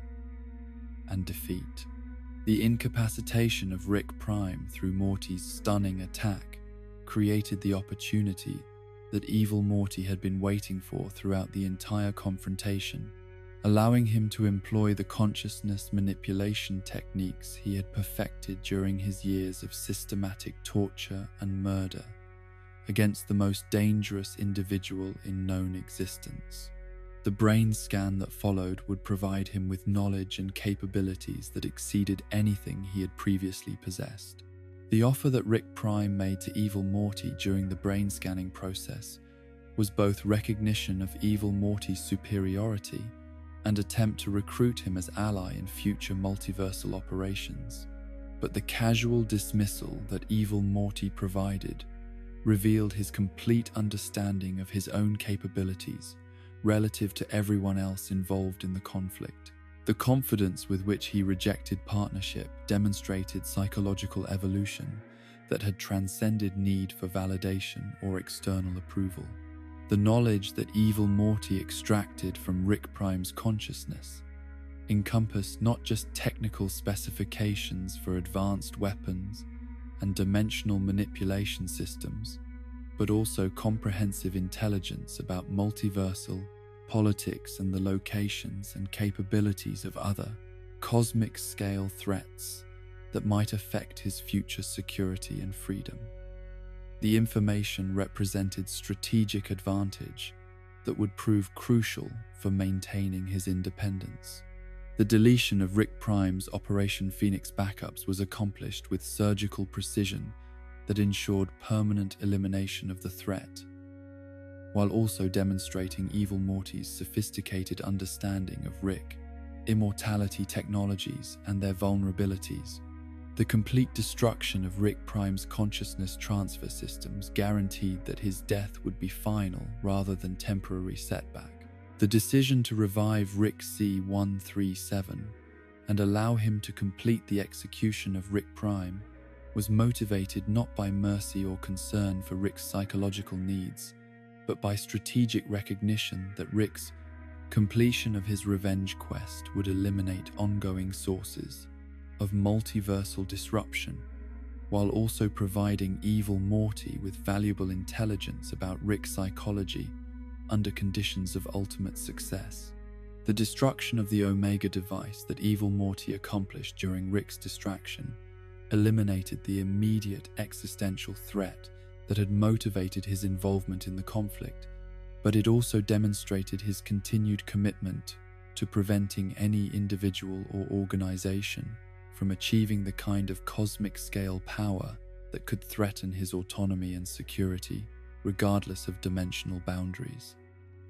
and defeat. The incapacitation of Rick Prime through Morty's stunning attack created the opportunity that evil Morty had been waiting for throughout the entire confrontation, allowing him to employ the consciousness manipulation techniques he had perfected during his years of systematic torture and murder against the most dangerous individual in known existence. The brain scan that followed would provide him with knowledge and capabilities that exceeded anything he had previously possessed. The offer that Rick Prime made to evil Morty during the brain scanning process was both recognition of evil Morty's superiority and attempt to recruit him as ally in future multiversal operations. But the casual dismissal that evil Morty provided revealed his complete understanding of his own capabilities relative to everyone else involved in the conflict. The confidence with which he rejected partnership demonstrated psychological evolution that had transcended need for validation or external approval. The knowledge that evil Morty extracted from Rick Prime's consciousness encompassed not just technical specifications for advanced weapons and dimensional manipulation systems, but also comprehensive intelligence about multiversal politics and the locations and capabilities of other cosmic-scale threats that might affect his future security and freedom. The information represented strategic advantage that would prove crucial for maintaining his independence. The deletion of Rick Prime's Operation Phoenix backups was accomplished with surgical precision that ensured permanent elimination of the threat, while also demonstrating evil Morty's sophisticated understanding of Rick, immortality technologies, and their vulnerabilities. The complete destruction of Rick Prime's consciousness transfer systems guaranteed that his death would be final rather than temporary setback. The decision to revive Rick C-137 and allow him to complete the execution of Rick Prime was motivated not by mercy or concern for Rick's psychological needs, but by strategic recognition that Rick's completion of his revenge quest would eliminate ongoing sources of multiversal disruption, while also providing evil Morty with valuable intelligence about Rick's psychology under conditions of ultimate success. The destruction of the Omega device that evil Morty accomplished during Rick's distraction eliminated the immediate existential threat that had motivated his involvement in the conflict, but it also demonstrated his continued commitment to preventing any individual or organization from achieving the kind of cosmic-scale power that could threaten his autonomy and security, regardless of dimensional boundaries.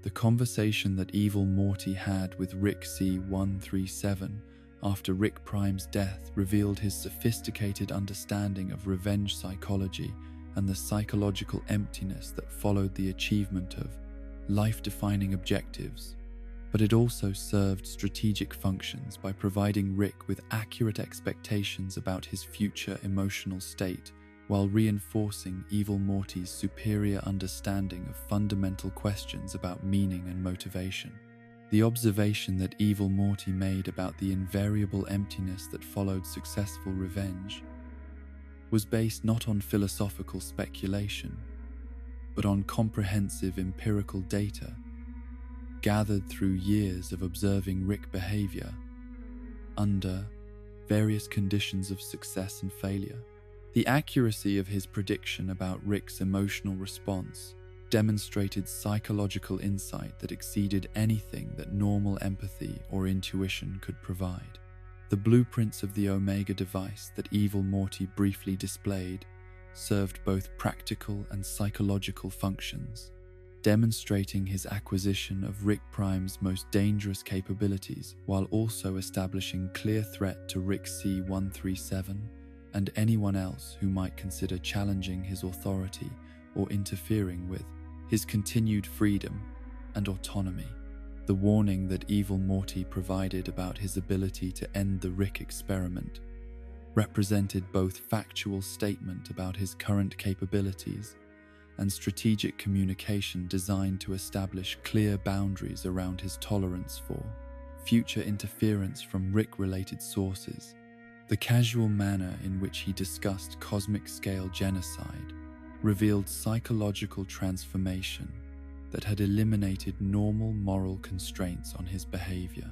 The conversation that evil Morty had with Rick C-137 after Rick Prime's death revealed his sophisticated understanding of revenge psychology and the psychological emptiness that followed the achievement of life-defining objectives. But it also served strategic functions by providing Rick with accurate expectations about his future emotional state, while reinforcing evil Morty's superior understanding of fundamental questions about meaning and motivation. The observation that evil Morty made about the invariable emptiness that followed successful revenge was based not on philosophical speculation, but on comprehensive empirical data gathered through years of observing Rick behavior under various conditions of success and failure. The accuracy of his prediction about Rick's emotional response demonstrated psychological insight that exceeded anything that normal empathy or intuition could provide. The blueprints of the Omega device that evil Morty briefly displayed served both practical and psychological functions, demonstrating his acquisition of Rick Prime's most dangerous capabilities while also establishing clear threat to Rick C-137 and anyone else who might consider challenging his authority or interfering with his continued freedom and autonomy. The warning that evil Morty provided about his ability to end the Rick experiment represented both factual statement about his current capabilities and strategic communication designed to establish clear boundaries around his tolerance for future interference from Rick-related sources. The casual manner in which he discussed cosmic-scale genocide revealed psychological transformation that had eliminated normal moral constraints on his behavior.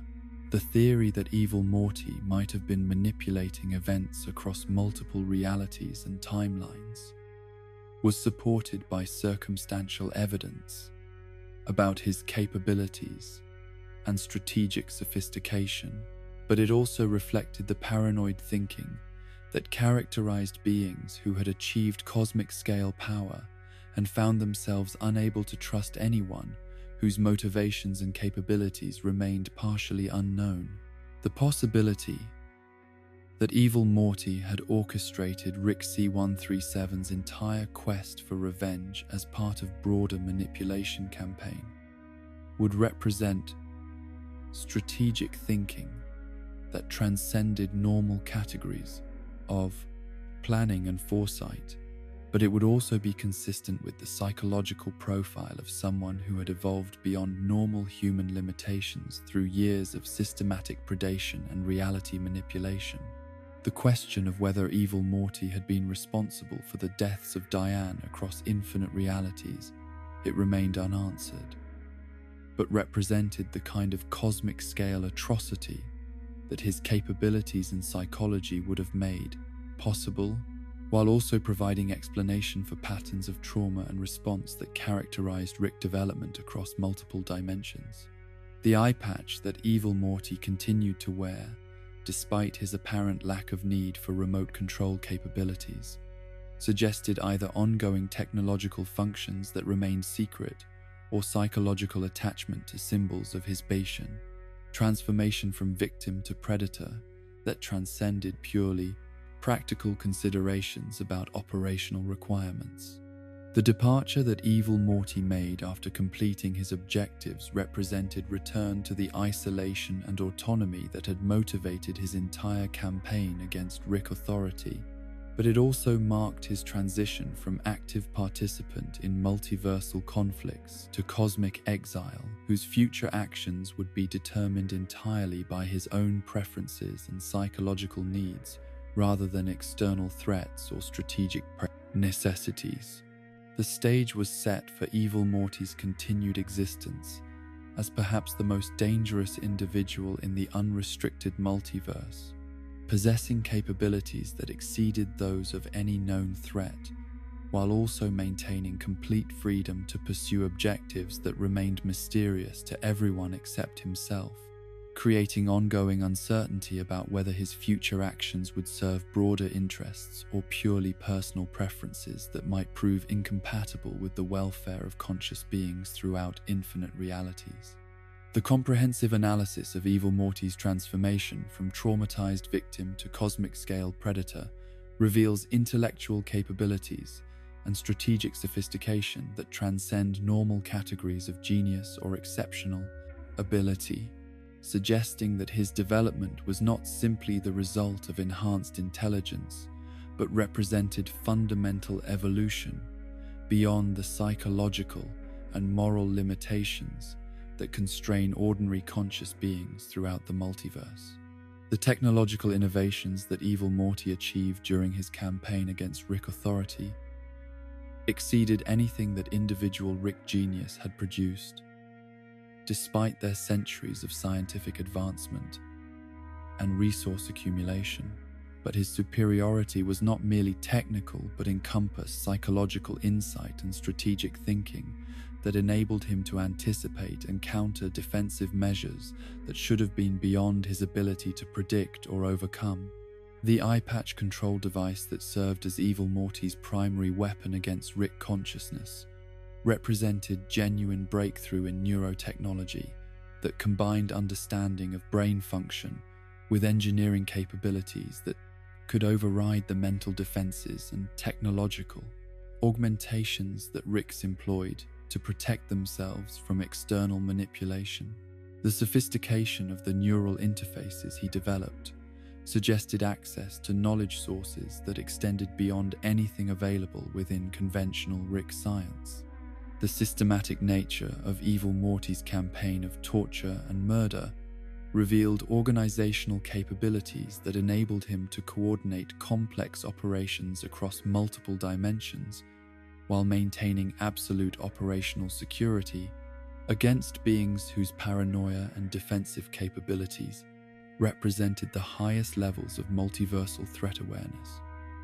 The theory that evil Morty might have been manipulating events across multiple realities and timelines was supported by circumstantial evidence about his capabilities and strategic sophistication, but it also reflected the paranoid thinking that characterized beings who had achieved cosmic-scale power and found themselves unable to trust anyone whose motivations and capabilities remained partially unknown. The possibility that evil Morty had orchestrated Rick C-137's entire quest for revenge as part of broader manipulation campaign would represent strategic thinking that transcended normal categories of planning and foresight, but it would also be consistent with the psychological profile of someone who had evolved beyond normal human limitations through years of systematic predation and reality manipulation. The question of whether evil Morty had been responsible for the deaths of Diane across infinite realities, it remained unanswered, but represented the kind of cosmic-scale atrocity that his capabilities and psychology would have made possible, while also providing explanation for patterns of trauma and response that characterized Rick development across multiple dimensions. The eye patch that evil Morty continued to wear, despite his apparent lack of need for remote control capabilities, suggested either ongoing technological functions that remained secret or psychological attachment to symbols of his Bashan, transformation from victim to predator that transcended purely practical considerations about operational requirements. The departure that evil Morty made after completing his objectives represented return to the isolation and autonomy that had motivated his entire campaign against Rick authority, but it also marked his transition from active participant in multiversal conflicts to cosmic exile, whose future actions would be determined entirely by his own preferences and psychological needs, rather than external threats or strategic necessities. The stage was set for evil Morty's continued existence as perhaps the most dangerous individual in the unrestricted multiverse, possessing capabilities that exceeded those of any known threat, while also maintaining complete freedom to pursue objectives that remained mysterious to everyone except himself, creating ongoing uncertainty about whether his future actions would serve broader interests or purely personal preferences that might prove incompatible with the welfare of conscious beings throughout infinite realities. The comprehensive analysis of evil Morty's transformation from traumatized victim to cosmic-scale predator reveals intellectual capabilities and strategic sophistication that transcend normal categories of genius or exceptional ability, suggesting that his development was not simply the result of enhanced intelligence, but represented fundamental evolution beyond the psychological and moral limitations that constrain ordinary conscious beings throughout the multiverse. The technological innovations that evil Morty achieved during his campaign against Rick authority exceeded anything that individual Rick genius had produced, despite their centuries of scientific advancement and resource accumulation. But his superiority was not merely technical, but encompassed psychological insight and strategic thinking that enabled him to anticipate and counter defensive measures that should have been beyond his ability to predict or overcome. The eye patch control device that served as Evil Morty's primary weapon against Rick consciousness represented genuine breakthrough in neurotechnology that combined understanding of brain function with engineering capabilities that could override the mental defenses and technological augmentations that Ricks employed to protect themselves from external manipulation. The sophistication of the neural interfaces he developed suggested access to knowledge sources that extended beyond anything available within conventional Rick science. The systematic nature of Evil Morty's campaign of torture and murder revealed organizational capabilities that enabled him to coordinate complex operations across multiple dimensions while maintaining absolute operational security against beings whose paranoia and defensive capabilities represented the highest levels of multiversal threat awareness.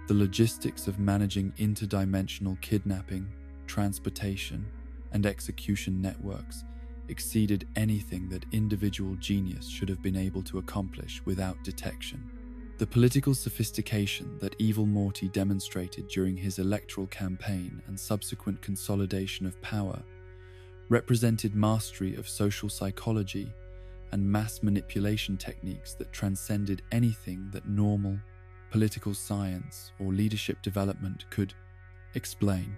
The logistics of managing interdimensional kidnapping, transportation, and execution networks exceeded anything that individual genius should have been able to accomplish without detection. The political sophistication that Evil Morty demonstrated during his electoral campaign and subsequent consolidation of power represented mastery of social psychology and mass manipulation techniques that transcended anything that normal political science or leadership development could explain.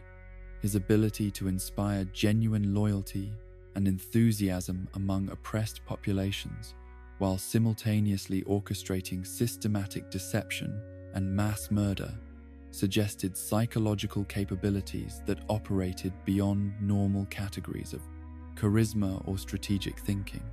His ability to inspire genuine loyalty and enthusiasm among oppressed populations while simultaneously orchestrating systematic deception and mass murder suggested psychological capabilities that operated beyond normal categories of charisma or strategic thinking.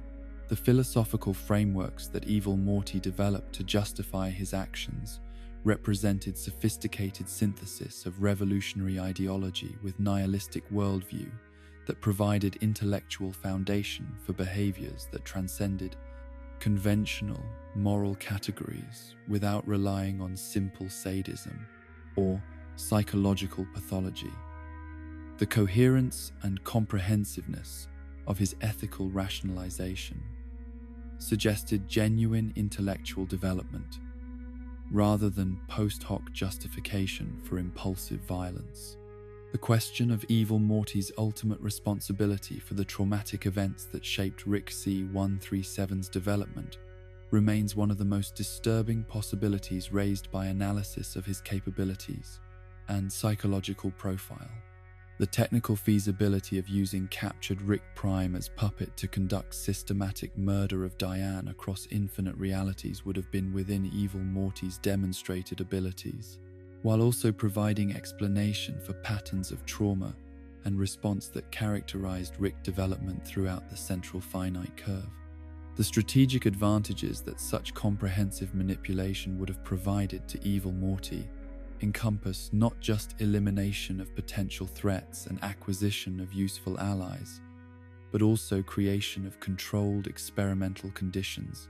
The philosophical frameworks that Evil Morty developed to justify his actions represented sophisticated synthesis of revolutionary ideology with nihilistic worldview that provided intellectual foundation for behaviors that transcended conventional moral categories without relying on simple sadism or psychological pathology. The coherence and comprehensiveness of his ethical rationalization suggested genuine intellectual development rather than post hoc justification for impulsive violence. The question of Evil Morty's ultimate responsibility for the traumatic events that shaped Rick C-137's development remains one of the most disturbing possibilities raised by analysis of his capabilities and psychological profile. The technical feasibility of using captured Rick Prime as puppet to conduct systematic murder of Diane across infinite realities would have been within Evil Morty's demonstrated abilities, while also providing explanation for patterns of trauma and response that characterized Rick development throughout the central finite curve. The strategic advantages that such comprehensive manipulation would have provided to Evil Morty encompass not just elimination of potential threats and acquisition of useful allies, but also creation of controlled experimental conditions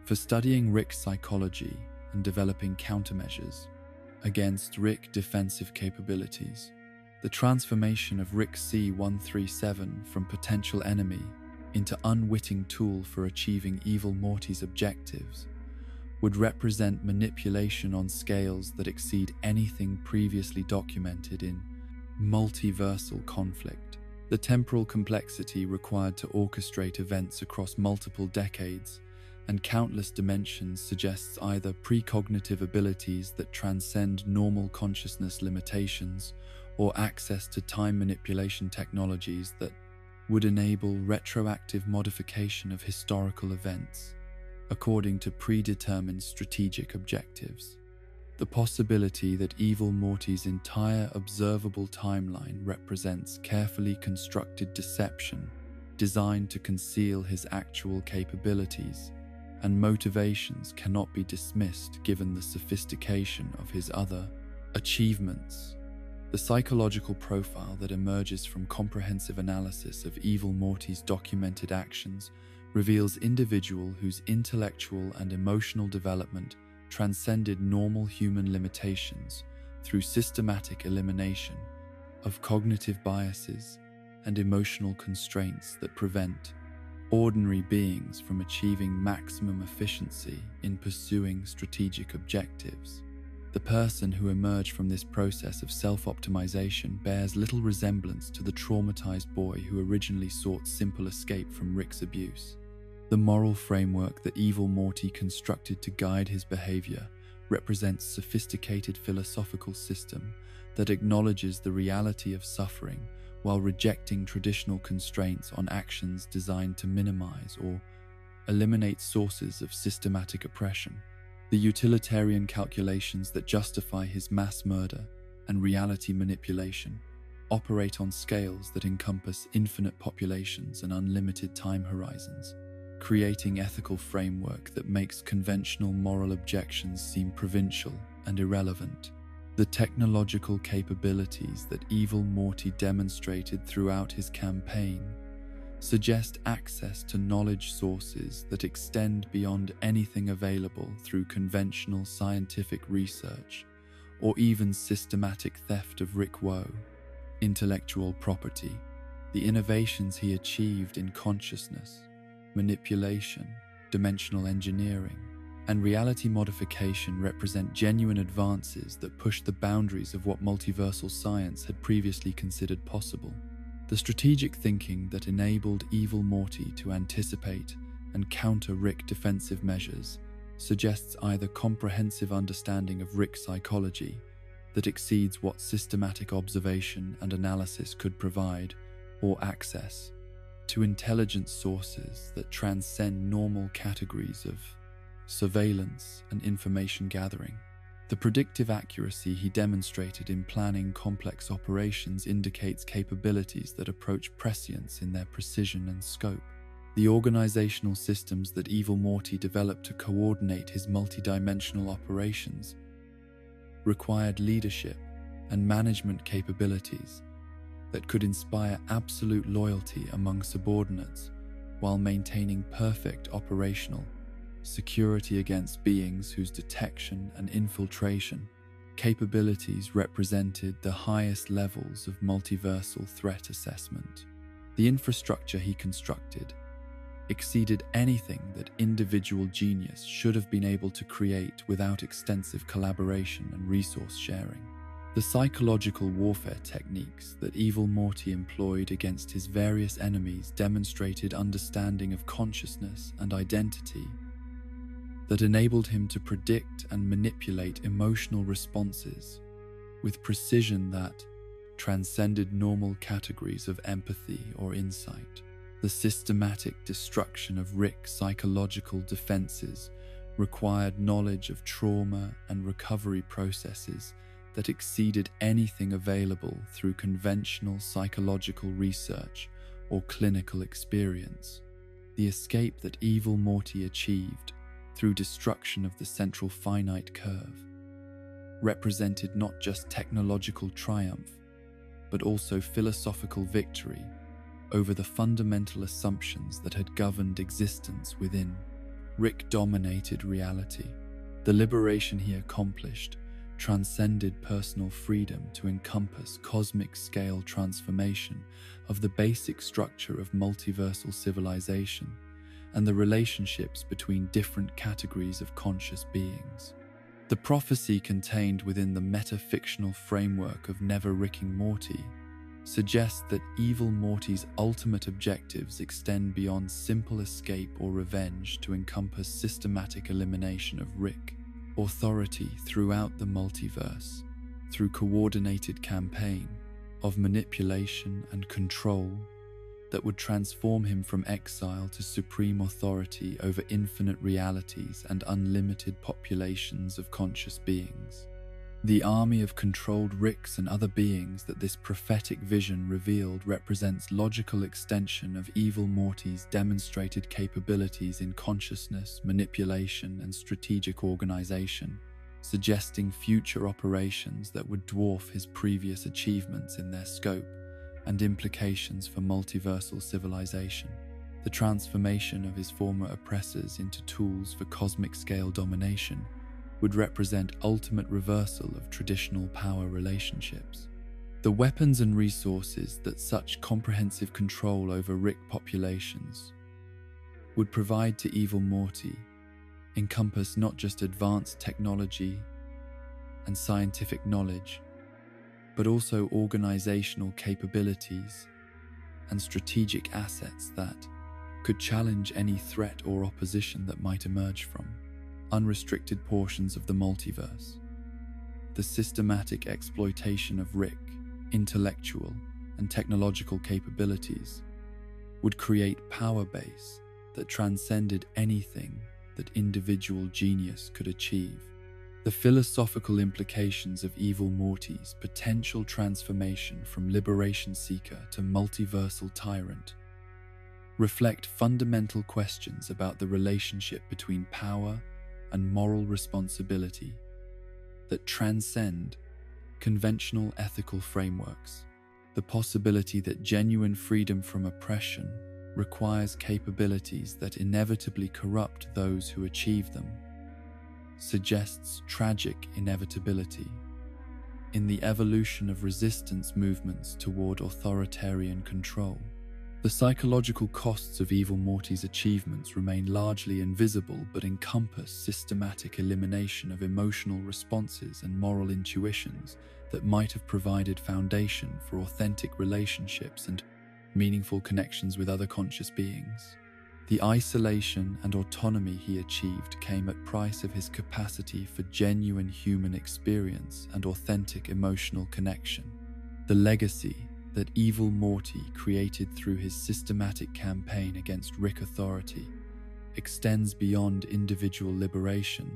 for studying Rick's psychology and developing countermeasures against Rick defensive capabilities. The transformation of Rick C-137 from potential enemy into unwitting tool for achieving Evil Morty's objectives would represent manipulation on scales that exceed anything previously documented in multiversal conflict. The temporal complexity required to orchestrate events across multiple decades and countless dimensions suggests either precognitive abilities that transcend normal consciousness limitations or access to time manipulation technologies that would enable retroactive modification of historical events according to predetermined strategic objectives. The possibility that Evil Morty's entire observable timeline represents carefully constructed deception designed to conceal his actual capabilities and motivations cannot be dismissed given the sophistication of his other achievements The psychological profile that emerges from comprehensive analysis of Evil Morty's documented actions reveals an individual whose intellectual and emotional development transcended normal human limitations through systematic elimination of cognitive biases and emotional constraints that prevent ordinary beings from achieving maximum efficiency in pursuing strategic objectives. The person who emerged from this process of self-optimization bears little resemblance to the traumatized boy who originally sought simple escape from Rick's abuse. The moral framework that Evil Morty constructed to guide his behavior represents a sophisticated philosophical system that acknowledges the reality of suffering while rejecting traditional constraints on actions designed to minimize or eliminate sources of systematic oppression. The utilitarian calculations that justify his mass murder and reality manipulation operate on scales that encompass infinite populations and unlimited time horizons, creating ethical framework that makes conventional moral objections seem provincial and irrelevant. The technological capabilities that Evil Morty demonstrated throughout his campaign suggest access to knowledge sources that extend beyond anything available through conventional scientific research or even systematic theft of Rick Woe. Intellectual property, the innovations he achieved in consciousness, manipulation, dimensional engineering, and reality modification represent genuine advances that push the boundaries of what multiversal science had previously considered possible. The strategic thinking that enabled Evil Morty to anticipate and counter Rick defensive measures suggests either comprehensive understanding of Rick's psychology that exceeds what systematic observation and analysis could provide, or access to intelligence sources that transcend normal categories of surveillance and information gathering. The predictive accuracy he demonstrated in planning complex operations indicates capabilities that approach prescience in their precision and scope. The organizational systems that Evil Morty developed to coordinate his multidimensional operations required leadership and management capabilities that could inspire absolute loyalty among subordinates while maintaining perfect operational security against beings whose detection and infiltration capabilities represented the highest levels of multiversal threat assessment. The infrastructure he constructed exceeded anything that individual genius should have been able to create without extensive collaboration and resource sharing. The psychological warfare techniques that Evil Morty employed against his various enemies demonstrated understanding of consciousness and identity that enabled him to predict and manipulate emotional responses with precision that transcended normal categories of empathy or insight. The systematic destruction of Rick's psychological defenses required knowledge of trauma and recovery processes that exceeded anything available through conventional psychological research or clinical experience. The escape that Evil Morty achieved through destruction of the central finite curve represented not just technological triumph, but also philosophical victory over the fundamental assumptions that had governed existence within Rick-dominated reality. The liberation he accomplished transcended personal freedom to encompass cosmic-scale transformation of the basic structure of multiversal civilization and the relationships between different categories of conscious beings. The prophecy contained within the meta-fictional framework of Never Ricking Morty suggests that Evil Morty's ultimate objectives extend beyond simple escape or revenge to encompass systematic elimination of Rick authority throughout the multiverse through coordinated campaign of manipulation and control that would transform him from exile to supreme authority over infinite realities and unlimited populations of conscious beings. The army of controlled Ricks and other beings that this prophetic vision revealed represents logical extension of Evil Morty's demonstrated capabilities in consciousness, manipulation, and strategic organization. suggesting future operations that would dwarf his previous achievements in their scope and implications for multiversal civilization. The transformation of his former oppressors into tools for cosmic-scale domination would represent ultimate reversal of traditional power relationships. The weapons and resources that such comprehensive control over Rick populations would provide to evil Morty encompass not just advanced technology and scientific knowledge, but also organizational capabilities and strategic assets that could challenge any threat or opposition that might emerge from unrestricted portions of the multiverse. The systematic exploitation of Rick, intellectual and technological capabilities would create power base that transcended anything that individual genius could achieve. The philosophical implications of evil Morty's potential transformation from liberation seeker to multiversal tyrant reflect fundamental questions about the relationship between power and moral responsibility that transcend conventional ethical frameworks. The possibility that genuine freedom from oppression requires capabilities that inevitably corrupt those who achieve them suggests tragic inevitability in the evolution of resistance movements toward authoritarian control. The psychological costs of evil Morty's achievements remain largely invisible but encompass systematic elimination of emotional responses and moral intuitions that might have provided foundation for authentic relationships and meaningful connections with other conscious beings. The isolation and autonomy he achieved came at price of his capacity for genuine human experience and authentic emotional connection. The legacy that evil Morty created through his systematic campaign against Rick authority extends beyond individual liberation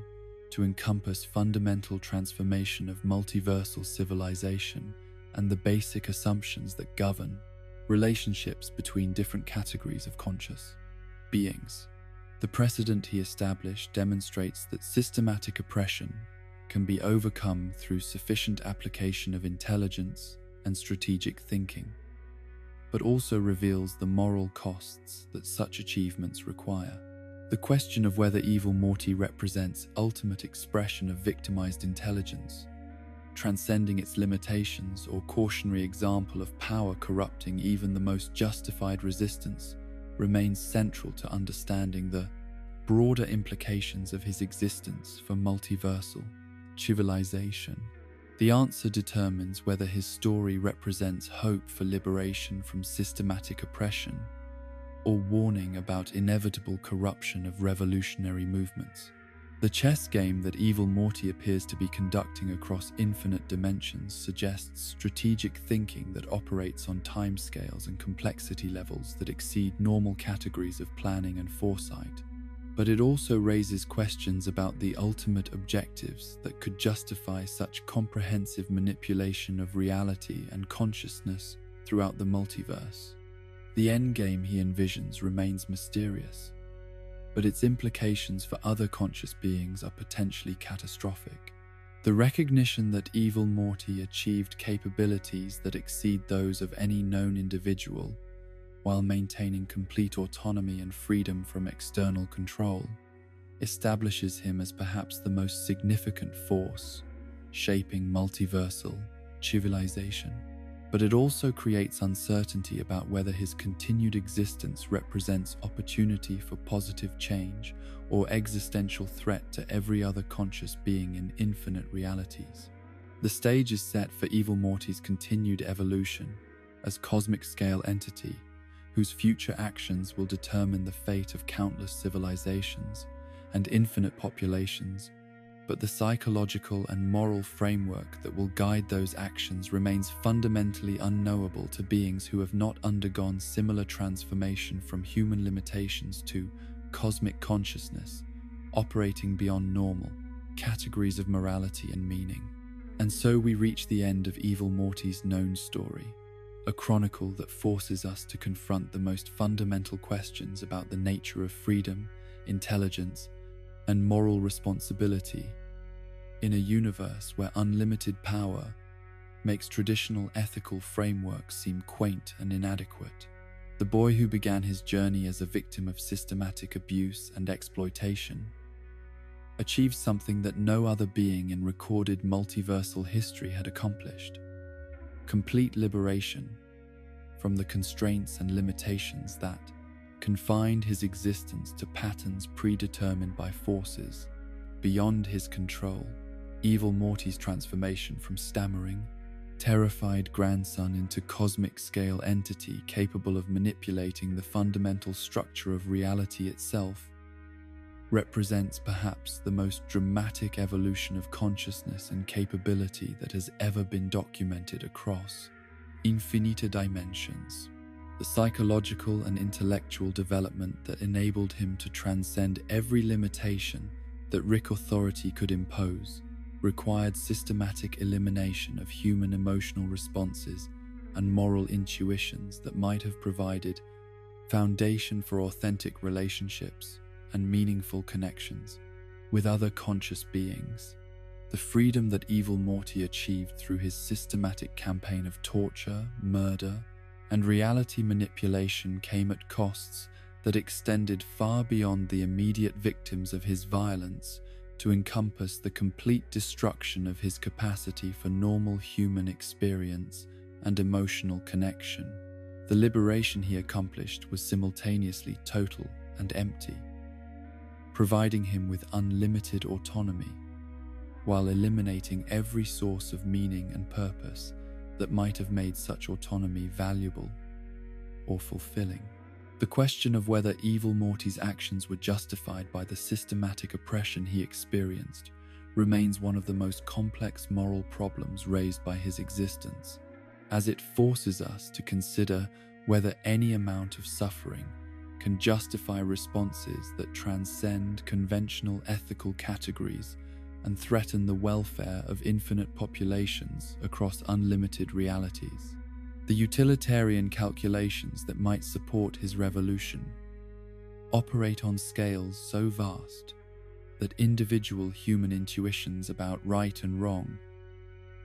to encompass fundamental transformation of multiversal civilization and the basic assumptions that govern relationships between different categories of conscious beings. The precedent he established demonstrates that systematic oppression can be overcome through sufficient application of intelligence and strategic thinking, but also reveals the moral costs that such achievements require. The question of whether evil Morty represents ultimate expression of victimized intelligence, transcending its limitations, or cautionary example of power corrupting even the most justified resistance, remains central to understanding the broader implications of his existence for multiversal civilization. The answer determines whether his story represents hope for liberation from systematic oppression or warning about inevitable corruption of revolutionary movements. The chess game that evil Morty appears to be conducting across infinite dimensions suggests strategic thinking that operates on timescales and complexity levels that exceed normal categories of planning and foresight. But it also raises questions about the ultimate objectives that could justify such comprehensive manipulation of reality and consciousness throughout the multiverse. The endgame he envisions remains mysterious, but its implications for other conscious beings are potentially catastrophic. The recognition that evil Morty achieved capabilities that exceed those of any known individual while maintaining complete autonomy and freedom from external control, establishes him as perhaps the most significant force shaping multiversal civilization. But it also creates uncertainty about whether his continued existence represents opportunity for positive change or existential threat to every other conscious being in infinite realities. The stage is set for evil Morty's continued evolution as cosmic-scale entity whose future actions will determine the fate of countless civilizations and infinite populations, but the psychological and moral framework that will guide those actions remains fundamentally unknowable to beings who have not undergone similar transformation from human limitations to cosmic consciousness, operating beyond normal categories of morality and meaning. And so we reach the end of evil Morty's known story, a chronicle that forces us to confront the most fundamental questions about the nature of freedom, intelligence, and moral responsibility in a universe where unlimited power makes traditional ethical frameworks seem quaint and inadequate. The boy who began his journey as a victim of systematic abuse and exploitation achieved something that no other being in recorded multiversal history had accomplished: complete liberation from the constraints and limitations that confined his existence to patterns predetermined by forces beyond his control. Evil Morty's transformation from stammering, terrified grandson into cosmic-scale entity capable of manipulating the fundamental structure of reality itself represents perhaps the most dramatic evolution of consciousness and capability that has ever been documented across infinite dimensions. The psychological and intellectual development that enabled him to transcend every limitation that Rick authority could impose required systematic elimination of human emotional responses and moral intuitions that might have provided foundation for authentic relationships and meaningful connections with other conscious beings. The freedom that Evil Morty achieved through his systematic campaign of torture, murder, and reality manipulation came at costs that extended far beyond the immediate victims of his violence to encompass the complete destruction of his capacity for normal human experience and emotional connection. The liberation he accomplished was simultaneously total and empty, providing him with unlimited autonomy, while eliminating every source of meaning and purpose that might have made such autonomy valuable or fulfilling. The question of whether Evil Morty's actions were justified by the systematic oppression he experienced remains one of the most complex moral problems raised by his existence, as it forces us to consider whether any amount of suffering can justify responses that transcend conventional ethical categories and threaten the welfare of infinite populations across unlimited realities. The utilitarian calculations that might support his revolution operate on scales so vast that individual human intuitions about right and wrong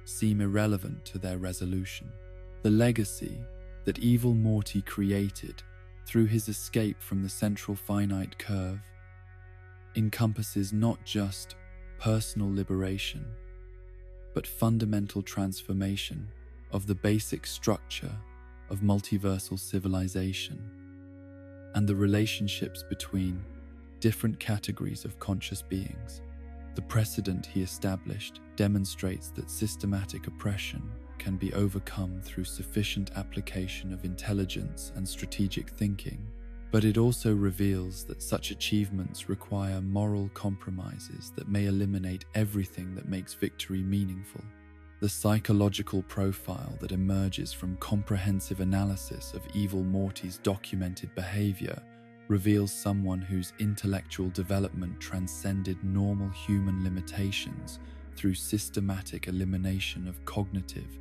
seem irrelevant to their resolution. The legacy that Evil Morty created through his escape from the central finite curve encompasses not just personal liberation, but fundamental transformation of the basic structure of multiversal civilization and the relationships between different categories of conscious beings. The precedent he established demonstrates that systematic oppression can be overcome through sufficient application of intelligence and strategic thinking, but it also reveals that such achievements require moral compromises that may eliminate everything that makes victory meaningful. The psychological profile that emerges from comprehensive analysis of Evil Morty's documented behavior reveals someone whose intellectual development transcended normal human limitations through systematic elimination of cognitive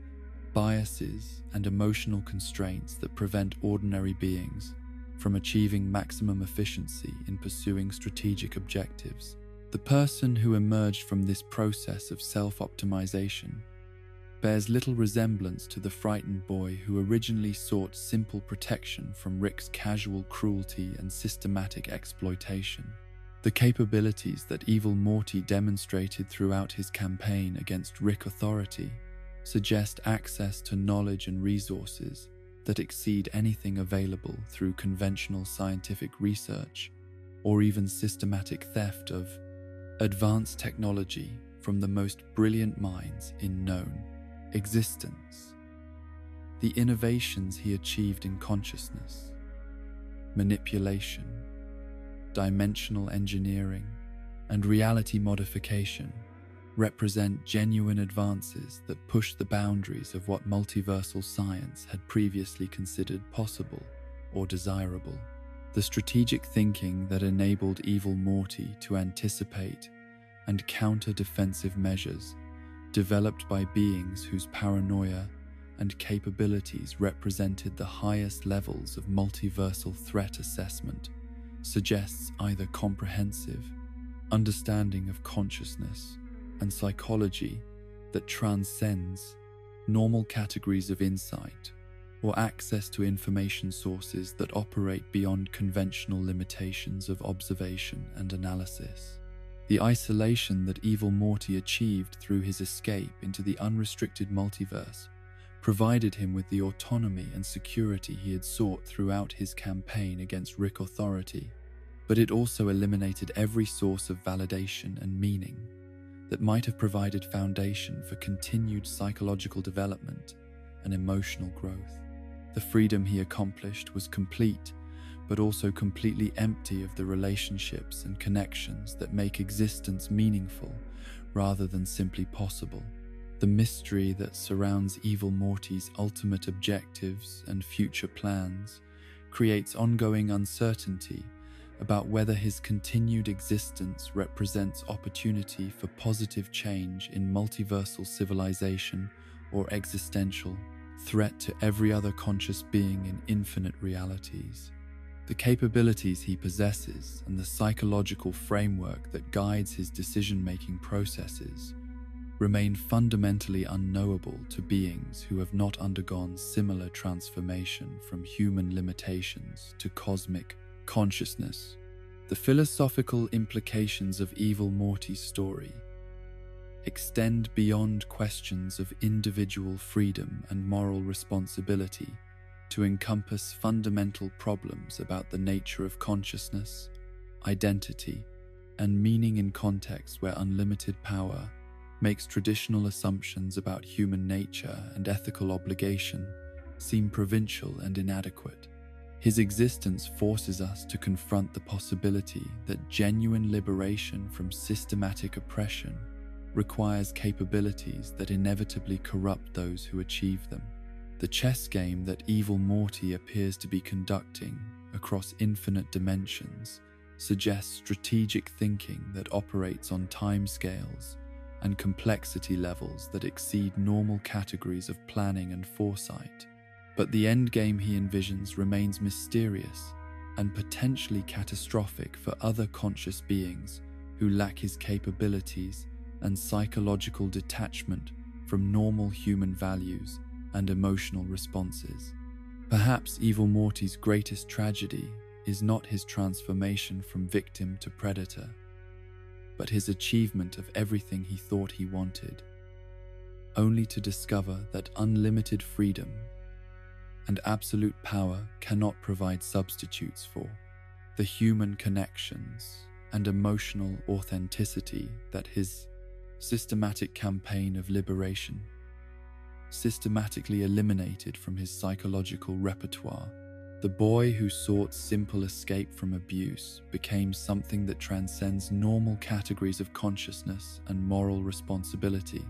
biases and emotional constraints that prevent ordinary beings from achieving maximum efficiency in pursuing strategic objectives. The person who emerged from this process of self-optimization bears little resemblance to the frightened boy who originally sought simple protection from Rick's casual cruelty and systematic exploitation. The capabilities that Evil Morty demonstrated throughout his campaign against Rick authority suggest access to knowledge and resources that exceed anything available through conventional scientific research or even systematic theft of advanced technology from the most brilliant minds in known existence. The innovations he achieved in consciousness, manipulation, dimensional engineering, and reality modification represent genuine advances that push the boundaries of what multiversal science had previously considered possible or desirable. The strategic thinking that enabled Evil Morty to anticipate and counter defensive measures developed by beings whose paranoia and capabilities represented the highest levels of multiversal threat assessment suggests either comprehensive understanding of consciousness and psychology that transcends normal categories of insight or access to information sources that operate beyond conventional limitations of observation and analysis. The isolation that evil Morty achieved through his escape into the unrestricted multiverse provided him with the autonomy and security he had sought throughout his campaign against Rick Authority, but it also eliminated every source of validation and meaning that might have provided foundation for continued psychological development and emotional growth. The freedom he accomplished was complete, but also completely empty of the relationships and connections that make existence meaningful rather than simply possible. The mystery that surrounds evil Morty's ultimate objectives and future plans creates ongoing uncertainty about whether his continued existence represents opportunity for positive change in multiversal civilization or existential threat to every other conscious being in infinite realities. The capabilities he possesses and the psychological framework that guides his decision-making processes remain fundamentally unknowable to beings who have not undergone similar transformation from human limitations to cosmic consciousness. The philosophical implications of evil Morty's story extend beyond questions of individual freedom and moral responsibility to encompass fundamental problems about the nature of consciousness, identity, and meaning in contexts where unlimited power makes traditional assumptions about human nature and ethical obligation seem provincial and inadequate. His existence forces us to confront the possibility that genuine liberation from systematic oppression requires capabilities that inevitably corrupt those who achieve them. The chess game that evil Morty appears to be conducting across infinite dimensions suggests strategic thinking that operates on timescales and complexity levels that exceed normal categories of planning and foresight. But the endgame he envisions remains mysterious and potentially catastrophic for other conscious beings who lack his capabilities and psychological detachment from normal human values and emotional responses. Perhaps evil Morty's greatest tragedy is not his transformation from victim to predator, but his achievement of everything he thought he wanted, only to discover that unlimited freedom and absolute power cannot provide substitutes for the human connections and emotional authenticity that his systematic campaign of liberation systematically eliminated from his psychological repertoire. The boy who sought simple escape from abuse became something that transcends normal categories of consciousness and moral responsibility,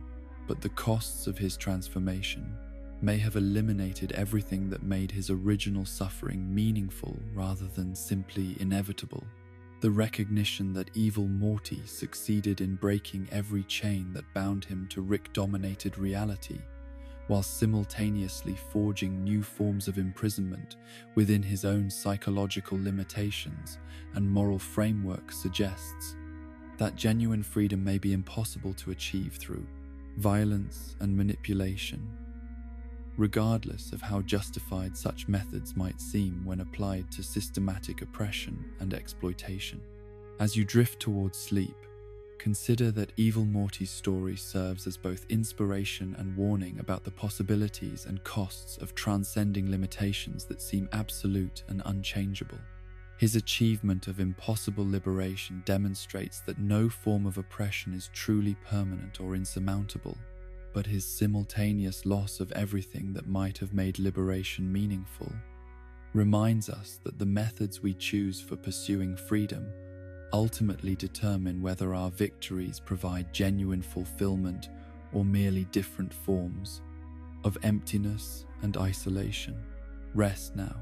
but the costs of his transformation may have eliminated everything that made his original suffering meaningful rather than simply inevitable. The recognition that evil Morty succeeded in breaking every chain that bound him to Rick-dominated reality, while simultaneously forging new forms of imprisonment within his own psychological limitations and moral framework, suggests that genuine freedom may be impossible to achieve through violence and manipulation, regardless of how justified such methods might seem when applied to systematic oppression and exploitation. As you drift towards sleep, consider that evil Morty's story serves as both inspiration and warning about the possibilities and costs of transcending limitations that seem absolute and unchangeable. His achievement of impossible liberation demonstrates that no form of oppression is truly permanent or insurmountable, but his simultaneous loss of everything that might have made liberation meaningful reminds us that the methods we choose for pursuing freedom ultimately determine whether our victories provide genuine fulfillment or merely different forms of emptiness and isolation. Rest now,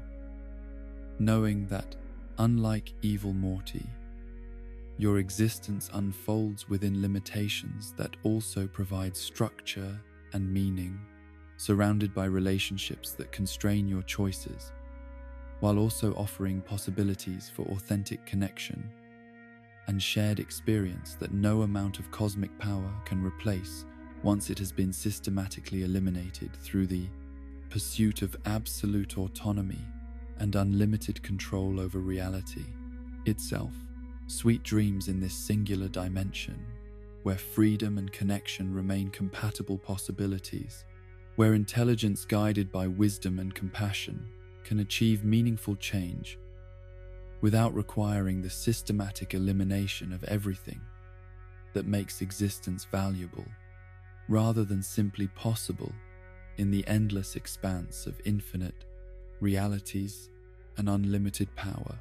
knowing that, unlike evil Morty, your existence unfolds within limitations that also provide structure and meaning, surrounded by relationships that constrain your choices, while also offering possibilities for authentic connection and shared experience that no amount of cosmic power can replace once it has been systematically eliminated through the pursuit of absolute autonomy and unlimited control over reality itself. Sweet dreams in this singular dimension, where freedom and connection remain compatible possibilities, where intelligence guided by wisdom and compassion can achieve meaningful change without requiring the systematic elimination of everything that makes existence valuable, rather than simply possible in the endless expanse of infinite realities and unlimited power.